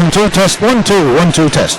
1-2 test, 1-2, 1-2 test.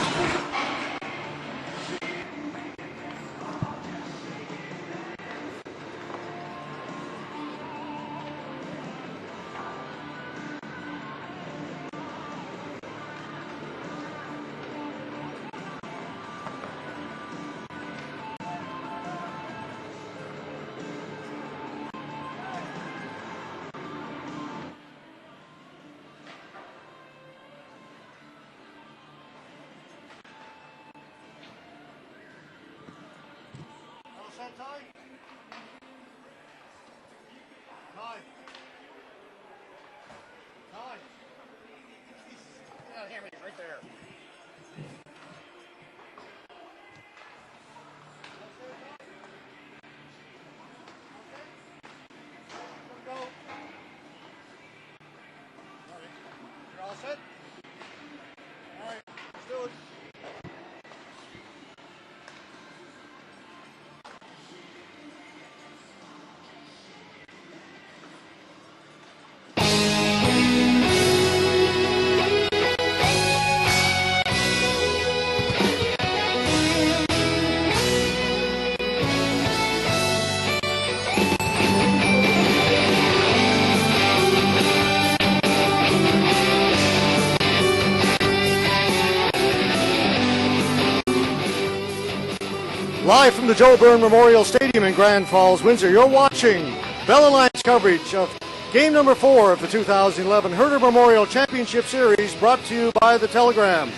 Live from the Joe Byrne Memorial Stadium in Grand Falls, Windsor, you're watching Bell Alliance coverage of game number 4 of the 2011 Herder Memorial Championship Series, brought to you by the Telegram.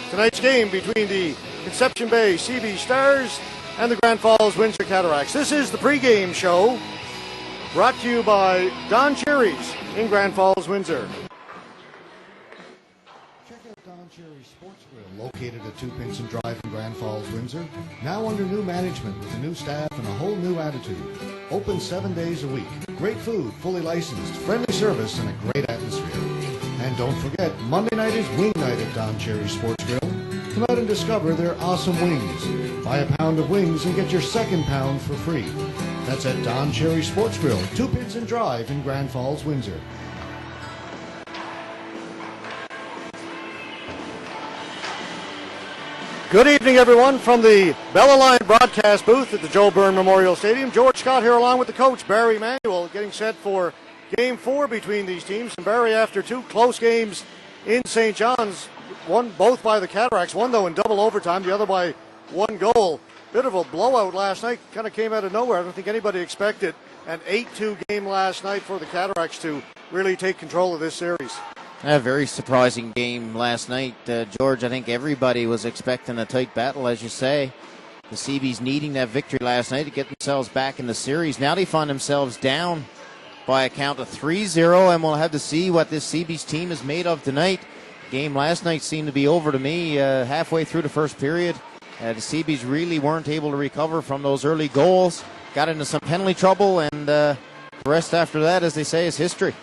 Tonight's game between the Conception Bay CeeBees Stars and the Grand Falls Windsor Cataracts. This is the pregame show, brought to you by Don Cherry's in Grand Falls, Windsor. Don Cherry Sports Grill, located at 2 Pinson Drive in Grand Falls, Windsor. Now under new management with a new staff and a whole new attitude. Open 7 days a week. Great food, fully licensed, friendly service, and a great atmosphere. And don't forget, Monday night is wing night at Don Cherry Sports Grill. Come out and discover their awesome wings. Buy a pound of wings and get your second pound for free. That's at Don Cherry Sports Grill, 2 Pinson Drive in Grand Falls, Windsor. Good evening, everyone, from the Bell Alliance broadcast booth at the Joe Byrne Memorial Stadium. George Scott here along with the coach, Barry Manuel, getting set for Game 4 between these teams. And Barry, after 2 close games in St. John's, one both by the Cataracts, one, though, in double overtime, the other by 1 goal. Bit of a blowout last night, kind of came out of nowhere. I don't think anybody expected an 8-2 game last night for the Cataracts to really take control of this series. A very surprising game last night, George. I think everybody was expecting a tight battle, as you say. The CeeBees needing that victory last night to get themselves back in the series. Now they find themselves down by a count of 3-0, and we'll have to see what this CeeBees team is made of tonight. Game last night seemed to be over to me halfway through the first period. The CeeBees really weren't able to recover from those early goals. Got into some penalty trouble, and the rest after that, as they say, is history.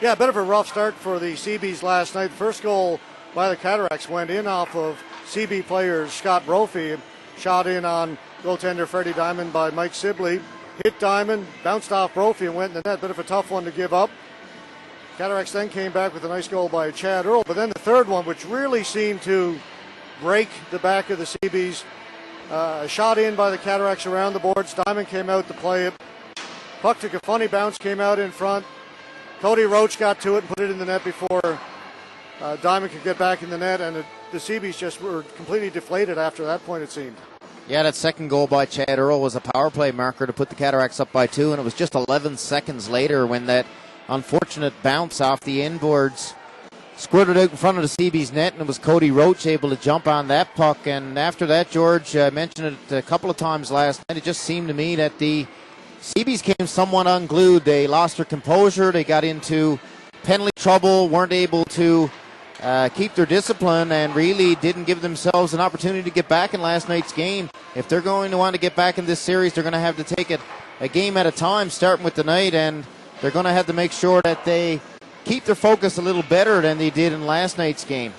Yeah, a bit of a rough start for the CeeBees last night. The first goal by the Cataracts went in off of CeeBee player Scott Brophy. Shot in on goaltender Freddie Diamond by Mike Sibley. Hit Diamond, bounced off Brophy and went in the net. Bit of a tough one to give up. Cataracts then came back with a nice goal by Chad Earl. But then the third one, which really seemed to break the back of the CeeBees. Shot in by the Cataracts around the boards. Diamond came out to play it. Puck took a funny bounce, came out in front. Cody Roach got to it and put it in the net before Diamond could get back in the net, and the CeeBees just were completely deflated after that point, it seemed. Yeah, that second goal by Chad Earl was a power play marker to put the Cataracts up by 2, and it was just 11 seconds later when that unfortunate bounce off the inboards squirted out in front of the CeeBees net, and it was Cody Roach able to jump on that puck. And after that, George mentioned it a couple of times last night, it just seemed to me that the CeeBees came somewhat unglued. They lost their composure. They got into penalty trouble, weren't able to keep their discipline, and really didn't give themselves an opportunity to get back in last night's game. If they're going to want to get back in this series, they're going to have to take it a game at a time, starting with tonight, and they're going to have to make sure that they keep their focus a little better than they did in last night's game.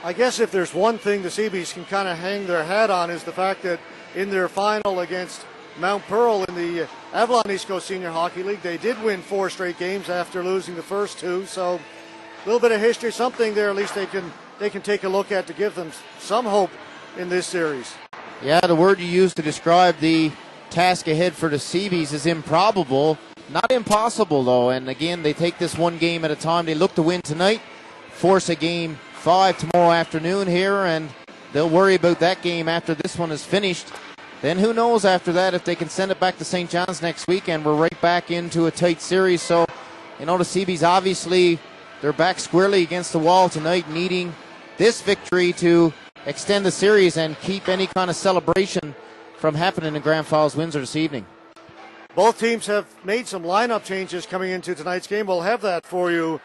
I guess if there's one thing the CeeBees can kind of hang their hat on is the fact that in their final against Mount Pearl in the Avalon East Coast Senior Hockey League, they did win 4 straight games after losing the first 2. So a little bit of history, something there at least they can they can take a look at to give them some hope in this series. Yeah, the word you used to describe the task ahead for the CeeBees is improbable. Not impossible, though. And again, they take this one game at a time. They look to win tonight, force a game 5 tomorrow afternoon here, and they'll worry about that game after this one is finished. Then who knows after that if they can send it back to St. John's next week, and we're right back into a tight series. So, the CeeBees obviously, they're back squarely against the wall tonight, needing this victory to extend the series and keep any kind of celebration from happening in Grand Falls, Windsor this evening. Both teams have made some lineup changes coming into tonight's game. We'll have that for you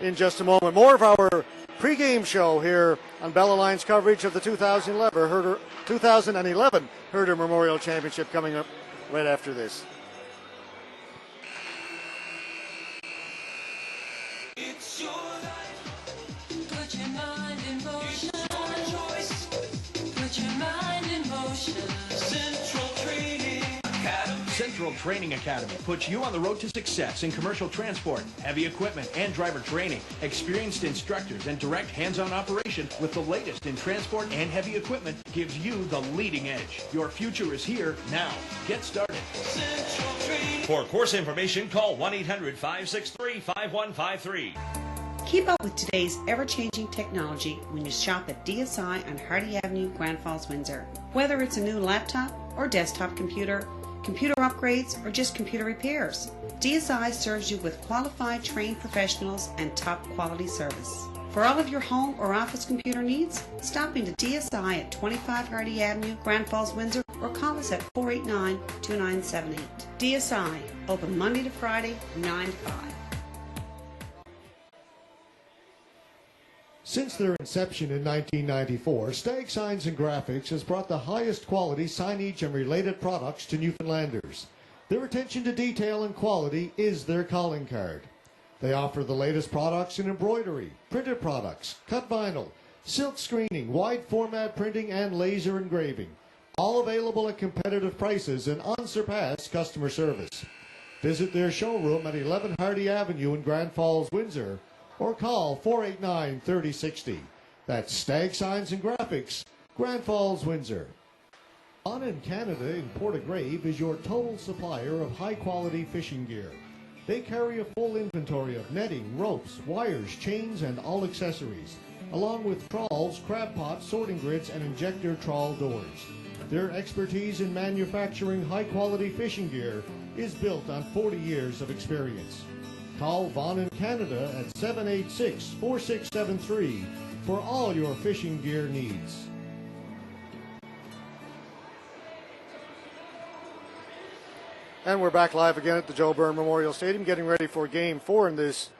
in just a moment. More of our pregame show here on Bella Line's coverage of the 2011 Herder Memorial Championship coming up right after this. It's your life. Put your mind in motion. It's your choice. Put your mind in motion. Central Training Academy. Central Training Academy puts you on the road to success in commercial transport, heavy equipment, and driver training. Experienced instructors and direct hands-on operation with the latest in transport and heavy equipment gives you the leading edge. Your future is here now. Get started. Central Training. For course information, call 1-800-563-5153. Keep up with today's ever-changing technology when you shop at DSI on Hardy Avenue, Grand Falls, Windsor. Whether it's a new laptop or desktop computer, computer upgrades, or just computer repairs, DSI serves you with qualified, trained professionals and top-quality service. For all of your home or office computer needs, stop into DSI at 25 Hardy Avenue, Grand Falls, Windsor, or call us at 489-2978. DSI, open Monday to Friday, 9 to 5. Since their inception in 1994, Stag Signs and Graphics has brought the highest quality signage and related products to Newfoundlanders. Their attention to detail and quality is their calling card. They offer the latest products in embroidery, printed products, cut vinyl, silk screening, wide format printing, and laser engraving. All available at competitive prices and unsurpassed customer service. Visit their showroom at 11 Hardy Avenue in Grand Falls, Windsor, or call 489-3060. That's Stag Signs and Graphics, Grand Falls, Windsor. On in Canada in Portagrave is your total supplier of high-quality fishing gear. They carry a full inventory of netting, ropes, wires, chains, and all accessories, along with trawls, crab pots, sorting grids, and injector trawl doors. Their expertise in manufacturing high-quality fishing gear is built on 40 years of experience. Call Vaughn in Canada at 786-4673 for all your fishing gear needs. And we're back live again at the Joe Byrne Memorial Stadium, getting ready for Game 4 in this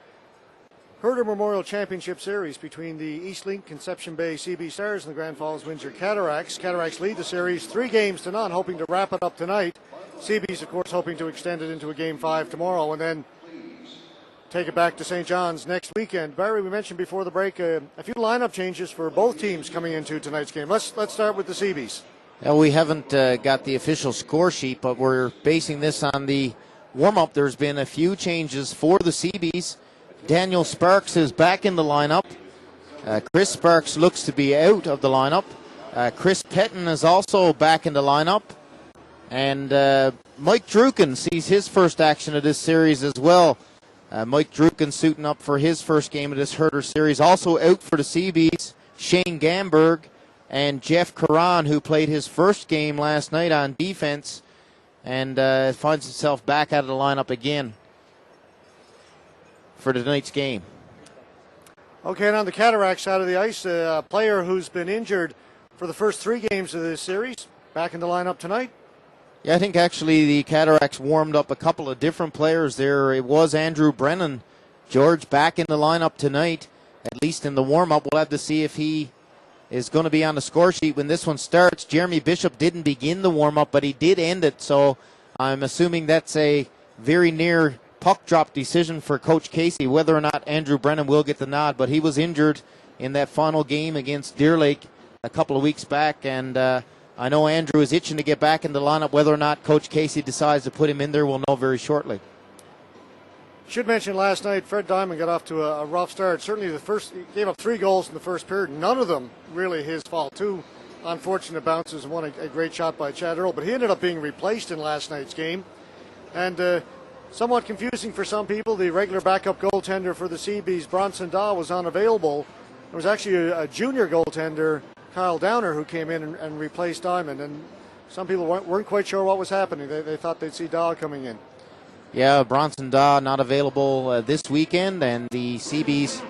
Herder Memorial Championship Series between the East Link Conception Bay CeeBee Stars and the Grand Falls Windsor Cataracts. Cataracts lead the series 3-0, hoping to wrap it up tonight. CeeBees, of course, hoping to extend it into a Game 5 tomorrow and then take it back to St. John's next weekend. Barry, we mentioned before the break a few lineup changes for both teams coming into tonight's game. Let's start with the CeeBees. Well, we haven't got the official score sheet, but we're basing this on the warm-up. There's been a few changes for the CeeBees. Daniel Sparks is back in the lineup. Chris Sparks looks to be out of the lineup. Chris Petton is also back in the lineup. And Mike Druken sees his first action of this series as well. Mike Druken suiting up for his first game of this Herder series. Also out for the CeeBees, Shane Gamberg and Jeff Caron, who played his first game last night on defense and finds himself back out of the lineup again for tonight's game. Okay, and on the Cataract side of the ice, a player who's been injured for the first 3 games of this series, back in the lineup tonight. Yeah, I think actually the Cataracts warmed up a couple of different players there. It was Andrew Brennan, George, back in the lineup tonight, at least in the warm-up. We'll have to see if he is going to be on the score sheet when this one starts. Jeremy Bishop didn't begin the warm-up, but he did end it, so I'm assuming that's a very near puck drop decision for Coach Casey, whether or not Andrew Brennan will get the nod. But he was injured in that final game against Deer Lake a couple of weeks back, and I know Andrew is itching to get back in the lineup. Whether or not Coach Casey decides to put him in there, we'll know very shortly. Should mention last night, Fred Diamond got off to a rough start. Certainly he gave up 3 goals in the first period. None of them really his fault. 2 unfortunate bounces and 1 a great shot by Chad Earl. But he ended up being replaced in last night's game. And somewhat confusing for some people, the regular backup goaltender for the CeeBees, Bronson Daw, was unavailable. It was actually a junior goaltender, Kyle Downer, who came in and replaced Diamond. And some people weren't quite sure what was happening. They thought they'd see Daw coming in. Yeah, Bronson Daw not available this weekend, and the CeeBees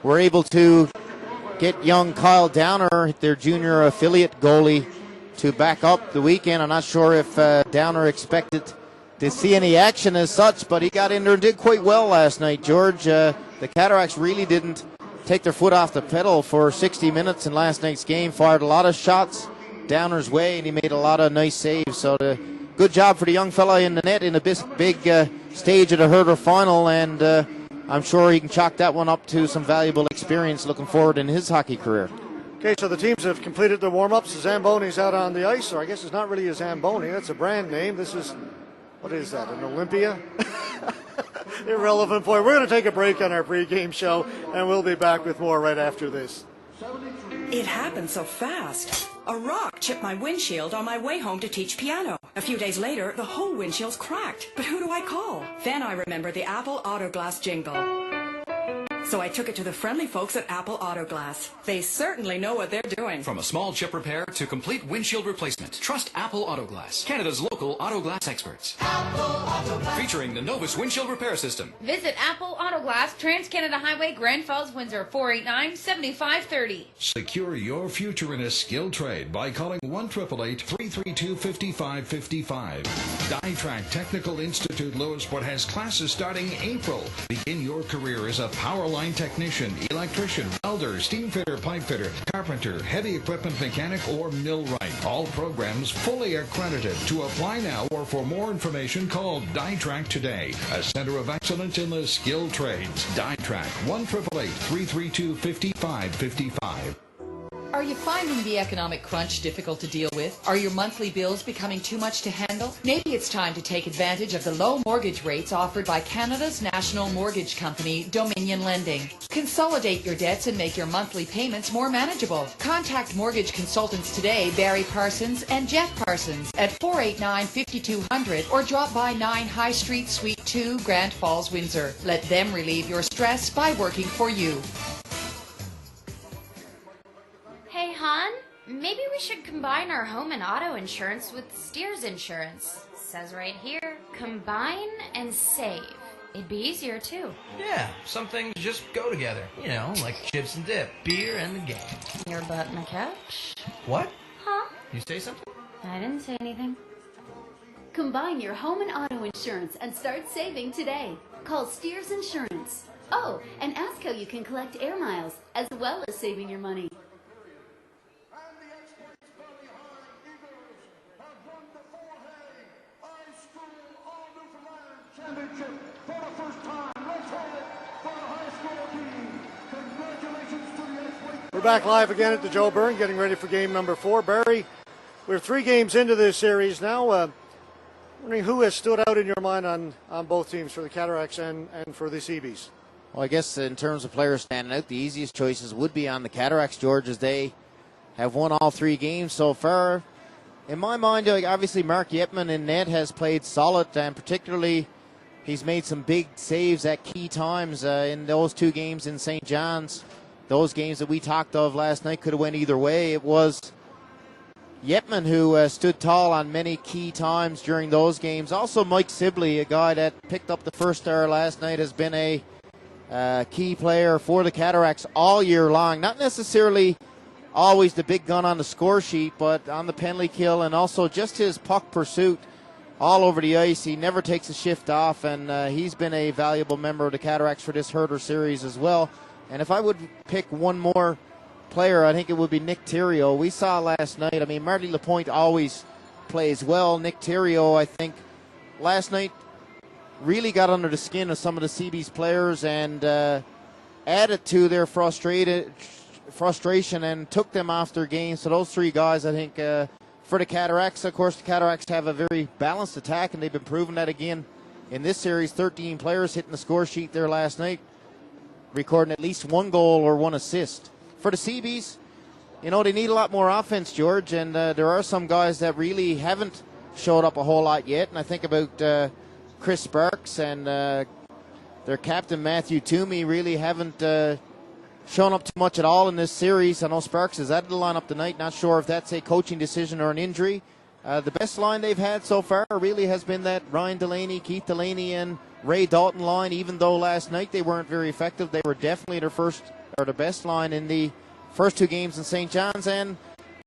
were able to get young Kyle Downer, their junior affiliate goalie, to back up the weekend. I'm not sure if Downer expected to see any action as such, but he got in there and did quite well last night, George. The Cataracts really didn't take their foot off the pedal for 60 minutes in last night's game, fired a lot of shots Downer's way, and he made a lot of nice saves. So good job for the young fella in the net in a big stage of the Herder final, and I'm sure he can chalk that one up to some valuable experience looking forward in his hockey career. Okay, so the teams have completed their warm-ups. The Zamboni's out on the ice, or I guess it's not really a Zamboni. That's a brand name. This is, what is that, an Olympia? Irrelevant point. We're going to take a break on our pregame show, and we'll be back with more right after this. It happened so fast. A rock chipped my windshield on my way home to teach piano. A few days later, the whole windshield's cracked. But who do I call? Then I remembered the Apple Auto Glass jingle. So I took it to the friendly folks at Apple Auto Glass. They certainly know what they're doing. From a small chip repair to complete windshield replacement, trust Apple Auto Glass, Canada's local auto glass experts. Apple Auto Glass. Featuring the Novus windshield repair system. Visit Apple Auto Glass, Trans-Canada Highway, Grand Falls, Windsor, 489-7530. Secure your future in a skilled trade by calling 1-888-332-5555. DieTrack Technical Institute Lewisport has classes starting April. Begin your career as a power line technician, electrician, welder, steam fitter, pipe fitter, carpenter, heavy equipment mechanic, or millwright. All programs fully accredited. To apply now or for more information, call DieTrack today, a center of excellence in the skilled trades. DieTrack, 1-888-332-5555. Are you finding the economic crunch difficult to deal with? Are your monthly bills becoming too much to handle? Maybe it's time to take advantage of the low mortgage rates offered by Canada's national mortgage company, Dominion Lending. Consolidate your debts and make your monthly payments more manageable. Contact mortgage consultants today, Barry Parsons and Jeff Parsons, at 489-5200 or drop by 9 High Street, Suite 2, Grand Falls, Windsor. Let them relieve your stress by working for you. Hey, hon, maybe we should combine our home and auto insurance with Steers Insurance. Says right here, combine and save. It'd be easier, too. Yeah, some things just go together. You know, like chips and dip, beer and the game. Your butt and the couch? What? Huh? You say something? I didn't say anything. Combine your home and auto insurance and start saving today. Call Steers Insurance. Oh, and ask how you can collect air miles as well as saving your money. Championship for the first time. Let's hold it for the high school team. Congratulations to the athletes. We're back live again at the Joe Byrne, getting ready for game number 4. Barry, we're 3 games into this series now. Wondering who has stood out in your mind on both teams, for the Cataracts and for the CeeBees? Well, I guess in terms of players standing out, the easiest choices would be on the Cataracts, George, as they have won all 3 games so far. In my mind, obviously Mark Yetman in net has played solid, and particularly he's made some big saves at key times in those 2 games in St. John's. Those games that we talked of last night could have went either way. It was Yetman who stood tall on many key times during those games. Also, Mike Sibley, a guy that picked up the first star last night, has been a key player for the Cataracts all year long. Not necessarily always the big gun on the score sheet, but on the penalty kill, and also just his puck pursuit all over the ice. He never takes a shift off, and he's been a valuable member of the Cataracts for this Herder series as well. And if I would pick one more player, I think it would be Nick Theriault. We saw last night, I mean, Marty Lapointe always plays well. Nick Theriault, I think, last night really got under the skin of some of the CeeBees players and added to their frustration and took them off their game. So those 3 guys, I think, for the Cataracts, of course, the Cataracts have a very balanced attack, and they've been proving that again in this series, 13 players hitting the score sheet there last night, recording at least 1 goal or 1 assist. For the CeeBees, you know, they need a lot more offense, George, and there are some guys that really haven't showed up a whole lot yet, and I think about Chris Sparks and their captain Matthew Toomey really haven't shown up too much at all in this series. I know Sparks is out of the lineup tonight, not sure if that's a coaching decision or an injury. The best line they've had so far really has been that Ryan Delaney, Keith Delaney, and Ray Dalton line, even though last night they weren't very effective. They were definitely their best line in the first 2 games in St. John's, and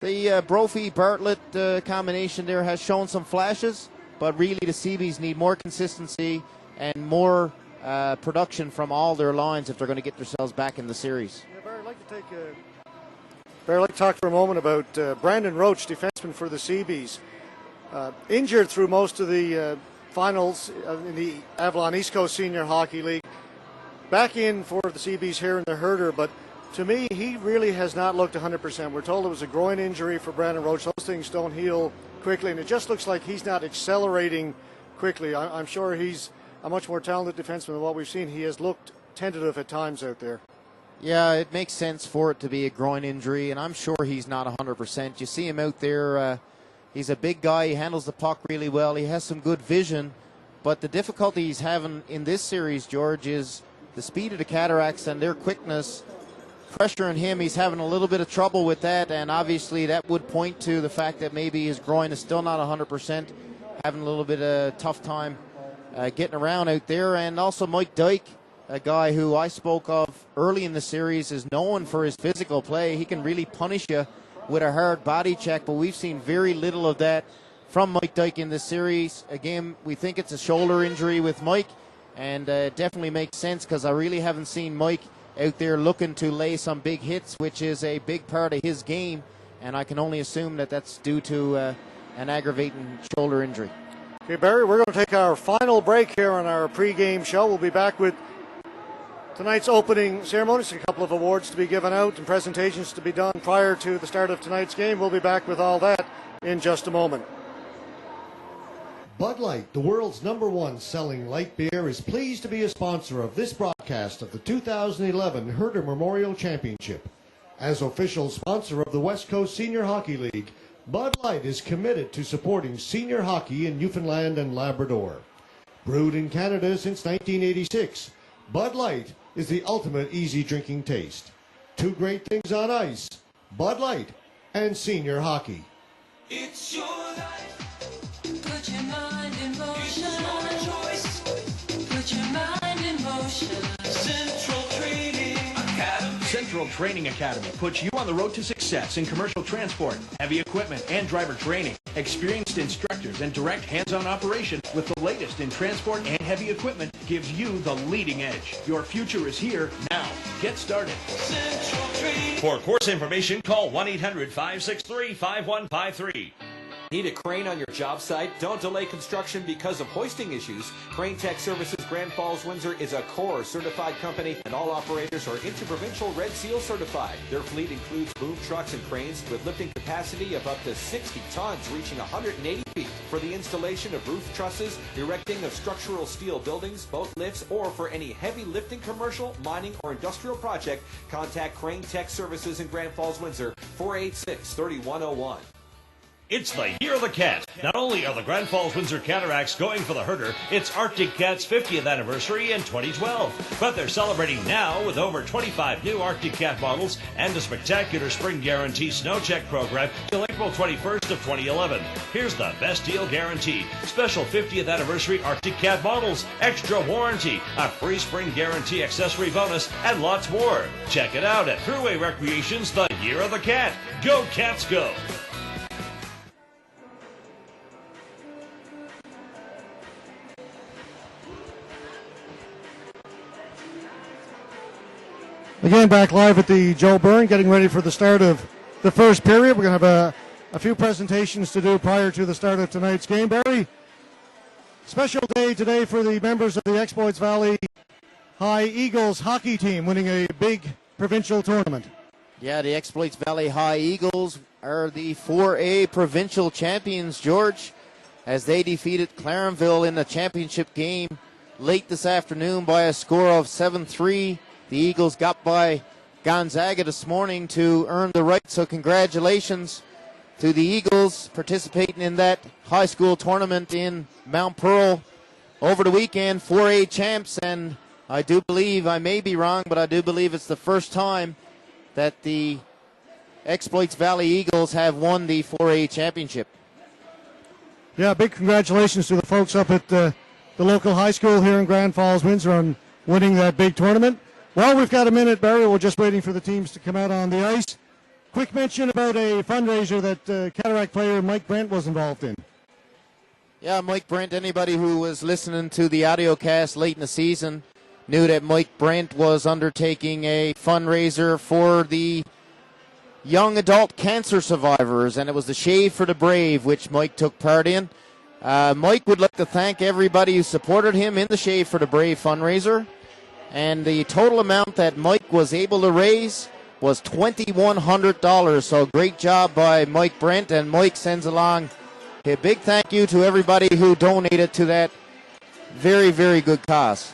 the Brophy-Bartlett combination there has shown some flashes, but really the CeeBees need more consistency and more production from all their lines if they're going to get themselves back in the series. Yeah, Barry, I'd like to talk for a moment about Brandon Roach, defenseman for the CeeBees. Injured through most of the finals in the Avalon East Coast Senior Hockey League. Back in for the CeeBees here in the Herder, but to me, he really has not looked 100%. We're told it was a groin injury for Brandon Roach. Those things don't heal quickly, and it just looks like he's not accelerating quickly. I'm sure he's a much more talented defenseman than what we've seen. He has looked tentative at times out there. Yeah, it makes sense for it to be a groin injury, and I'm sure he's not 100%. You see him out there, he's a big guy, he handles the puck really well, he has some good vision, but the difficulty he's having in this series, George, is the speed of the Cataracts and their quickness. Pressuring him, he's having a little bit of trouble with that, and obviously that would point to the fact that maybe his groin is still not 100%, having a little bit of tough time getting around out there. And also Mike Dyke, a guy who I spoke of early in the series, is known for his physical play. He can really punish you with a hard body check, but we've seen very little of that from Mike Dyke in this series. Again, we think it's a shoulder injury with Mike, and it definitely makes sense because I really haven't seen Mike out there looking to lay some big hits, which is a big part of his game, and I can only assume that that's due to an aggravating shoulder injury. Okay, Barry, we're going to take our final break here on our pregame show. We'll be back with tonight's opening ceremonies, a couple of awards to be given out and presentations to be done prior to the start of tonight's game. We'll be back with all that in just a moment. Bud Light, the world's #1 selling light beer, is pleased to be a sponsor of this broadcast of the 2011 Herder Memorial Championship. As official sponsor of the West Coast Senior Hockey League, Bud Light is committed to supporting senior hockey in Newfoundland and Labrador. Brewed in Canada since 1986, Bud Light is the ultimate easy drinking taste. 2 great things on ice, Bud Light and senior hockey. It's your life. Put your mind in motion. It's your choice. Put your mind in motion. Central Training Academy. Central Training Academy puts you on the road to success in commercial transport, heavy equipment, and driver training. Experienced instructors and direct hands-on operation with the latest in transport and heavy equipment gives you the leading edge. Your future is here now. Get started. Central Training. For course information, call 1-800-563-5153. Need a crane on your job site? Don't delay construction because of hoisting issues. Crane Tech Services Grand Falls, Windsor is a core certified company, and all operators are Interprovincial Red Seal certified. Their fleet includes boom trucks and cranes with lifting capacity of up to 60 tons, reaching 180 feet. For the installation of roof trusses, erecting of structural steel buildings, boat lifts, or for any heavy lifting commercial, mining, or industrial project, contact Crane Tech Services in Grand Falls, Windsor, 486-3101. It's the Year of the Cat. Not only are the Grand Falls Windsor Cataracts going for the Herder, it's Arctic Cat's 50th anniversary in 2012. But they're celebrating now with over 25 new Arctic Cat models and a spectacular Spring Guarantee Snow Check program till April 21st of 2011. Here's the best deal guarantee. Special 50th anniversary Arctic Cat models, extra warranty, a free Spring Guarantee accessory bonus, and lots more. Check it out at Thruway Recreation's The Year of the Cat. Go Cats go! Again, back live at the Joe Byrne, getting ready for the start of the first period. We're going to have a few presentations to do prior to the start of tonight's game. Barry, special day today for the members of the Exploits Valley High Eagles hockey team, winning a big provincial tournament. Yeah, the Exploits Valley High Eagles are the 4A provincial champions, George. as they defeated Clarenville in the championship game late this afternoon by a score of 7-3. The Eagles got by Gonzaga this morning to earn the right, so congratulations to the Eagles participating in that high school tournament in Mount Pearl over the weekend, 4A champs, and I do believe, I may be wrong, but I do believe it's the first time that the Exploits Valley Eagles have won the 4A championship. Yeah, big congratulations to the folks up at the local high school here in Grand Falls, Windsor, on winning that big tournament. Well, we've got a minute, Barry. We're just waiting for the teams to come out on the ice. Quick mention about a fundraiser that Cataract player Mike Brent was involved in. Yeah, Mike Brent, anybody who was listening to the audio cast late in the season knew that Mike Brent was undertaking a fundraiser for the young adult cancer survivors, and it was the Shave for the Brave, which Mike took part in. Mike would like to thank everybody who supported him in the Shave for the Brave fundraiser, and the total amount that Mike was able to raise was $2,100. So great job by Mike Brent, and Mike sends along a big thank you to everybody who donated to that very, very good cause.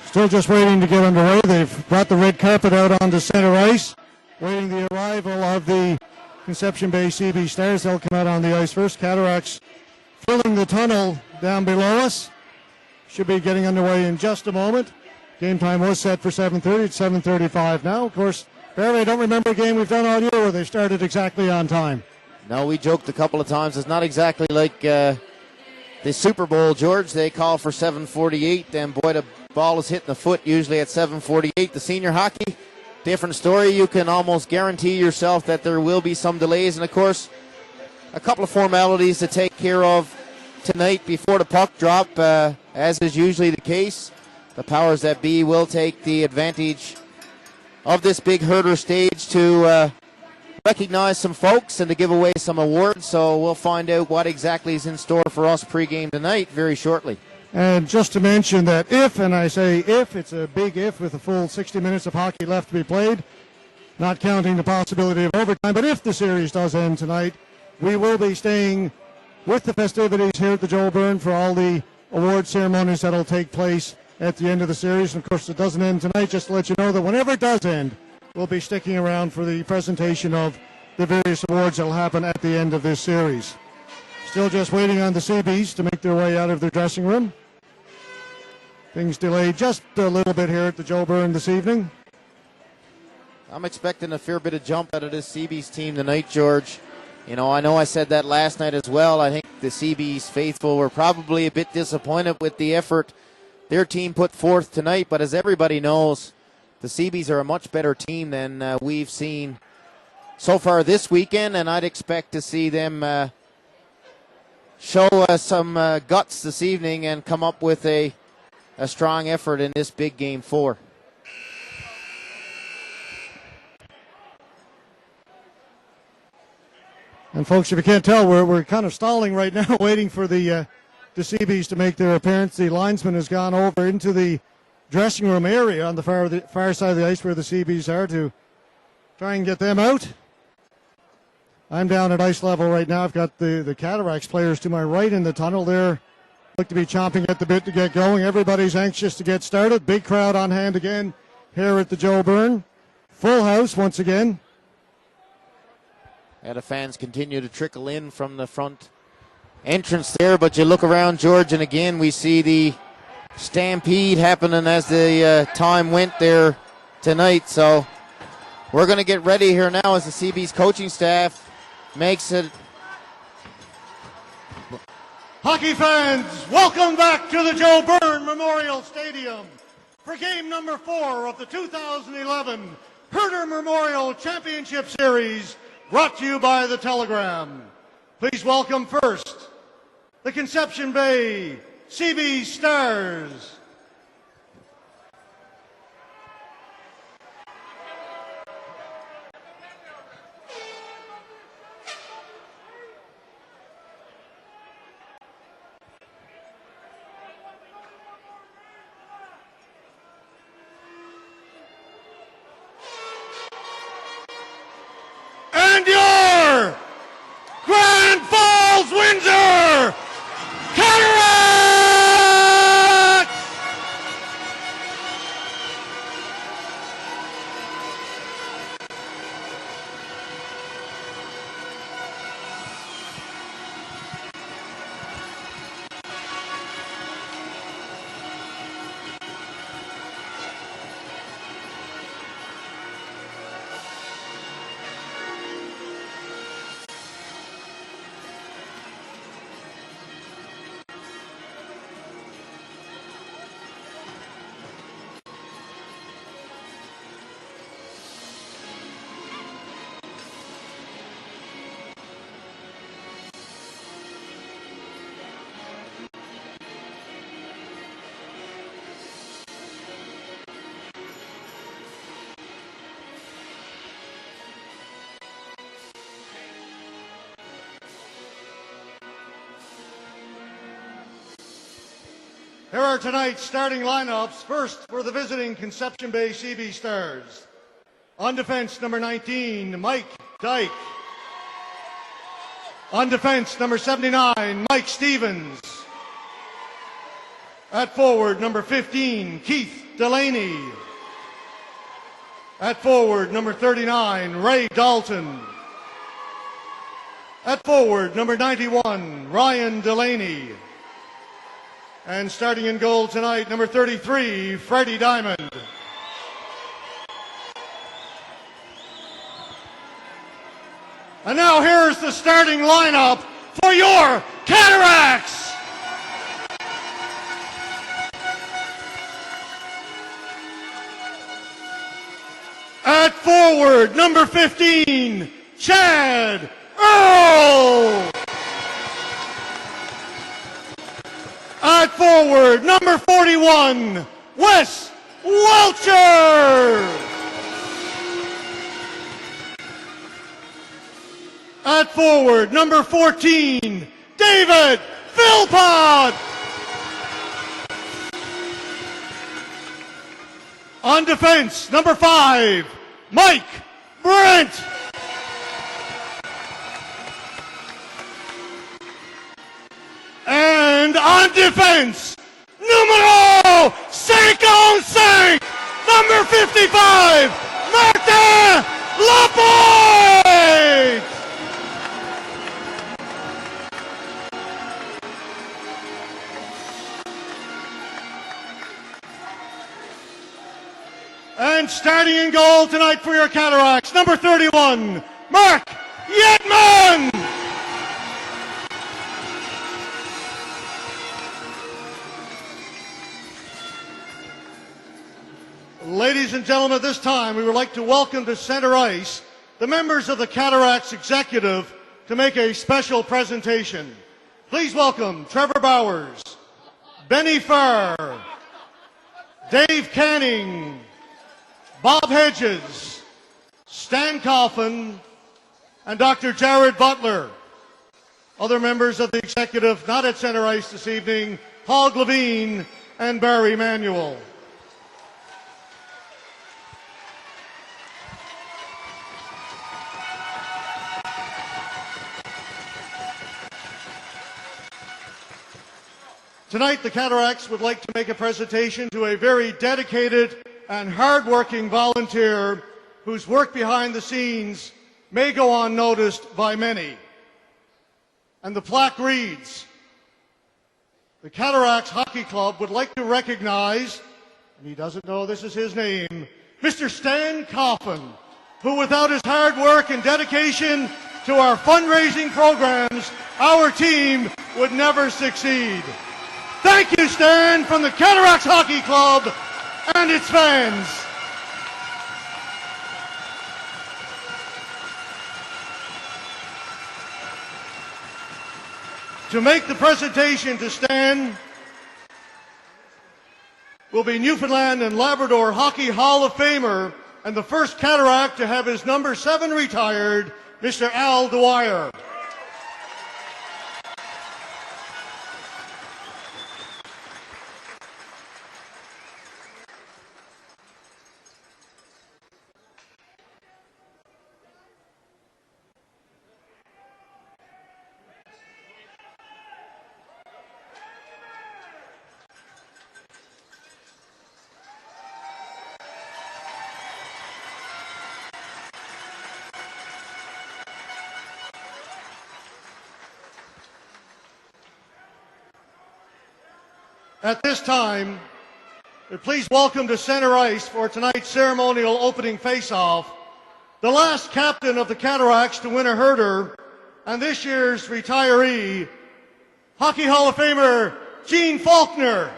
Still just waiting to get underway. They've brought the red carpet out onto center ice, waiting the arrival of the Conception Bay CeeBees Stars. They'll come out on the ice first. Cataracts filling the tunnel down below us. Should be getting underway in just a moment. Game time was set for 7:30. It's 7:35 now. Of course, Barry, I don't remember a game we've done all year where they started exactly on time. No, we joked a couple of times. It's not exactly like the Super Bowl, George. They call for 7:48, and boy, the ball is hitting the foot usually at 7:48. The senior hockey, different story. You can almost guarantee yourself that there will be some delays, and of course, a couple of formalities to take care of tonight before the puck drop, as is usually the case. The powers that be will take the advantage of this big herder stage to recognize some folks and to give away some awards. So we'll find out what exactly is in store for us pregame tonight very shortly. And just to mention that if, and I say if, it's a big if with a full 60 minutes of hockey left to be played, not counting the possibility of overtime, but if the series does end tonight, we will be staying with the festivities here at the Joe Byrne for all the award ceremonies that will take place at the end of the series. And of course, it doesn't end tonight. Just to let you know that whenever it does end, we'll be sticking around for the presentation of the various awards that will happen at the end of this series. Still just waiting on the CeeBees to make their way out of their dressing room. Things delayed just a little bit here at the Joe Byrne this evening. I'm expecting a fair bit of jump out of this CeeBees team tonight, George. You know I said that last night as well. I think the CeeBees faithful were probably a bit disappointed with the effort their team put forth tonight, but as everybody knows, the CeeBees are a much better team than we've seen so far this weekend, and I'd expect to see them show some guts this evening and come up with a strong effort in this big game 4. And folks, if you can't tell, we're kind of stalling right now, waiting for the CeeBees to make their appearance. The linesman has gone over into the dressing room area on the far side of the ice where the CeeBees are to try and get them out. I'm down at ice level right now. I've got the Cataracts players to my right in the tunnel. They're look to be chomping at the bit to get going. Everybody's anxious to get started. Big crowd on hand again here at the Joe Byrne. Full house once again. And the fans continue to trickle in from the front entrance there, but you look around, George, and again we see the stampede happening as the time went there tonight. So we're going to get ready here now as the CeeBees coaching staff makes it. Hockey fans, welcome back to the Joe Byrne Memorial Stadium for game number 4 of the 2011 Herder Memorial Championship Series, brought to you by the Telegram. Please welcome first the Conception Bay CeeBees Stars. And your Grand Final Here are tonight's starting lineups. First, for the visiting Conception Bay CeeBees Stars. On defense, number 19, Mike Dyke. On defense, number 79, Mike Stevens. At forward, number 15, Keith Delaney. At forward, number 39, Ray Dalton. At forward, number 91, Ryan Delaney. And starting in goal tonight, number 33, Freddie Diamond. And now here's the starting lineup for your Cataracts. At forward, number 15, Chad Earl. At forward, number 41, Wes Welcher. At forward, number 14, David Philpott. On defense, number 5, Mike Brent. And on defense, numero 55, number 55, Martin Lapointe. And starting in goal tonight for your Cataracts, number 31, Mark Yetman. Ladies and gentlemen, at this time we would like to welcome to center ice the members of the Cataracts Executive to make a special presentation. Please welcome Trevor Bowers, Benny Farr, Dave Canning, Bob Hedges, Stan Coffin, and Dr. Jared Butler. Other members of the executive not at center ice this evening, Paul Levine and Barry Manuel. Tonight, the Cataracts would like to make a presentation to a very dedicated and hard-working volunteer whose work behind the scenes may go unnoticed by many. And the plaque reads, the Cataracts Hockey Club would like to recognize, and he doesn't know this is his name, Mr. Stan Coffin, who without his hard work and dedication to our fundraising programs, our team would never succeed. Thank you, Stan, from the Cataracts Hockey Club and its fans. To make the presentation to Stan will be Newfoundland and Labrador Hockey Hall of Famer and the first Cataract to have his number 7 retired, Mr. Al Dwyer. At this time, please welcome to center ice for tonight's ceremonial opening face-off, the last captain of the Cataracts to win a herder, and this year's retiree, Hockey Hall of Famer Gene Faulkner.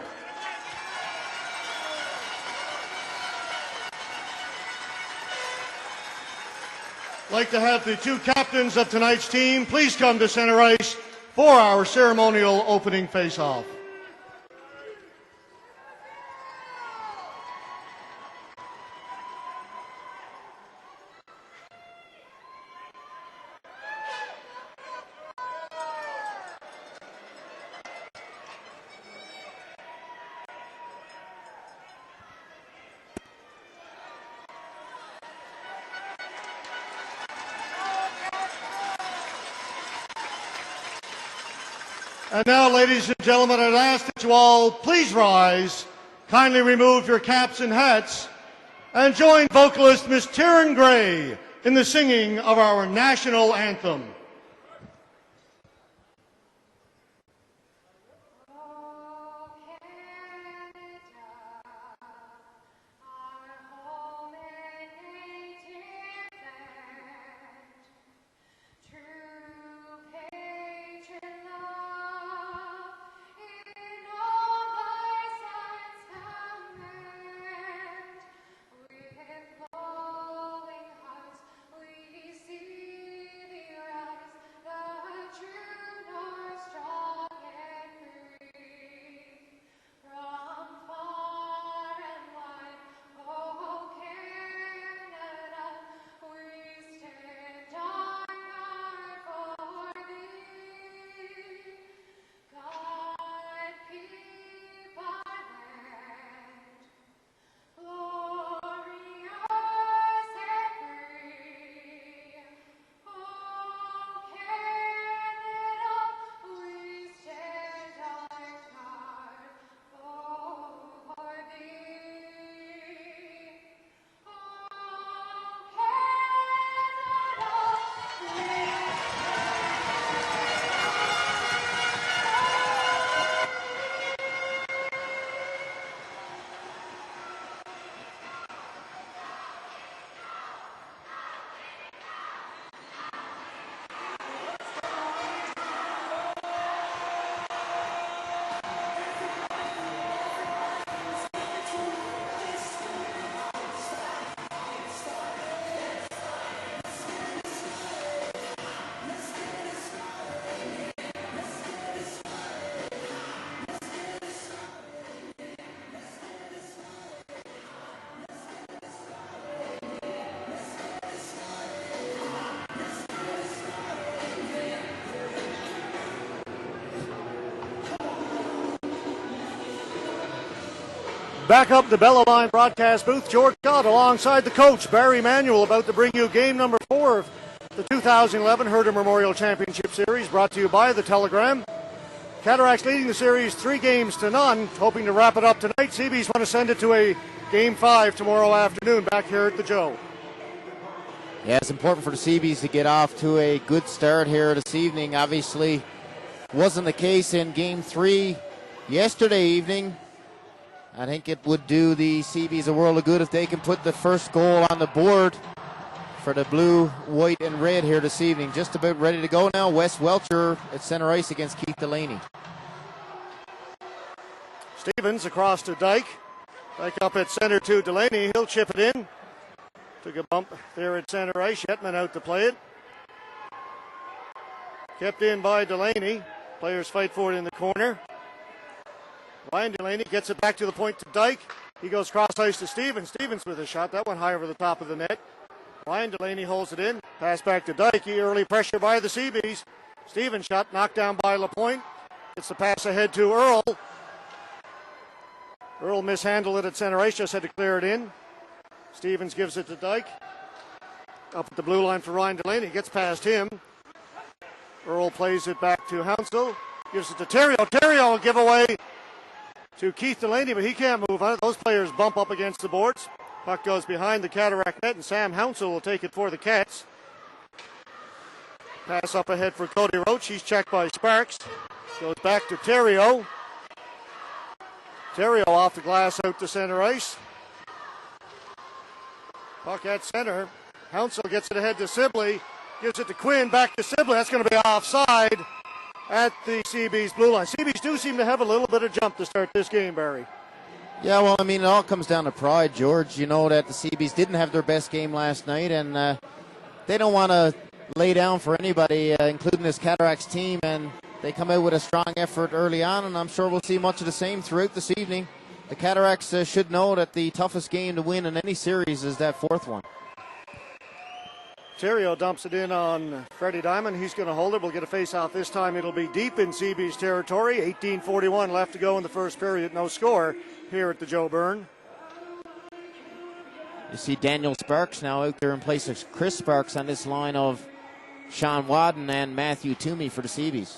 I'd like to have the 2 captains of tonight's team please come to center ice for our ceremonial opening face-off. And now, ladies and gentlemen, I'd ask that you all please rise, kindly remove your caps and hats, and join vocalist Miss Taryn Gray in the singing of our national anthem. Back up the Bella Line broadcast booth, George Scott alongside the coach, Barry Manuel, about to bring you game number 4 of the 2011 Herder Memorial Championship Series, brought to you by the Telegram. Cataracts leading the series 3-0, hoping to wrap it up tonight. CeeBees want to send it to a Game 5 tomorrow afternoon back here at the Joe. Yeah, it's important for the CeeBees to get off to a good start here this evening. Obviously, wasn't the case in Game 3 yesterday evening. I think it would do the CeeBees a world of good if they can put the first goal on the board for the blue, white, and red here this evening. Just about ready to go now. Wes Welcher at center ice against Keith Delaney. Stevens across to Dyke. Dyke up at center to Delaney. He'll chip it in. Took a bump there at center ice. Shetman out to play it. Kept in by Delaney. Players fight for it in the corner. Ryan Delaney gets it back to the point to Dyke. He goes cross ice to Stevens. Stevens with a shot. That went high over the top of the net. Ryan Delaney holds it in. Pass back to Dyke. Early pressure by the CeeBees. Stevens shot knocked down by LaPointe. It's the pass ahead to Earl. Earl mishandled it at center ice. Just had to clear it in. Stevens gives it to Dyke. Up at the blue line for Ryan Delaney. Gets past him. Earl plays it back to Hounsell. Gives it to Terrio. Terrio will give away to Keith Delaney, but he can't move on it. Those players bump up against the boards. Puck goes behind the Cataract net, and Sam Hounsell will take it for the Cats. Pass up ahead for Cody Roach. He's checked by Sparks. Goes back to Terrio. Terrio off the glass out to center ice. Puck at center. Hounsell gets it ahead to Sibley. Gives it to Quinn. Back to Sibley. That's going to be offside at the CeeBees blue line. CeeBees do seem to have a little bit of jump to start this game, Barry. Yeah, well, I mean, it all comes down to pride, George. You know that the CeeBees didn't have their best game last night, and they don't want to lay down for anybody, including this Cataracts team, and they come out with a strong effort early on, and I'm sure we'll see much of the same throughout this evening. The Cataracts should know that the toughest game to win in any series is that fourth one. Terrio dumps it in on Freddie Diamond. He's going to hold it. We'll get a face-off this time. It'll be deep in CeeBees territory. 18:41 left to go in the first period. No score here at the Joe Byrne. You see Daniel Sparks now out there in place of Chris Sparks on this line of Sean Wadden and Matthew Toomey for the CeeBees.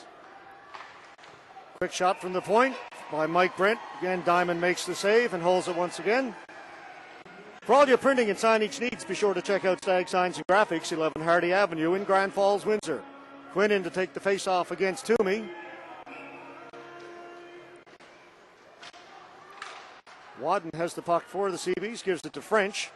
Quick shot from the point by Mike Brent. Again, Diamond makes the save and holds it once again. For all your printing and signage needs, be sure to check out Stag Signs and Graphics, 11 Hardy Avenue in Grand Falls, Windsor. Quinn in to take the face-off against Toomey. Wadden has the puck for the CeeBees, gives it to French.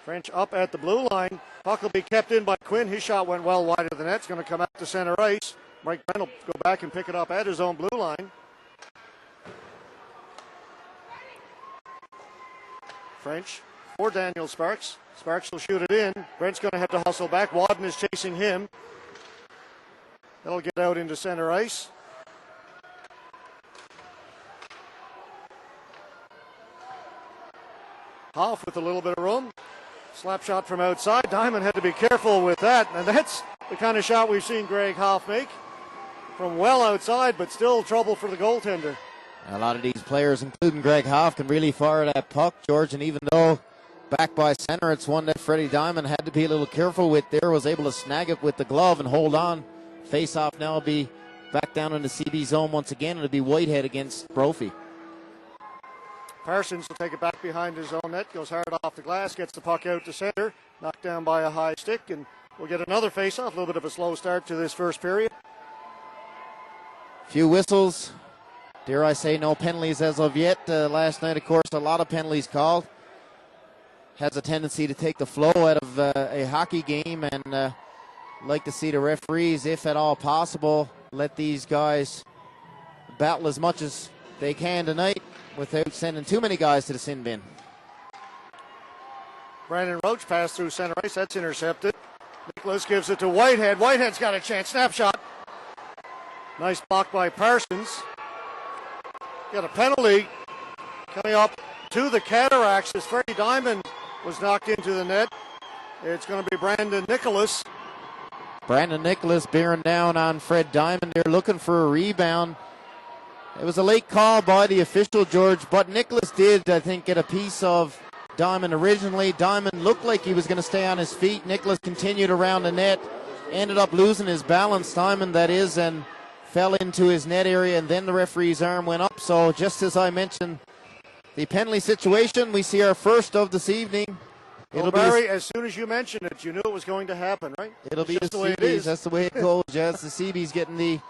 French up at the blue line. Puck will be kept in by Quinn. His shot went well wide of the net. It's going to come out to center ice. Mike Brent will go back and pick it up at his own blue line. French for Daniel Sparks. Sparks will shoot it in. Brent's going to have to hustle back. Wadden is chasing him. That'll get out into center ice. Hoff with a little bit of room. Slap shot from outside. Diamond had to be careful with that. And that's the kind of shot we've seen Greg Hoff make from well outside, but still trouble for the goaltender. A lot of these players, including Greg Hoff, can really fire that puck, George. And even though back by center, it's one that Freddie Diamond had to be a little careful with there, was able to snag it with the glove and hold on. Face-off now will be back down in the CB zone once again. It'll be Whitehead against Brophy. Parsons will take it back behind his own net, goes hard off the glass, gets the puck out to center, knocked down by a high stick, and we'll get another face-off. A little bit of a slow start to this first period. Few whistles. Dare I say no penalties as of yet. Last night, of course, a lot of penalties called. Has a tendency to take the flow out of a hockey game, and like to see the referees, if at all possible, let these guys battle as much as they can tonight without sending too many guys to the sin bin. Brandon Roach passed through center ice. That's intercepted. Nicholas gives it to Whitehead. Whitehead's got a chance. Snapshot. Nice block by Parsons. Got a penalty coming up to the Cataracts as Freddie Diamond was knocked into the net. It's going to be Brandon Nicholas. Brandon Nicholas bearing down on Fred Diamond. They're looking for a rebound. It was a late call by the official, George, but Nicholas did, I think, get a piece of Diamond originally. Diamond looked like he was going to stay on his feet. Nicholas continued around the net, ended up losing his balance, Diamond that is, and fell into his net area, and then the referee's arm went up. So just as I mentioned, the penalty situation, we see our first of this evening. Well, Barry, as soon as you mentioned it, you knew it was going to happen, right? It'll be just the the way it CeeBees. is. That's the way it goes, Jess. The CeeBees getting the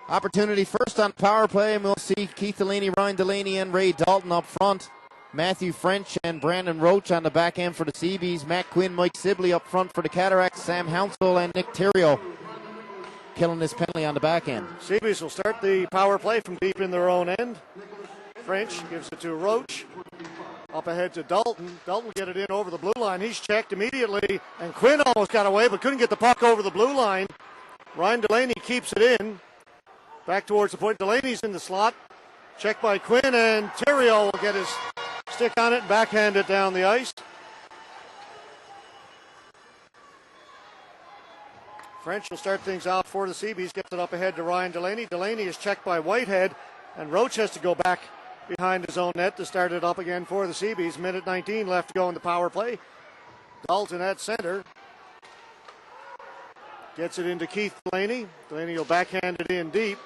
opportunity first on power play, and we'll see Keith Delaney, Ryan Delaney, and Ray Dalton up front. Matthew French and Brandon Roach on the back end for the CeeBees. Matt Quinn, Mike Sibley up front for the Cataracts. Sam Hounsell and Nick Theriault killing this penalty on the back end. CeeBees will start the power play from deep in their own end. French gives it to Roach. Up ahead to Dalton. Dalton will get it in over the blue line. He's checked immediately, and Quinn almost got away, but couldn't get the puck over the blue line. Ryan Delaney keeps it in. Back towards the point. Delaney's in the slot. Checked by Quinn, and Theriault will get his stick on it and backhand it down the ice. French will start things off for the CeeBees. Gets it up ahead to Ryan Delaney. Delaney is checked by Whitehead, and Roach has to go back behind his own net to start it up again for the CeeBees. Minute 19 left to go in the power play. Dalton at center. Gets it into Keith Delaney. Delaney will backhand it in deep.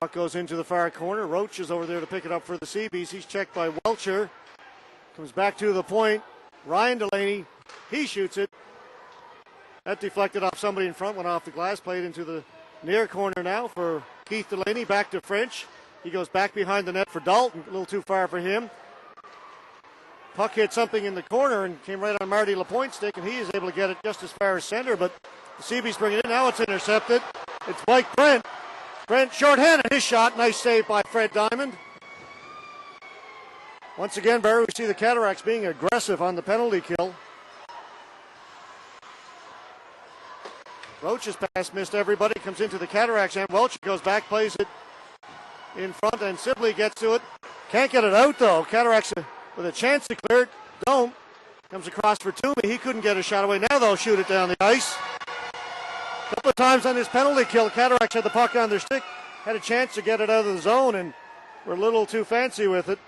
Puck goes into the far corner. Roach is over there to pick it up for the CeeBees. He's checked by Welcher. Comes back to the point. Ryan Delaney, he shoots it. That deflected off somebody in front, went off the glass, played into the near corner now for Keith Delaney. Back to French. He goes back behind the net for Dalton, a little too far for him. Puck hit something in the corner and came right on Marty LaPointe's stick, and he is able to get it just as far as center, but the CeeBees bring it in. Now it's intercepted. It's Mike Brent. Brent shorthanded his shot. Nice save by Fred Diamond. Once again, Barry, we see the Cataracts being aggressive on the penalty kill. Roach's pass missed everybody. Comes into the Cataracts, and Welch goes back, plays it in front, and Sibley gets to it. Can't get it out, though. Cataracts with a chance to clear it. Don't. Comes across for Toomey. He couldn't get a shot away. Now they'll shoot it down the ice. A couple of times on this penalty kill, Cataracts had the puck on their stick, had a chance to get it out of the zone, and were a little too fancy with it.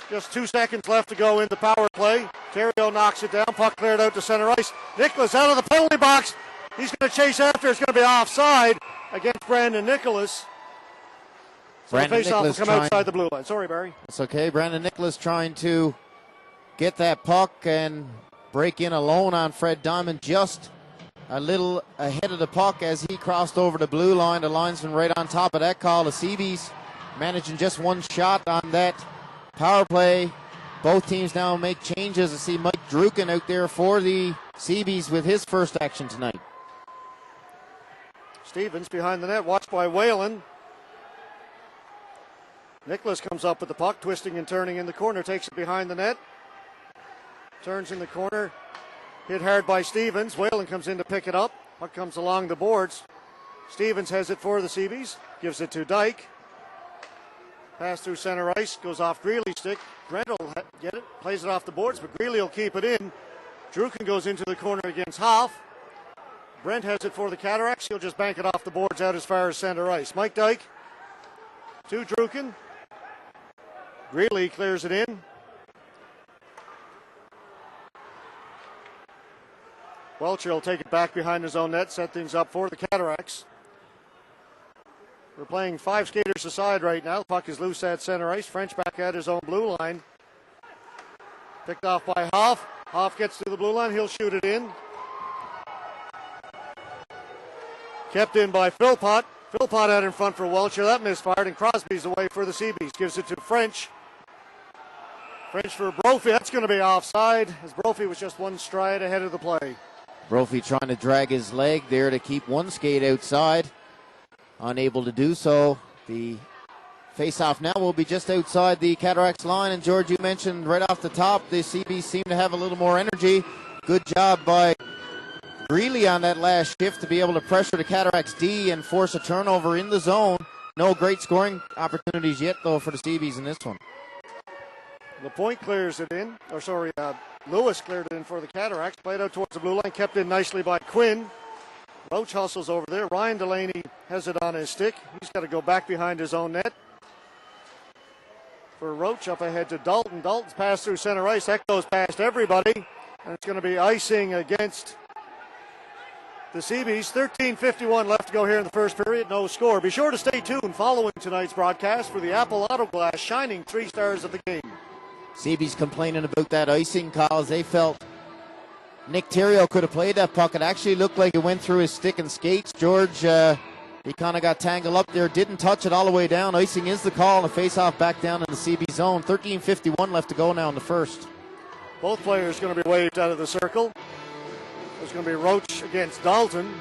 Just 2 seconds left to go in the power play. Theriault knocks it down. Puck cleared out to center ice. Nicholas out of the penalty box. He's going to chase after. It's going to be offside. against Brandon Nicholas. So Brandon the face-off will Nicholas come outside the blue line. Sorry, Barry. It's okay. Brandon Nicholas trying to get that puck and break in alone on Fred Diamond, just a little ahead of the puck as he crossed over the blue line. The linesman right on top of that call. The CeeBees managing just one shot on that power play. Both teams now make changes. I see Mike Druken out there for the CeeBees with his first action tonight. Stevens behind the net, watched by Whalen. Nicholas comes up with the puck, twisting and turning in the corner, takes it behind the net. Turns in the corner, hit hard by Stevens. Whalen comes in to pick it up. Puck comes along the boards. Stevens has it for the CeeBees, gives it to Dyke. Pass through center ice, goes off Greeley's stick. Brent will get it, plays it off the boards, but Greeley will keep it in. Druken goes into the corner against Hoff. Brent has it for the Cataracts. He'll just bank it off the boards out as far as center ice. Mike Dyke to Druken. Greeley clears it in. Welcher will take it back behind his own net, set things up for the Cataracts. We're playing 5 skaters aside right now. The puck is loose at center ice. French back at his own blue line. Picked off by Hoff. Hoff gets to the blue line. He'll shoot it in. Kept in by Philpott. Philpott out in front for Welcher. That misfired, and Crosby's away for the CeeBees. Gives it to French. French for Brophy. That's going to be offside, as Brophy was just one stride ahead of the play. Brophy trying to drag his leg there to keep one skate outside. Unable to do so. The face-off now will be just outside the Cataracts line. And George, you mentioned right off the top, the CeeBees seem to have a little more energy. Good job by Greeley on that last shift to be able to pressure the Cataracts D and force a turnover in the zone. No great scoring opportunities yet, though, for the CeeBees in this one. LaPointe clears it in. Lewis cleared it in for the Cataracts. Played out towards the blue line. Kept in nicely by Quinn. Roach hustles over there. Ryan Delaney has it on his stick. He's got to go back behind his own net. For Roach, up ahead to Dalton. Dalton's pass through center ice. That goes past everybody. And it's going to be icing against the CeeBees. 13:51 left to go here in the first period. No score. Be sure to stay tuned following tonight's broadcast for the Apple Auto Glass shining 3 stars of the game. CeeBees complaining about that icing call as they felt Nick Theriault could have played that puck. It actually looked like it went through his stick and skates. George, he kind of got tangled up there. Didn't touch it all the way down. Icing is the call, and a face-off back down in the CeeBee zone. 13:51 left to go now in the first. Both players going to be waved out of the circle. There's going to be Roach against Dalton.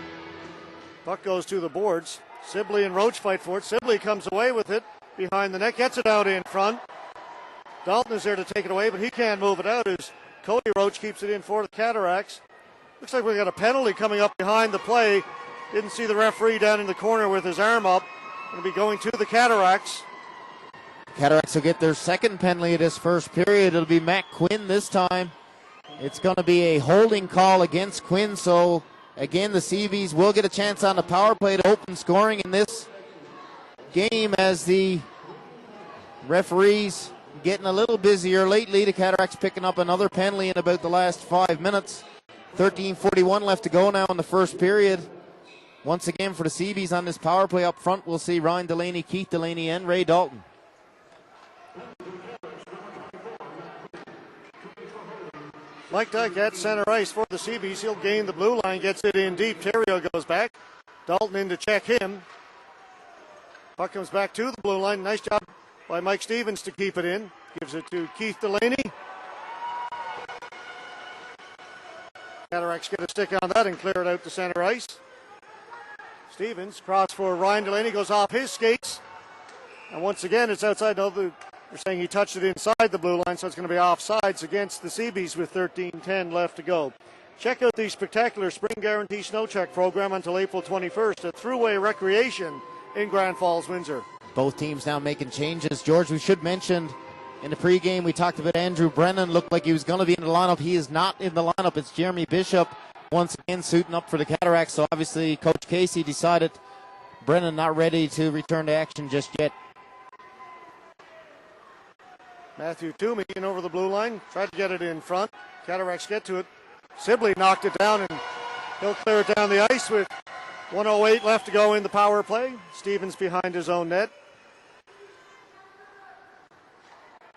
Puck goes to the boards. Sibley and Roach fight for it. Sibley comes away with it behind the net, gets it out in front. Dalton is there to take it away, but he can't move it out as Cody Roach keeps it in for the Cataracts. Looks like we've got a penalty coming up behind the play. Didn't see the referee down in the corner with his arm up. Going to be going to the Cataracts. Cataracts will get their second penalty of this first period. It'll be Matt Quinn this time. It's going to be a holding call against Quinn. So, again, the CeeBees will get a chance on the power play to open scoring in this game as the referees getting a little busier lately. The Cataracts picking up another penalty in about the last 5 minutes. 13:41 left to go now in the first period. Once again for the CeeBees on this power play up front, we'll see Ryan Delaney, Keith Delaney, and Ray Dalton. Mike Dyke at center ice for the CeeBees. He'll gain the blue line, gets it in deep. Theriault goes back. Dalton in to check him. Puck comes back to the blue line. Nice job by Mike Stevens to keep it in. Gives it to Keith Delaney. Cataracts get a stick on that and clear it out to center ice. Stevens cross for Ryan Delaney, goes off his skates. And once again, it's outside. No, they're saying he touched it inside the blue line, so it's going to be offsides against the CeeBees with 13:10 left to go. Check out the spectacular Spring Guarantee Snow Check program until April 21st at Thruway Recreation in Grand Falls, Windsor. Both teams now making changes. George, we should mention in the pregame we talked about Andrew Brennan. Looked like he was going to be in the lineup. He is not in the lineup. It's Jeremy Bishop once again suiting up for the Cataracts. So obviously Coach Casey decided Brennan not ready to return to action just yet. Matthew Toomey in over the blue line. Tried to get it in front. Cataracts get to it. Sibley knocked it down, and he'll clear it down the ice with 1:08 left to go in the power play. Stevens behind his own net.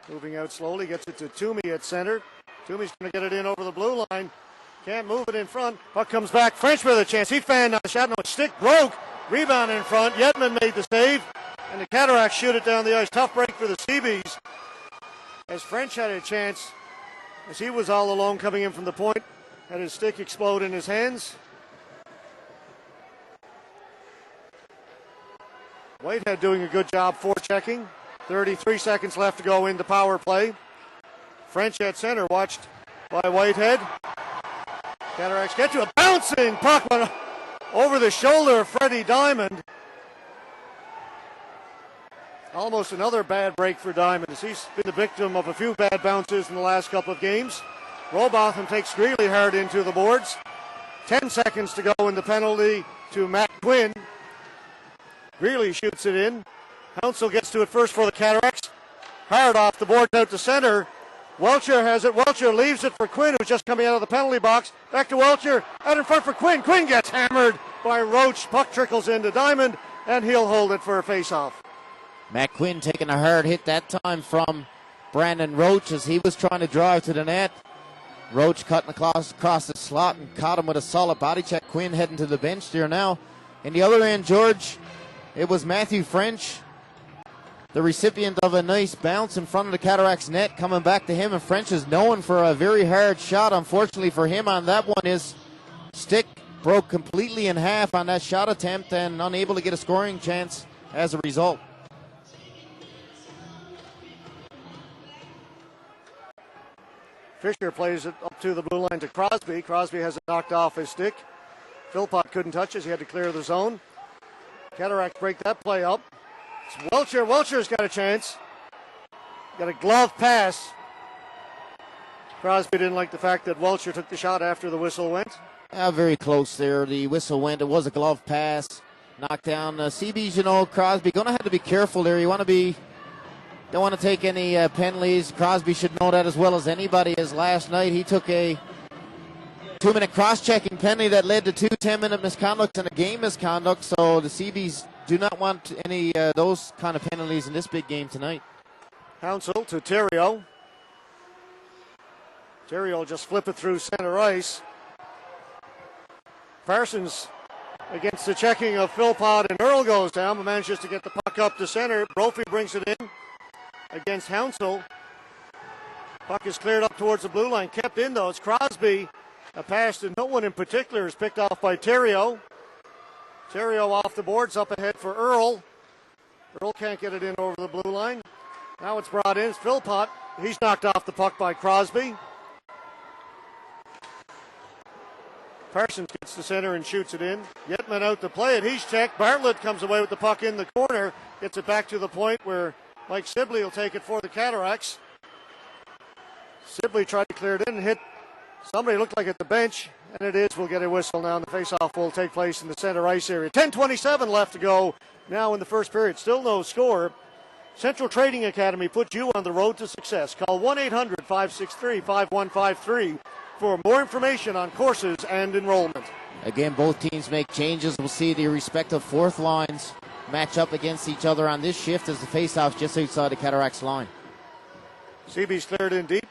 Moving out slowly, gets it to Toomey at center. Toomey's going to get it in over the blue line. Can't move it in front. Puck comes back. French with a chance. He fanned on the shot. No, stick broke. Rebound in front. Yetman made the save. And the Cataracts shoot it down the ice. Tough break for the CeeBees. As French had a chance, as he was all alone coming in from the point, had his stick explode in his hands. Whitehead doing a good job forechecking. 33 seconds left to go in the power play. French at center, watched by Whitehead. Cataracts get to a bouncing puck over the shoulder of Freddie Diamond. Almost another bad break for Diamond, as he's been the victim of a few bad bounces in the last couple of games. Robotham takes Greeley hard into the boards. 10 seconds to go in the penalty to Matt Quinn. Greeley shoots it in. Hounsell gets to it first for the Cataracts. Hard off the board out to center. Welcher has it. Welcher leaves it for Quinn, who's just coming out of the penalty box. Back to Welcher. Out in front for Quinn. Quinn gets hammered by Roach. Puck trickles into Diamond, and he'll hold it for a face-off. Matt Quinn taking a hard hit that time from Brandon Roach as he was trying to drive to the net. Roach cutting across the slot and caught him with a solid body check. Quinn heading to the bench there now. In the other end, George, it was Matthew French, the recipient of a nice bounce in front of the Cataracts net, coming back to him, and French is known for a very hard shot. Unfortunately for him on that one, his stick broke completely in half on that shot attempt and unable to get a scoring chance as a result. Fisher plays it up to the blue line to Crosby. Crosby has it knocked off his stick. Philpott couldn't touch it. He had to clear the zone. Cataracts break that play up. It's Welcher. Welcher's got a chance. Got a glove pass. Crosby didn't like the fact that Welcher took the shot after the whistle went. Very close there. The whistle went. It was a glove pass. Knocked down. CeeBees, you know, Crosby going to have to be careful there. You want to be... Don't want to take any penalties. Crosby should know that as well as anybody, as last night he took a 2-minute cross-checking penalty that led to 2 10-minute misconducts and a game misconduct. So the CeeBees do not want any those kind of penalties in this big game tonight. Hounsell to Theriault. Theriault just flip it through center ice. Parsons against the checking of Philpott, and Earl goes down, but manages to get the puck up to center. Brophy brings it in against Hounsell. Puck is cleared up towards the blue line. Kept in, though. It's Crosby. A pass to no one in particular is picked off by Theriault. Theriault off the boards, up ahead for Earl. Earl can't get it in over the blue line. Now it's brought in. It's Philpott. He's knocked off the puck by Crosby. Parsons gets to center and shoots it in. Yetman out to play it. He's checked. Bartlett comes away with the puck in the corner. Gets it back to the point where Mike Sibley will take it for the Cataracts. Sibley tried to clear it in and hit somebody looked like at the bench, and it is. We'll get a whistle now, and the face-off will take place in the center ice area. 10:27 left to go now in the first period. Still no score. Central Trading Academy puts you on the road to success. Call 1-800-563-5153 for more information on courses and enrollment. Again, both teams make changes. We'll see the respective fourth lines match up against each other on this shift as the face-off's just outside the Cataracts line. CeeBees cleared in deep.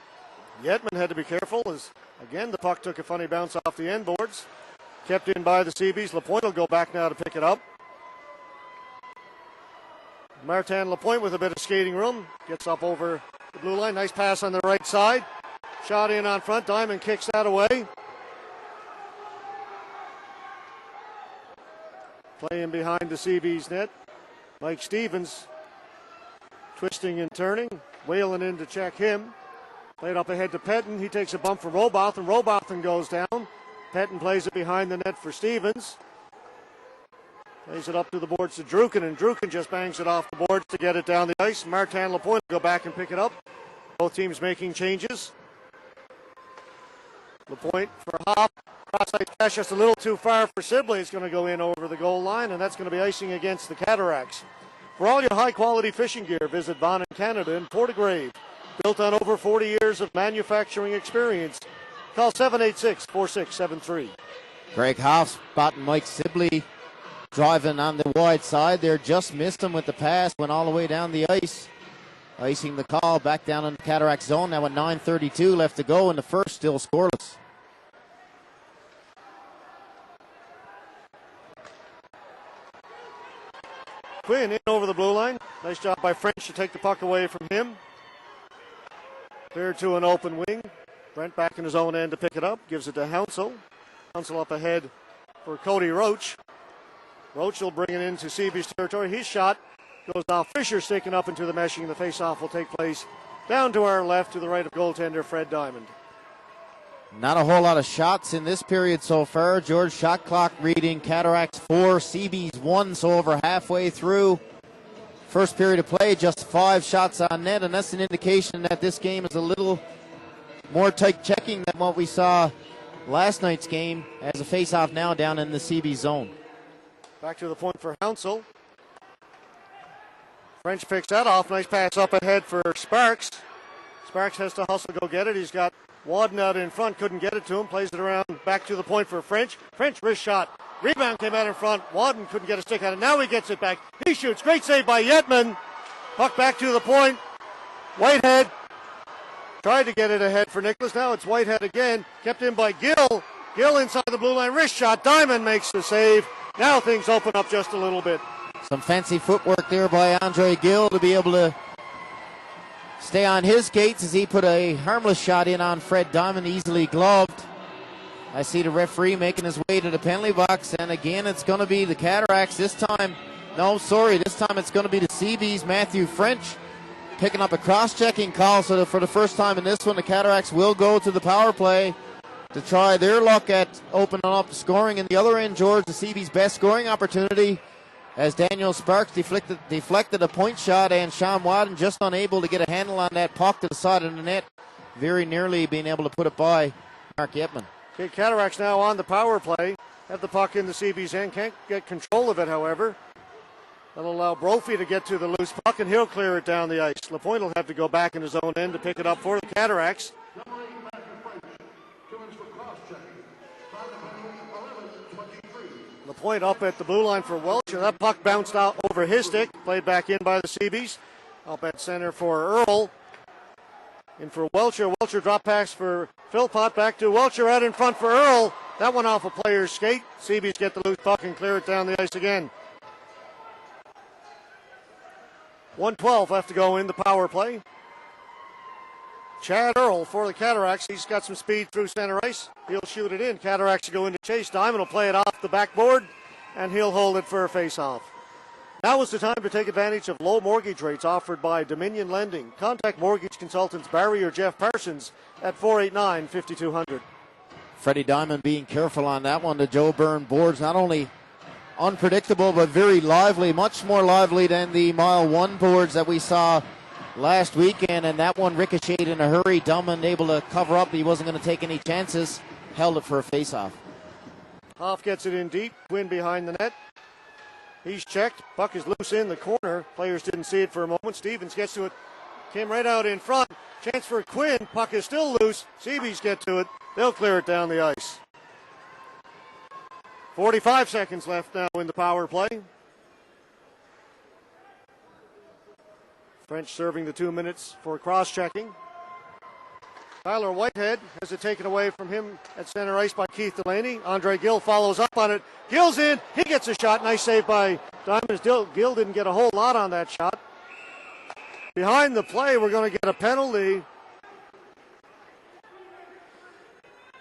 Yetman had to be careful as, again, the puck took a funny bounce off the end boards. Kept in by the CeeBees. Lapointe will go back now to pick it up. Martin Lapointe with a bit of skating room. Gets up over the blue line. Nice pass on the right side. Shot in on front. Diamond kicks that away. Playing behind the CeeBees net. Mike Stevens twisting and turning. Wheeling in to check him. Played up ahead to Pettin. He takes a bump from Robotham. Robotham goes down. Pettin plays it behind the net for Stevens. Plays it up to the boards to Druken, and Druken just bangs it off the boards to get it down the ice. Martin Lapointe will go back and pick it up. Both teams making changes. Lapointe for Hoff. Cross-ice pass just a little too far for Sibley. It's going to go in over the goal line, and that's going to be icing against the Cataracts. For all your high-quality fishing gear, visit Vaughan in Canada in Portagrave. Built on over 40 years of manufacturing experience. Call 786-4673. Greg Hoff spotting Mike Sibley driving on the wide side there, just missed him with the pass, went all the way down the ice. Icing the call back down in the Cataract zone now with 9:32 left to go in the first, still scoreless. Quinn in over the blue line. Nice job by French to take the puck away from him. Clear to an open wing. Brent back in his own end to pick it up. Gives it to Hounsell. Hounsell up ahead for Cody Roach. Roach will bring it into CeeBees territory. His shot goes down. Fisher sticking up into the meshing. The face-off will take place down to our left to the right of goaltender Fred Diamond. Not a whole lot of shots in this period so far. George, shot clock reading Cataracts 4, CeeBees 1, so over halfway through. First period of play, just 5 shots on net, and that's an indication that this game is a little more tight checking than what we saw last night's game as a face-off now down in the CeeBees zone. Back to the point for Hounsell. French picks that off. Nice pass up ahead for Sparks. Sparks has to hustle, go get it. He's got Wadden out in front, couldn't get it to him. Plays it around back to the point for French. French wrist shot. Rebound came out in front. Wadden couldn't get a stick on it. Now he gets it back. He shoots. Great save by Yetman. Puck back to the point. Whitehead tried to get it ahead for Nicholas. Now it's Whitehead again. Kept in by Gill. Gill inside the blue line. Wrist shot. Diamond makes the save. Now things open up just a little bit. Some fancy footwork there by Andre Gill to be able to stay on his skates as he put a harmless shot in on Fred Diamond, easily gloved. I see the referee making his way to the penalty box, and again it's going to be the Cataracts this time. No, sorry, this time it's going to be the CeeBees. Matthew French picking up a cross-checking call, so that for the first time in this one, the Cataracts will go to the power play to try their luck at opening up scoring. In the other end, George, the CeeBees' best scoring opportunity as Daniel Sparks deflected a point shot, and Sean Wadden just unable to get a handle on that puck to the side of the net, very nearly being able to put it by Mark Yetman. Okay, Cataracts now on the power play. Have the puck in the CeeBees end. Can't get control of it, however. That'll allow Brophy to get to the loose puck, and he'll clear it down the ice. LaPointe will have to go back in his own end to pick it up for the Cataracts. LaPointe up at the blue line for Welcher. That puck bounced out over his stick. Played back in by the CeeBees. Up at center for Earl. In for Welcher. Welcher drop pass for Philpott. Back to Welcher out in front for Earl. That one off a player's skate. CeeBees get the loose puck and clear it down the ice again. 1:12 left to go in the power play. Chad Earl for the Cataracts. He's got some speed through center ice. He'll shoot it in. Cataracts go into chase. Diamond will play it off the backboard, and he'll hold it for a face-off. Now is the time to take advantage of low mortgage rates offered by Dominion Lending. Contact mortgage consultants Barry or Jeff Parsons at 489-5200. Freddie Diamond being careful on that one. The Joe Byrne boards, not only unpredictable, but very lively, much more lively than the mile one boards that we saw last weekend, and that one ricocheted in a hurry. Diamond able to cover up. He wasn't going to take any chances. Held it for a face-off. Hoff gets it in deep. Quinn behind the net. He's checked. Puck is loose in the corner. Players didn't see it for a moment. Stevens gets to it. Came right out in front. Chance for Quinn. Puck is still loose. CeeBees get to it. They'll clear it down the ice. 45 seconds left now in the power play. French serving the 2 minutes for cross-checking. Tyler Whitehead has it taken away from him at center ice by Keith Delaney. Andre Gill follows up on it. Gill's in. He gets a shot. Nice save by Diamond. Gill didn't get a whole lot on that shot. Behind the play, we're going to get a penalty.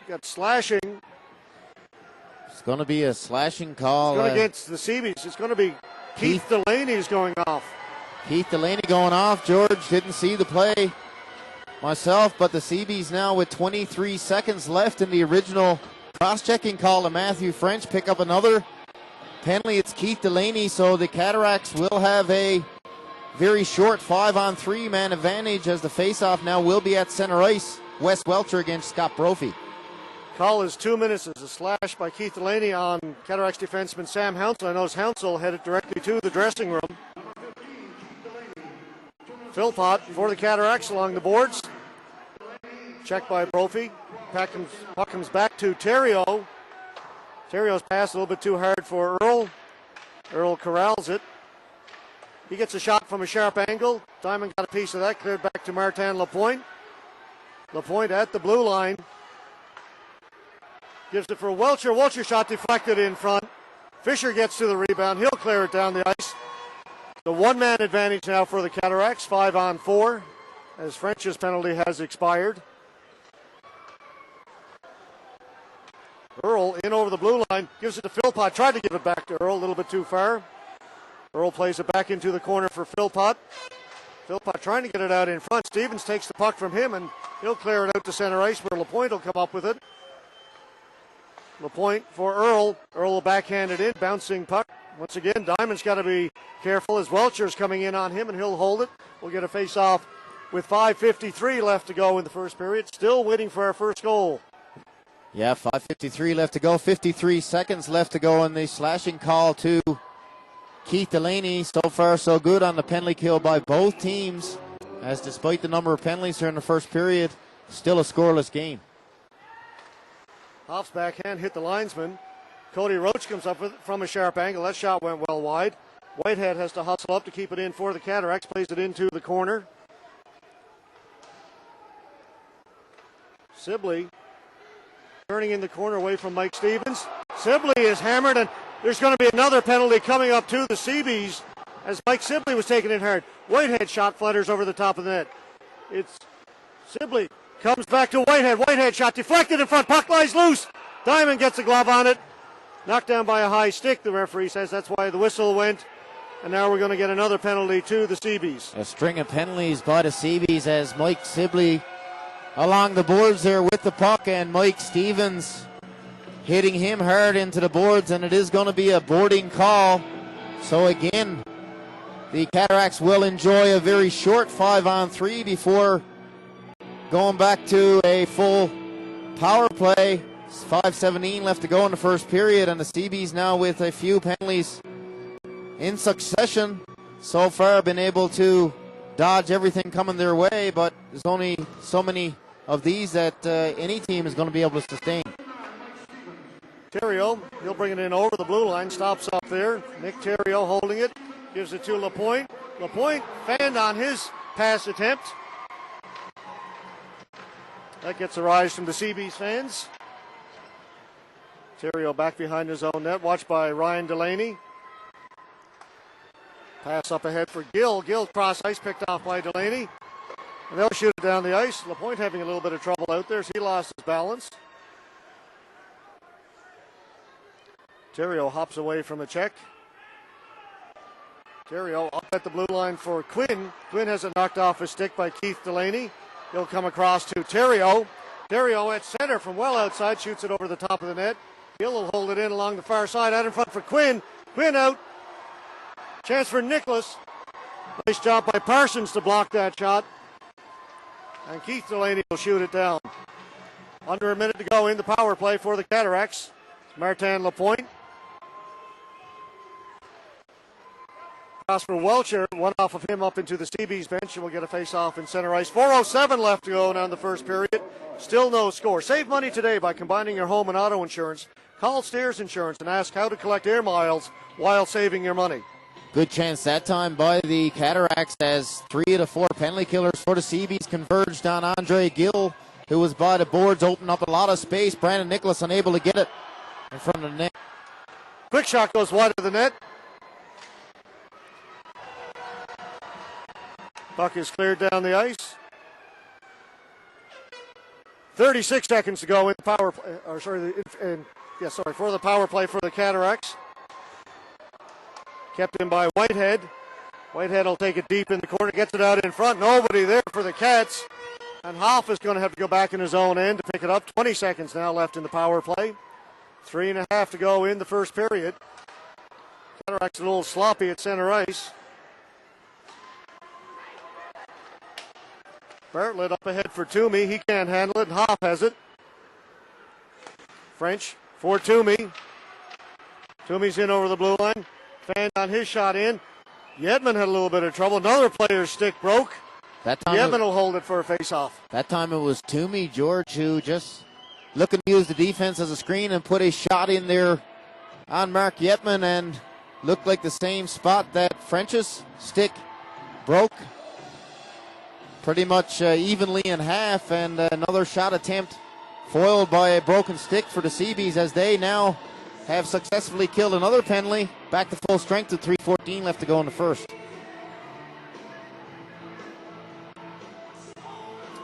Got slashing. It's going to be a slashing call. It's going against the CeeBees. It's going to be Keith Delaney is going off. Keith Delaney going off. George didn't see the play myself, but the CeeBees now with 23 seconds left in the original cross-checking call to Matthew French pick up another penalty. It's Keith Delaney, so the Cataracts will have a very short 5-on-3 man advantage as the face-off now will be at center ice. Wes Welcher against Scott Brophy. Call is 2 minutes as a slash by Keith Delaney on Cataracts defenseman Sam Hounsell. I notice Hounsell headed directly to the dressing room. Philpott for the Cataracts along the boards. Checked by Brophy. Puck comes back to Theriault. Theriault's pass a little bit too hard for Earl. Earl corrals it. He gets a shot from a sharp angle. Diamond got a piece of that, cleared back to Martin Lapointe. Lapointe at the blue line. Gives it for Welcher. Welcher shot deflected in front. Fisher gets to the rebound. He'll clear it down the ice. The one-man advantage now for the Cataracts, 5-on-4, as French's penalty has expired. Earl in over the blue line, gives it to Philpott. Tried to give it back to Earl, a little bit too far. Earl plays it back into the corner for Philpott. Philpott trying to get it out in front. Stevens takes the puck from him, and he'll clear it out to center ice where Lapointe will come up with it. Lapointe for Earl. Earl will backhand it in, bouncing puck. Once again, Diamond's got to be careful as Welcher's coming in on him, and he'll hold it. We'll get a face-off with 5:53 left to go in the first period. Still waiting for our first goal. Yeah, 5:53 left to go. 53 seconds left to go, and the slashing call to Keith Delaney. So far, so good on the penalty kill by both teams, as despite the number of penalties here in the first period, still a scoreless game. Hoff's backhand hit the linesman. Cody Roach comes up from a sharp angle. That shot went well wide. Whitehead has to hustle up to keep it in for the Cataracts. Plays it into the corner. Sibley turning in the corner away from Mike Stevens. Sibley is hammered, and there's going to be another penalty coming up to the CeeBees as Mike Sibley was taken in hard. Whitehead shot flutters over the top of the net. It's Sibley comes back to Whitehead. Whitehead shot deflected in front. Puck lies loose. Diamond gets a glove on it. Knocked down by a high stick, the referee says. That's why the whistle went. And now we're going to get another penalty to the CeeBees. A string of penalties by the CeeBees as Mike Sibley along the boards there with the puck, and Mike Stevens hitting him hard into the boards, and it is going to be a boarding call. So again, the Cataracts will enjoy a very short 5-on-3 before going back to a full power play. 5:17 left to go in the first period, and the CeeBees now with a few penalties in succession. So far been able to dodge everything coming their way, but there's only so many of these that any team is going to be able to sustain. Theriault, he'll bring it in over the blue line, stops up there. Nick Theriault holding it, gives it to Lapointe. Lapointe fanned on his pass attempt. That gets a rise from the CeeBees fans. Theriault back behind his own net, watched by Ryan Delaney. Pass up ahead for Gill. Gill cross ice, picked off by Delaney. And they'll shoot it down the ice. Lapointe having a little bit of trouble out there as he lost his balance. Theriault hops away from the check. Theriault up at the blue line for Quinn. Quinn has it knocked off his stick by Keith Delaney. He'll come across to Theriault. Theriault at center from well outside, shoots it over the top of the net. Gill will hold it in along the far side, out in front for Quinn. Quinn out. Chance for Nicholas. Nice job by Parsons to block that shot. And Keith Delaney will shoot it down. Under a minute to go in the power play for the Cataracts. Martin Lapointe. Cross for Welcher. One off of him up into the CeeBees bench, and we'll get a face-off in center ice. 4:07 left to go now in the first period. Still no score. Save money today by combining your home and auto insurance. Call Steers Insurance and ask how to collect air miles while saving your money. Good chance that time by the Cataracts as 3 of the 4 penalty killers for the CeeBees converged on Andre Gill, who was by the boards, opened up a lot of space. Brandon Nicholas unable to get it in front of the net. Quick shot goes wide of the net. Puck is cleared down the ice. 36 seconds to go in the power play, for the power play for the Cataracts. Kept in by Whitehead. Whitehead will take it deep in the corner, gets it out in front. Nobody there for the Cats. And Hoff is going to have to go back in his own end to pick it up. 20 seconds now left in the power play. 3.5 to go in the first period. Cataracts a little sloppy at center ice. Bartlett up ahead for Toomey. He can't handle it, and Hoff has it. French for Toomey. Toomey's in over the blue line. Fanned on his shot in. Yedman had a little bit of trouble. Another player's stick broke. That time Yedman will hold it for a face-off. That time it was Toomey, George, who just looking to use the defense as a screen and put a shot in there on Mark Yetman, and looked like the same spot that French's stick broke pretty much evenly in half, and another shot attempt foiled by a broken stick for the CeeBees as they now have successfully killed another penalty. Back to full strength with 3:14 left to go in the first.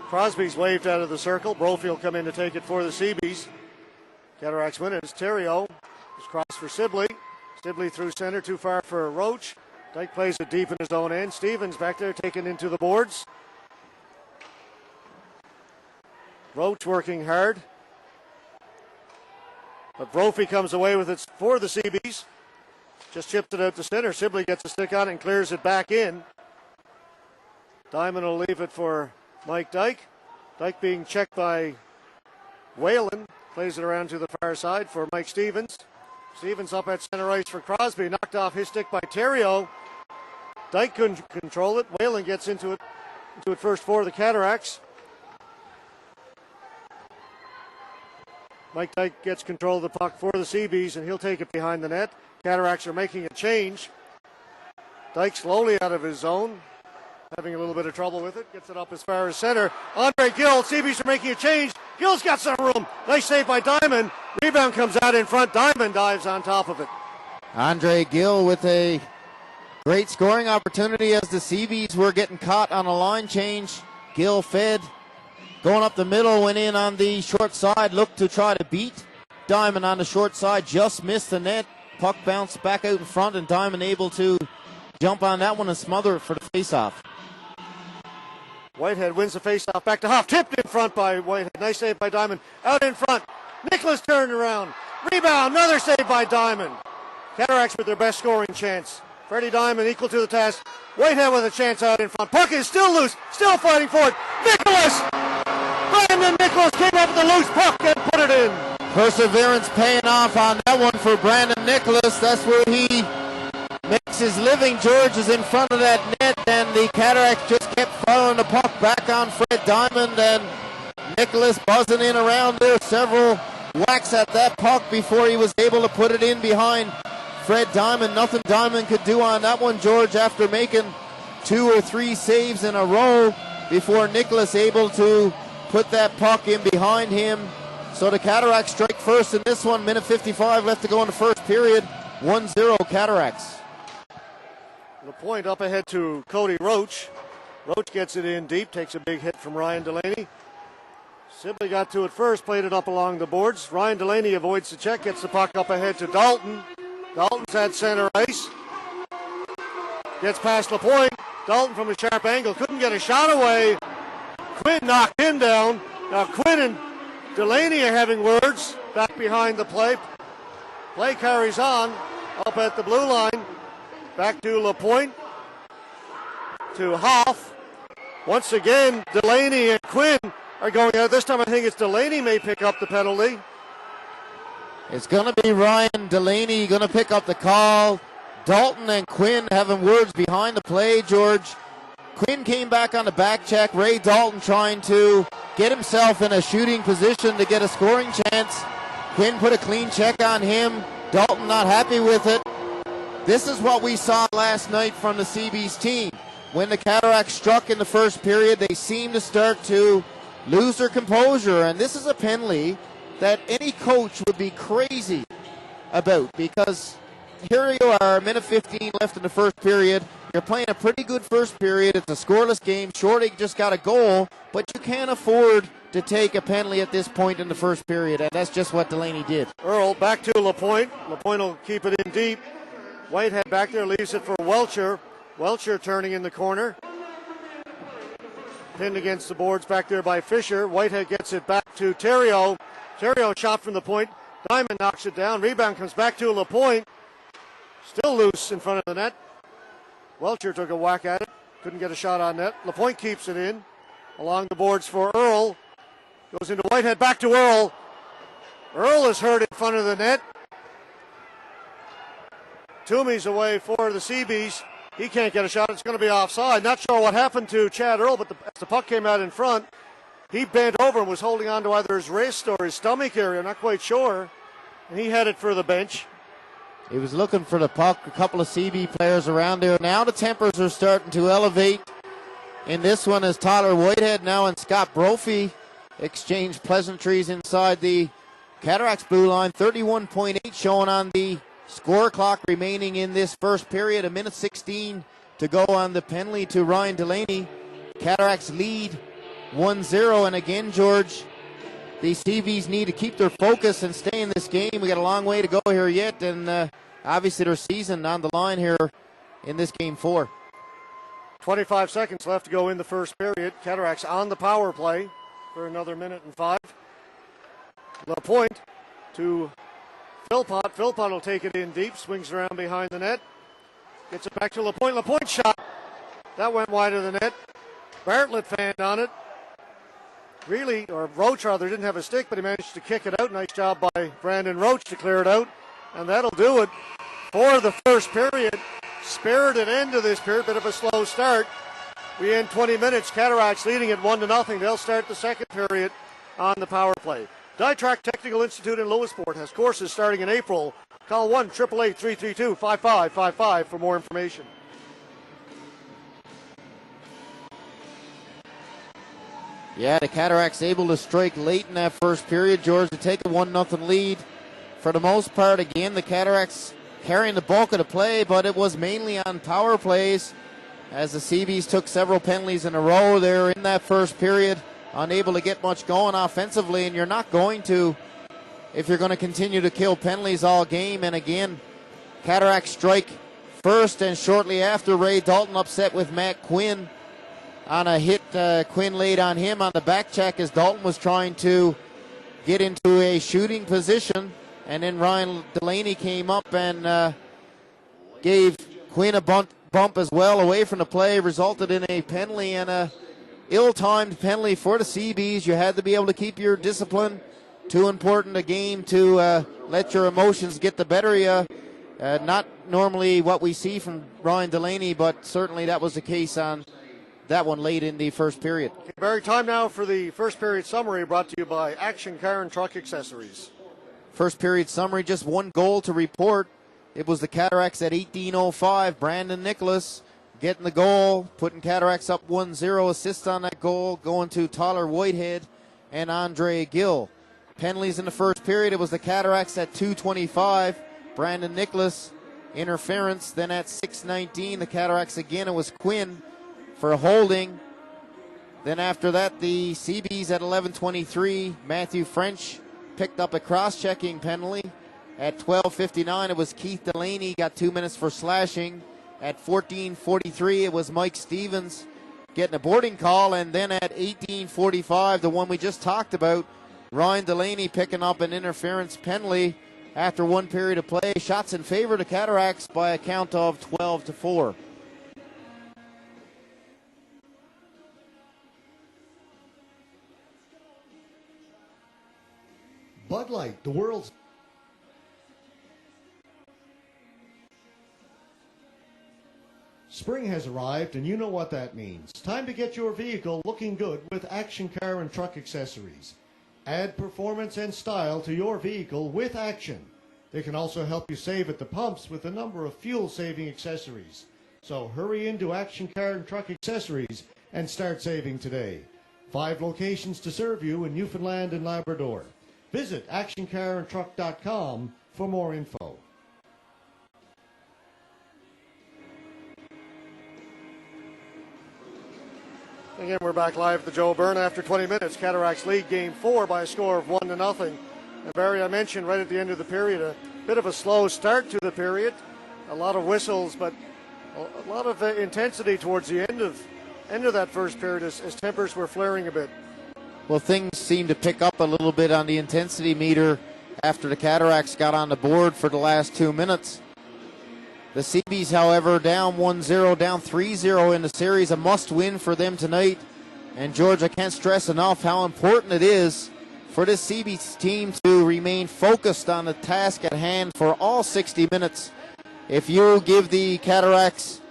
Crosby's waved out of the circle. Brophy will come in to take it for the CeeBees. Cataracts win it. It's Theriault. It's cross for Sibley. Sibley through center, too far for Roach. Dyke plays it deep in his own end. Stevens back there taken into the boards. Roach working hard. But Brophy comes away with it for the CeeBees. Just chipped it out to center. Sibley gets a stick on it and clears it back in. Diamond will leave it for Mike Dyke. Dyke being checked by Whalen. Plays it around to the far side for Mike Stevens. Stevens up at center ice for Crosby. Knocked off his stick by Theriault. Dyke couldn't control it. Whalen gets into it first for the Cataracts. Mike Dyke gets control of the puck for the CeeBees, and he'll take it behind the net. Cataracts are making a change. Dyke slowly out of his zone, having a little bit of trouble with it. Gets it up as far as center. Andre Gill, CeeBees are making a change. Gill's got some room. Nice save by Diamond. Rebound comes out in front. Diamond dives on top of it. Andre Gill with a great scoring opportunity as the CeeBees were getting caught on a line change. Gill fed. Going up the middle, went in on the short side, looked to try to beat Diamond on the short side, just missed the net. Puck bounced back out in front, and Diamond able to jump on that one and smother it for the faceoff. Whitehead wins the faceoff back to Huff. Tipped in front by Whitehead. Nice save by Diamond. Out in front. Nicholas turned around. Rebound. Another save by Diamond. Cataracts with their best scoring chance. Freddie Diamond equal to the task. Whitehead with a chance out in front. Puck is still loose. Still fighting for it. Nicholas! Brandon Nicholas came up with a loose puck and put it in. Perseverance paying off on that one for Brandon Nicholas. That's where he makes his living. George is in front of that net, and the Cataracts just kept following the puck back on Fred Diamond, and Nicholas buzzing in around there. Several whacks at that puck before he was able to put it in behind Fred Diamond. Nothing Diamond could do on that one, George, after making 2 or 3 saves in a row before Nicholas able to put that puck in behind him. So the Cataracts strike first in this one. Minute 55 left to go in the first period. 1-0 Cataracts. The point up ahead to Cody Roach. Roach gets it in deep, takes a big hit from Ryan Delaney. Sibley got to it first, played it up along the boards. Ryan Delaney avoids the check, gets the puck up ahead to Dalton. Dalton's at center ice. Gets past LaPointe. Dalton from a sharp angle, couldn't get a shot away. Quinn knocked him down. Now Quinn and Delaney are having words back behind the play. Play carries on up at the blue line. Back to LaPointe. To Hoff. Once again, Delaney and Quinn are going out. This time I think it's Delaney may pick up the penalty. It's going to be Ryan Delaney going to pick up the call. Dalton and Quinn having words behind the play, George. Quinn came back on the back check. Ray Dalton trying to get himself in a shooting position to get a scoring chance. Quinn put a clean check on him. Dalton not happy with it. This is what we saw last night from the CeeBees team. When the Cataracts struck in the first period, they seemed to start to lose their composure. And this is a penalty that any coach would be crazy about, because here you are, minute 15 left in the first period. You're playing a pretty good first period. It's a scoreless game. Shorty just got a goal, but you can't afford to take a penalty at this point in the first period, and that's just what Delaney did. Earl back to LaPointe. LaPointe will keep it in deep. Whitehead back there leaves it for Welcher. Welcher turning in the corner. Pinned against the boards back there by Fisher. Whitehead gets it back to Theriault. Theriault shot from the point. Diamond knocks it down. Rebound comes back to LaPointe. Still loose in front of the net. Welcher took a whack at it. Couldn't get a shot on net. LaPointe keeps it in. Along the boards for Earl. Goes into Whitehead. Back to Earl. Earl is hurt in front of the net. Toomey's away for the CeeBees. He can't get a shot. It's going to be offside. Not sure what happened to Chad Earl, but as the puck came out in front, he bent over and was holding on to either his wrist or his stomach area. Not quite sure. And he headed for the bench. He was looking for the puck. A couple of CB players around there. Now the tempers are starting to elevate in this one as Tyler Whitehead now and Scott Brophy exchange pleasantries inside the Cataracts blue line. 31.8 showing on the score clock remaining in this first period. 1:16 to go on the penalty to Ryan Delaney. Cataracts lead 1-0. And again, George, the CBs need to keep their focus and stay in this game. We got a long way to go here yet, and obviously their season on the line here in this game 4. 25 seconds left to go in the first period. Cataracts on the power play for another 1:05. LaPointe to Philpott. Philpott will take it in deep, swings around behind the net, gets it back to LaPointe. LaPointe shot. That went wide of the net. Bartlett fanned on it. Really, or Roach rather, didn't have a stick, but he managed to kick it out. Nice job by Brandon Roach to clear it out. And that'll do it for the first period. Spirited end of this period, bit of a slow start. We end 20 minutes. Cataracts leading it 1-0. They'll start the second period on the power play. Dytrac Technical Institute in Lewisport has courses starting in April. Call 1-888-332-5555 for more information. Yeah, the Cataracts able to strike late in that first period, George, to take a 1-0 lead. For the most part, again, the Cataracts carrying the bulk of the play, but it was mainly on power plays as the CBs took several penalties in a row there in that first period, unable to get much going offensively, and you're not going to if you're going to continue to kill penalties all game. And again, Cataracts strike first, and shortly after, Ray Dalton upset with Matt Quinn on a hit Quinn laid on him on the back check as Dalton was trying to get into a shooting position. And then Ryan Delaney came up and gave Quinn a bump as well away from the play, resulted in a penalty and a ill-timed penalty for the CBs. You had to be able to keep your discipline. Too important a game to let your emotions get the better of you. Not normally what we see from Ryan Delaney, but certainly that was the case on that one late in the first period. Okay, Barry, time now for the first period summary brought to you by Action Car and Truck Accessories. First period summary, just one goal to report. It was the Cataracts at 18:05. Brandon Nicholas getting the goal, putting Cataracts up 1-0. Assist on that goal going to Tyler Whitehead and Andre Gill. Penalties in the first period, it was the Cataracts at 2:25. Brandon Nicholas, interference. Then at 6:19, the Cataracts again, it was Quinn for holding. Then after that, the CBs at 11:23, Matthew French picked up a cross-checking penalty. At 12:59, it was Keith Delaney, got 2 minutes for slashing. At 14:43, it was Mike Stevens getting a boarding call. And then at 18:45, the one we just talked about, Ryan Delaney picking up an interference penalty after one period of play. Shots in favor of the Cataracts by a count of 12-4. Bud Light, the world's... Spring has arrived, and you know what that means. Time to get your vehicle looking good with Action Car and Truck Accessories. Add performance and style to your vehicle with Action. They can also help you save at the pumps with a number of fuel-saving accessories. So hurry into Action Car and Truck Accessories and start saving today. 5 locations to serve you in Newfoundland and Labrador. Visit actioncarandtruck.com for more info. Again, we're back live at the Joe Byrne after 20 minutes. Cataracts lead game 4 by a score of 1-0. And Barry, I mentioned right at the end of the period, a bit of a slow start to the period. A lot of whistles, but a lot of intensity towards the end of that first period as tempers were flaring a bit. Well, things seemed to pick up a little bit on the intensity meter after the Cataracts got on the board for the last 2 minutes. The CeeBees, however, down 1-0, down 3-0 in the series, a must-win for them tonight. And, George, I can't stress enough how important it is for this CeeBees team to remain focused on the task at hand for all 60 minutes. If you give the Cataracts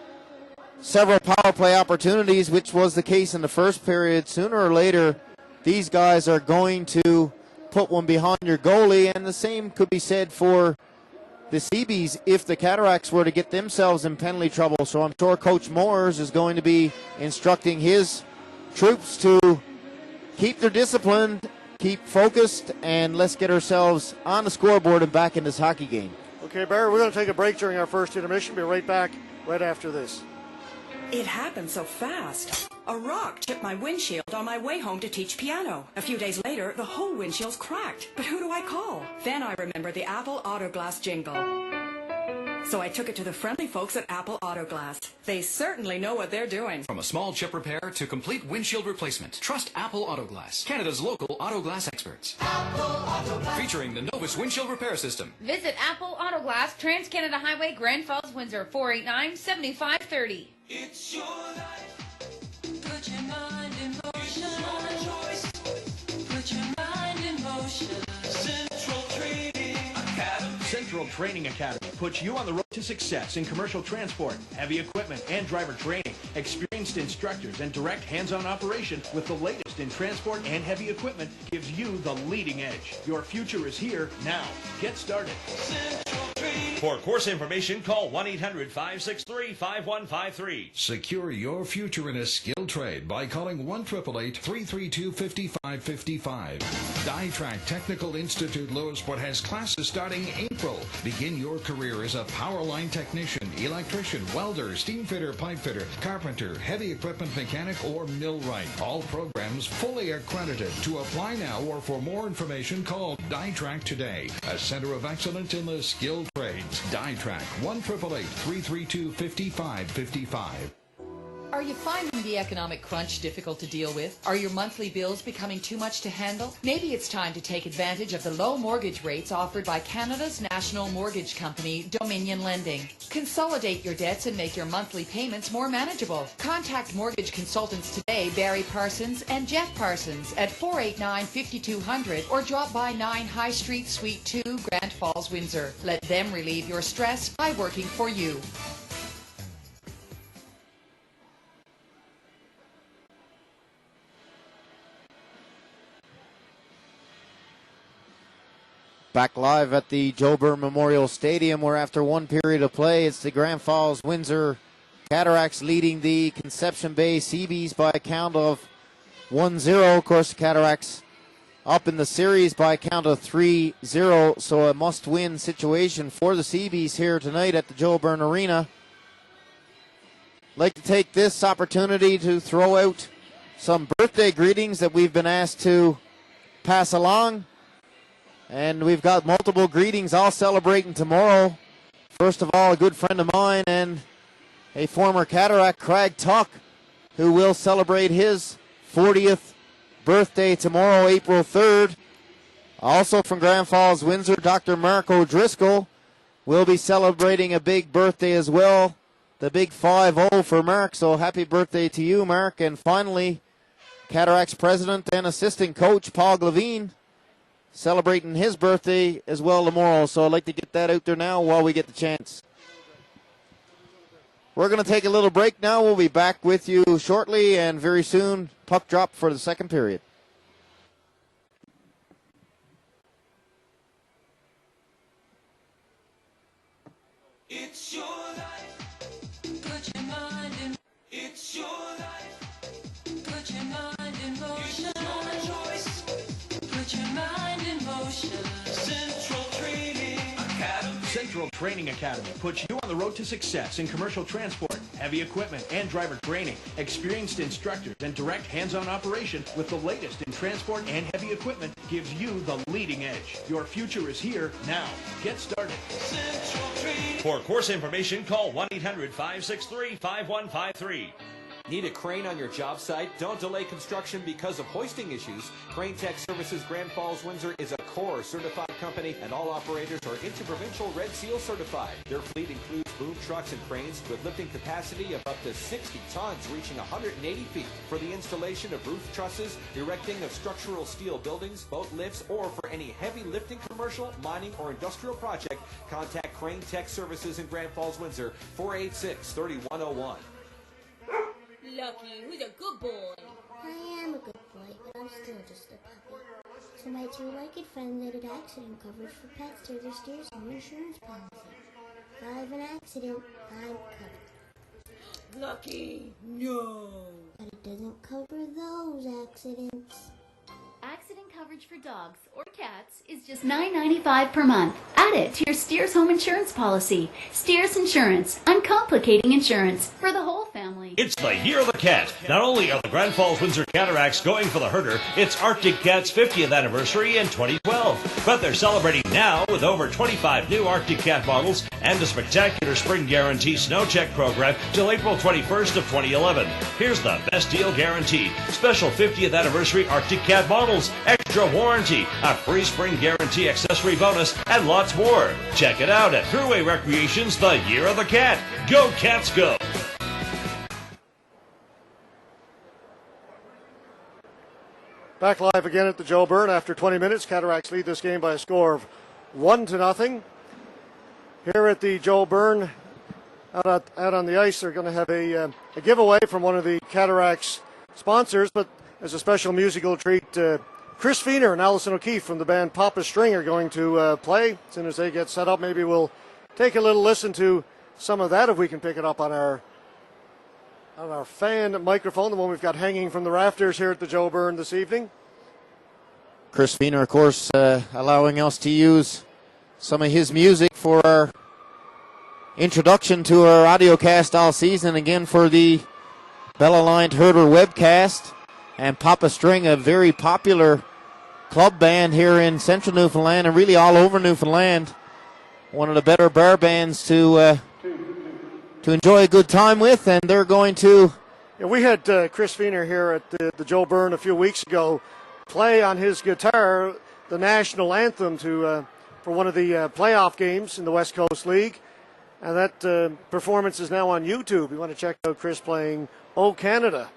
several power play opportunities, which was the case in the first period, sooner or later, these guys are going to put one behind your goalie, and the same could be said for the CeeBees if the Cataracts were to get themselves in penalty trouble. So I'm sure Coach Moores is going to be instructing his troops to keep their discipline, keep focused, and let's get ourselves on the scoreboard and back in this hockey game. Okay, Barry, we're going to take a break during our first intermission. Be right back right after this. It happened so fast. A rock chipped my windshield on my way home to teach piano. A few days later, the whole windshield's cracked. But who do I call? Then I remembered the Apple Auto Glass jingle. So I took it to the friendly folks at Apple Auto Glass. They certainly know what they're doing. From a small chip repair to complete windshield replacement, trust Apple Auto Glass, Canada's local auto glass experts. Apple Auto Glass. Featuring the Novus windshield repair system. Visit Apple Auto Glass, Trans-Canada Highway, Grand Falls, Windsor, 489-7530. It's your life. Put your mind in motion. It's your choice. Put your mind in motion. Central Training Academy. Central Training Academy puts you on the road to success in commercial transport, heavy equipment, and driver training. Experienced instructors and direct hands-on operation with the latest in transport and heavy equipment gives you the leading edge. Your future is here now. Get started. Central Training. For course information, call 1-800-563-5153. Secure your future in a skilled trade by calling 1-888-332-5555. DieTrack Technical Institute Lewisport has classes starting April. Begin your career as a power line technician, electrician, welder, steam fitter, pipe fitter, carpenter, heavy equipment mechanic, or millwright. All programs fully accredited. To apply now or for more information, call DieTrack today, a center of excellence in the skilled trades. DieTrack 1-888-332-5555. Are you finding the economic crunch difficult to deal with? Are your monthly bills becoming too much to handle? Maybe it's time to take advantage of the low mortgage rates offered by Canada's national mortgage company, Dominion Lending. Consolidate your debts and make your monthly payments more manageable. Contact mortgage consultants today, Barry Parsons and Jeff Parsons at 489-5200 or drop by 9 High Street, Suite 2, Grand Falls, Windsor. Let them relieve your stress by working for you. Back live at the Joe Byrne Memorial Stadium, where after one period of play, it's the Grand Falls Windsor Cataracts leading the Conception Bay CeeBees by a count of 1-0. Of course, the Cataracts up in the series by a count of 3-0, so a must-win situation for the CeeBees here tonight at the Joe Byrne Arena. I'd like to take this opportunity to throw out some birthday greetings that we've been asked to pass along. And we've got multiple greetings all celebrating tomorrow. First of all, a good friend of mine and a former Cataract, Craig Tuck, who will celebrate his 40th birthday tomorrow, April 3rd. Also from Grand Falls, Windsor, Dr. Mark O'Driscoll will be celebrating a big birthday as well. The big 5-0 for Mark, so happy birthday to you, Mark. And finally, Cataracts president and assistant coach Paul Levine celebrating his birthday as well tomorrow. So I'd like to get that out there now while we get the chance. We're going to take a little break now. We'll be back with you shortly and very soon. Puck drop for the second period. It's your life. Put your mind in. It's your life. Put your mind in motion. It's your choice. Put your mind in motion. Central Training Academy. Central Training Academy puts you on the road to success in commercial transport, heavy equipment, and driver training. Experienced instructors and direct hands-on operation with the latest in transport and heavy equipment gives you the leading edge. Your future is here now. Get started. Central Training. For course information, call 1-800-563-5153. Need a crane on your job site? Don't delay construction because of hoisting issues. Crane Tech Services Grand Falls, Windsor is a core certified company, and all operators are interprovincial Red Seal certified. Their fleet includes boom trucks and cranes with lifting capacity of up to 60 tons, reaching 180 feet. For the installation of roof trusses, erecting of structural steel buildings, boat lifts, or for any heavy lifting commercial, mining, or industrial project, contact Crane Tech Services in Grand Falls, Windsor, 486-3101. Lucky, who's a good boy? I am a good boy, but I'm still just a puppy. So my two-legged friend needed accident coverage for pets through their Steers home insurance policy. If I have an accident, I'm covered. Lucky, no. But it doesn't cover those accidents. Accident coverage for dogs or cats is just $9.95 per month. Add it to your Steers home insurance policy. Steers Insurance, uncomplicating insurance for the whole family. It's the Year of the Cat. Not only are the Grand Falls Windsor Cataracts going for the herder, it's Arctic Cat's 50th anniversary in 2012. But they're celebrating now with over 25 new Arctic Cat models and a spectacular spring guarantee snow check program till April 21st of 2011. Here's the best deal guaranteed. Special 50th anniversary Arctic Cat models, extra warranty, a free spring guarantee accessory bonus, and lots more. Check it out at Thruway Recreation's The Year of the Cat. Go Cats Go! Back live again at the Joe Byrne after 20 minutes. Cataracts lead this game by a score of 1-0. Here at the Joe Byrne, out on the ice, they're going to have a giveaway from one of the Cataracts sponsors, but as a special musical treat, Chris Feener and Alison O'Keefe from the band Papa String are going to play. As soon as they get set up, maybe we'll take a little listen to some of that if we can pick it up on our fan microphone, the one we've got hanging from the rafters here at the Joe Byrne this evening. Chris Feener, of course, allowing us to use some of his music for our introduction to our audio cast all season, again for the Bell-Aligned Herder webcast. And Papa String, a very popular club band here in central Newfoundland and really all over Newfoundland. One of the better bar bands to enjoy a good time with, and they're going to... Yeah, we had Chris Feener here at the Joe Byrne a few weeks ago play on his guitar the national anthem for one of the playoff games in the West Coast League, and that performance is now on YouTube. You want to check out Chris playing "Oh Canada"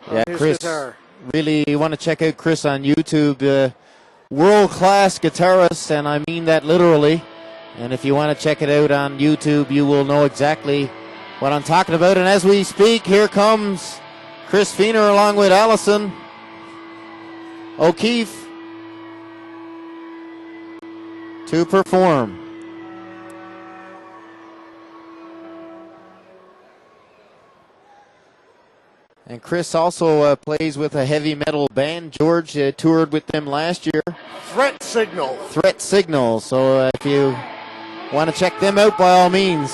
on his Chris, guitar. Really, you want to check out Chris on YouTube. World-class guitarist, and I mean that literally. And if you want to check it out on YouTube, you will know exactly what I'm talking about. And as we speak, here comes Chris Feener along with Alison O'Keefe to perform. And Chris also plays with a heavy metal band. George toured with them last year. Threat Signal. Threat Signal. So if you want to check them out, by all means.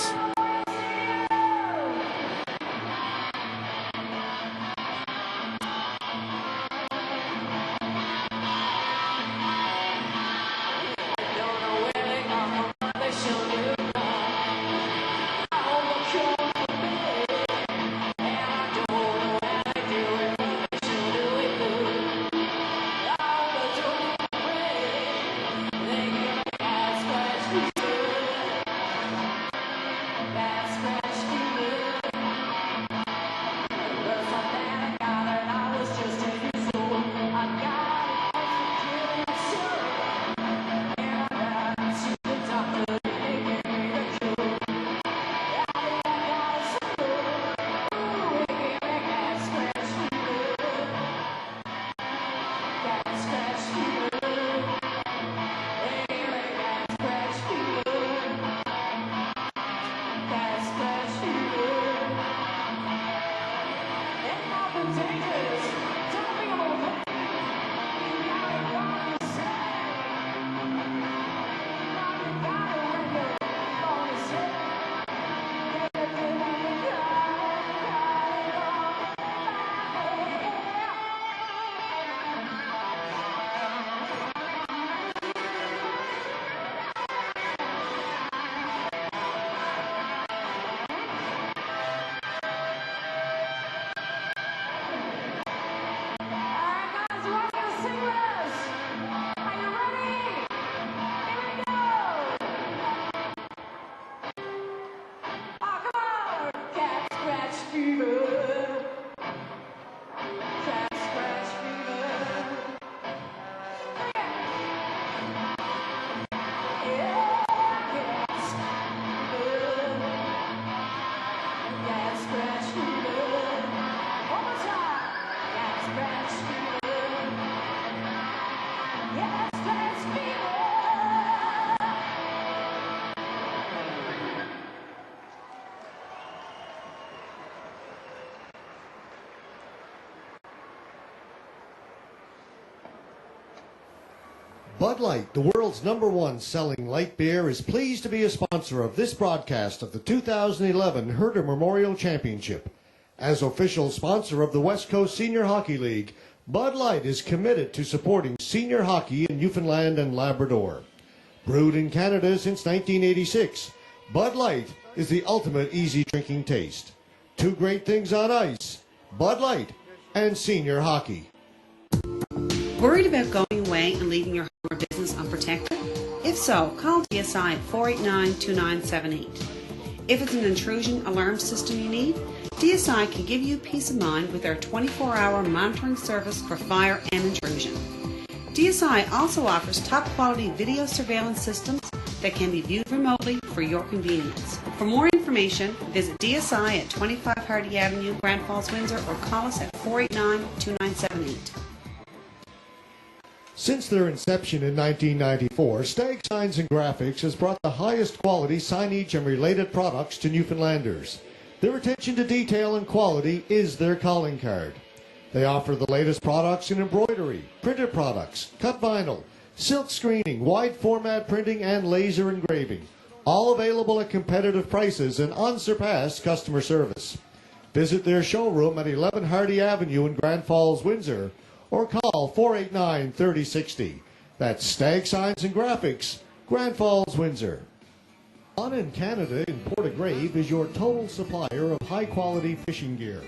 Yeah. Bud Light, the world's #1 selling light beer, is pleased to be a sponsor of this broadcast of the 2011 Herder Memorial Championship. As official sponsor of the West Coast Senior Hockey League, Bud Light is committed to supporting senior hockey in Newfoundland and Labrador. Brewed in Canada since 1986, Bud Light is the ultimate easy drinking taste. Two great things on ice, Bud Light and senior hockey. Worried about going away and leaving your home or business unprotected? If so, call DSI at 489-2978. If it's an intrusion alarm system you need, DSI can give you peace of mind with our 24-hour monitoring service for fire and intrusion. DSI also offers top-quality video surveillance systems that can be viewed remotely for your convenience. For more information, visit DSI at 25 Hardy Avenue, Grand Falls, Windsor, or call us at 489-2978. Since their inception in 1994, Stag Signs and Graphics has brought the highest quality signage and related products to Newfoundlanders. Their attention to detail and quality is their calling card. They offer the latest products in embroidery, printed products, cut vinyl, silk screening, wide format printing, and laser engraving. All available at competitive prices and unsurpassed customer service. Visit their showroom at 11 Hardy Avenue in Grand Falls, Windsor, or call 489-3060. That's Stag Signs and Graphics, Grand Falls, Windsor. On in Canada in Portagrave is your total supplier of high-quality fishing gear.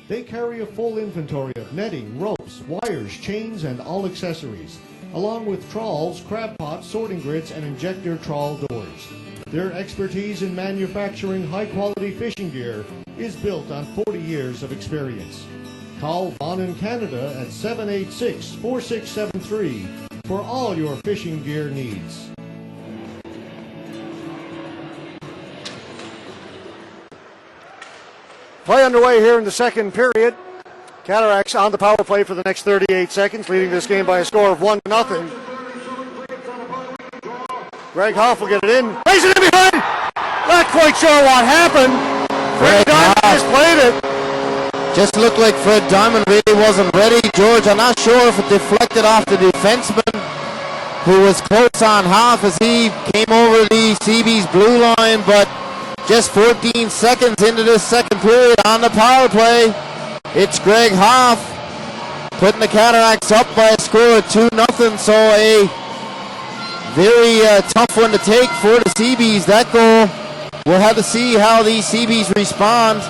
They carry a full inventory of netting, ropes, wires, chains, and all accessories, along with trawls, crab pots, sorting grids, and injector trawl doors. Their expertise in manufacturing high-quality fishing gear is built on 40 years of experience. Call Vaughn in Canada at 786-4673 for all your fishing gear needs. Play underway here in the second period. Cataracts on the power play for the next 38 seconds, leading this game by a score of 1-0. Greg Hoff will get it in. Lays it in behind. Not quite sure what happened. Fred Diamond just played it. Just looked like Fred Diamond really wasn't ready, George. I'm not sure if it deflected off the defenseman, who was close on half as he came over the CeeBees blue line, but just 14 seconds into this second period on the power play, it's Greg Hoff putting the Cataracts up by a score of 2-0, so a very tough one to take for the CeeBees. That goal, we'll have to see how the CeeBees respond.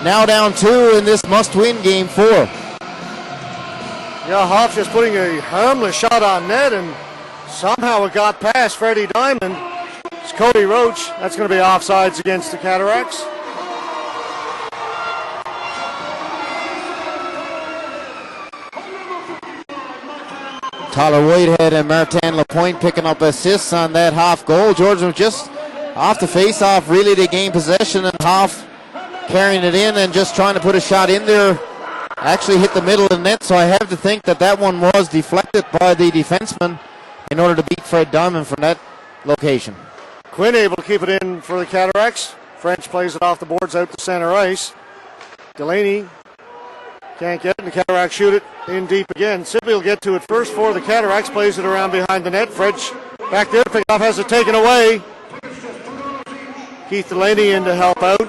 Now down 2 in this must-win game 4. Yeah, Hoff just putting a harmless shot on net, and somehow it got past Freddie Diamond. It's Cody Roach. That's going to be offsides against the Cataracts. Tyler Whitehead and Martin Lapointe picking up assists on that Hoff goal. George was just off the face-off, really to gain possession, and Hoff carrying it in and just trying to put a shot in there. Actually hit the middle of the net, so I have to think that that one was deflected by the defenseman in order to beat Fred Diamond from that location. Quinn able to keep it in for the Cataracts. French plays it off the boards out to center ice. Delaney can't get it, and the Cataracts shoot it in deep again. Sibley will get to it first for the Cataracts, plays it around behind the net. French back there, picked off, has it taken away. Keith Delaney in to help out.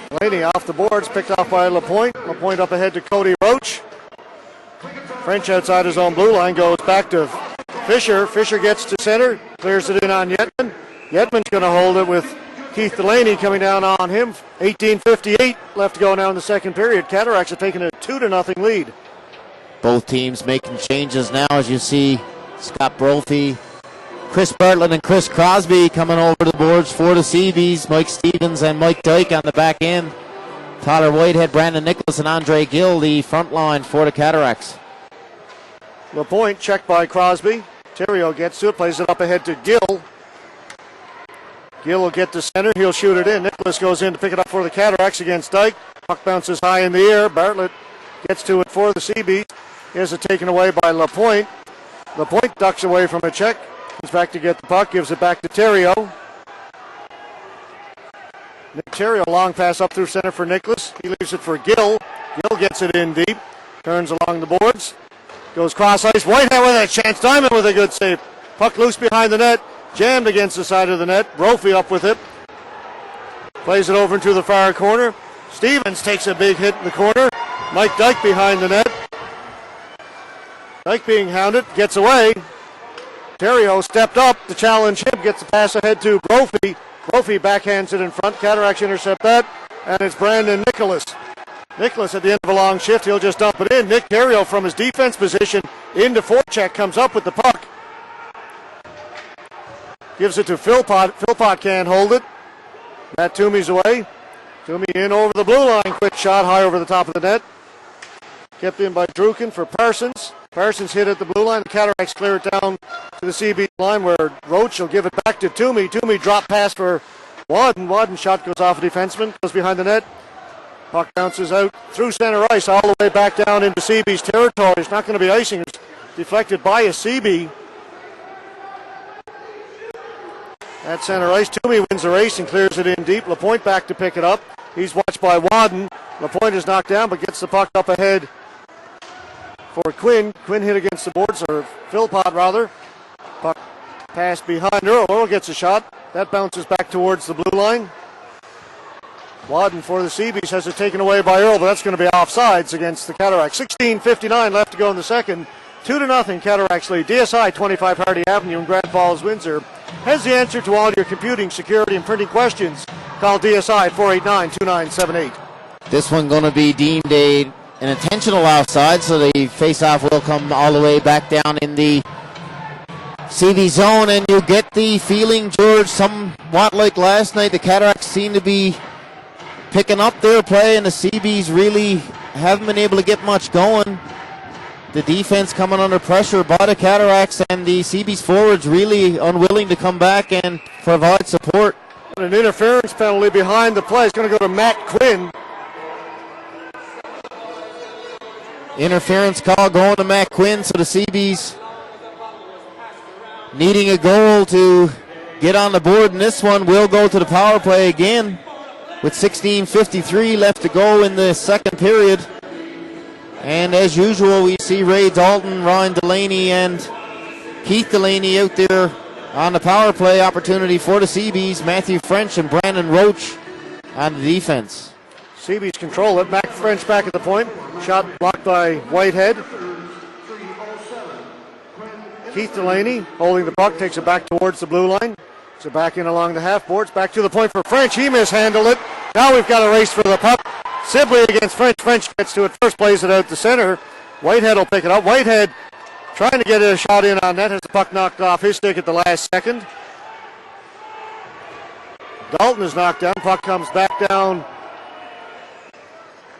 Delaney off the boards, picked off by Lapointe. Lapointe up ahead to Cody Roach. French outside his own blue line goes back to Fisher. Fisher gets to center, clears it in on Yetman. Yetman's going to hold it with Keith Delaney coming down on him. 18:58 left to go now in the second period. Cataracts have taken a 2-0 lead. Both teams making changes now, as you see Scott Brophy, Chris Bartlett and Chris Crosby coming over the boards for the CeeBees. Mike Stevens and Mike Dyke on the back end. Tyler Whitehead, Brandon Nicholas, and Andre Gill the front line for the Cataracts. Lapointe checked by Crosby. Terrio gets to it, plays it up ahead to Gill. Gill will get to center, he'll shoot it in. Nicholas goes in to pick it up for the Cataracts against Dyke. Puck bounces high in the air. Bartlett gets to it for the CeeBees. Here's it taken away by Lapointe. Lapointe ducks away from a check. Comes back to get the puck, gives it back to Terrio. Nick Terrio, long pass up through center for Nicholas. He leaves it for Gill. Gill gets it in deep. Turns along the boards. Goes cross ice. Whitehead with a chance. Diamond with a good save. Puck loose behind the net. Jammed against the side of the net. Brophy up with it. Plays it over into the far corner. Stevens takes a big hit in the corner. Mike Dyke behind the net. Dyke being hounded. Gets away. Terrio stepped up to challenge him. Gets the pass ahead to Brophy. Brophy backhands it in front. Cataracts intercept that. And it's Brandon Nicholas. Nicholas at the end of a long shift. He'll just dump it in. Nick Terrio from his defense position into forecheck. Comes up with the puck. Gives it to Philpott. Philpott can't hold it. Matt Toomey's away. Toomey in over the blue line. Quick shot high over the top of the net. Kept in by Druken for Parsons. Parsons hit at the blue line. The Cataracts clear it down to the CB line where Roach will give it back to Toomey. Toomey drop pass for Wadden. Wadden shot goes off a defenseman. Goes behind the net. Puck bounces out through center ice all the way back down into CB's territory. It's not going to be icing. It's deflected by a CB. At center ice, Toomey wins the race and clears it in deep. LaPointe back to pick it up. He's watched by Wadden. LaPointe is knocked down but gets the puck up ahead for Quinn. Quinn hit against the boards, or Philpott rather. Puck pass behind Earl. Earl gets a shot. That bounces back towards the blue line. Wadden for the CeeBees has it taken away by Earl, but that's going to be offsides against the Cataracts. 16:59 left to go in the second. 2-0 Cataracts lead. DSI 25 Hardy Avenue in Grand Falls, Windsor has the answer to all your computing, security, and printing questions. Call DSI at 489-2978. This one going to be deemed an intentional offside, so the face-off will come all the way back down in the CV zone, and you get the feeling, George, somewhat like last night, the Cataracts seem to be picking up their play, and the CeeBees really haven't been able to get much going. The defense coming under pressure by the Cataracts, and the CeeBees forwards really unwilling to come back and provide support. An interference penalty behind the play is going to go to Matt Quinn. Interference call going to Matt Quinn, so the CeeBees needing a goal to get on the board, and this one will go to the power play again with 16:53 left to go in the second period. And as usual, we see Ray Dalton, Ryan Delaney, and Keith Delaney out there on the power play opportunity for the CeeBees. Matthew French and Brandon Roach on the defense. CeeBees control it. Matt French back at the point. Shot blocked by Whitehead. Keith Delaney holding the puck, takes it back towards the blue line. So back in along the half boards, back to the point for French. He mishandled it. Now we've got a race for the puck. Sibley against French. French gets to it first, plays it out to center. Whitehead will pick it up. Whitehead trying to get a shot in on net, has the puck knocked off his stick at the last second. Dalton is knocked down. Puck comes back down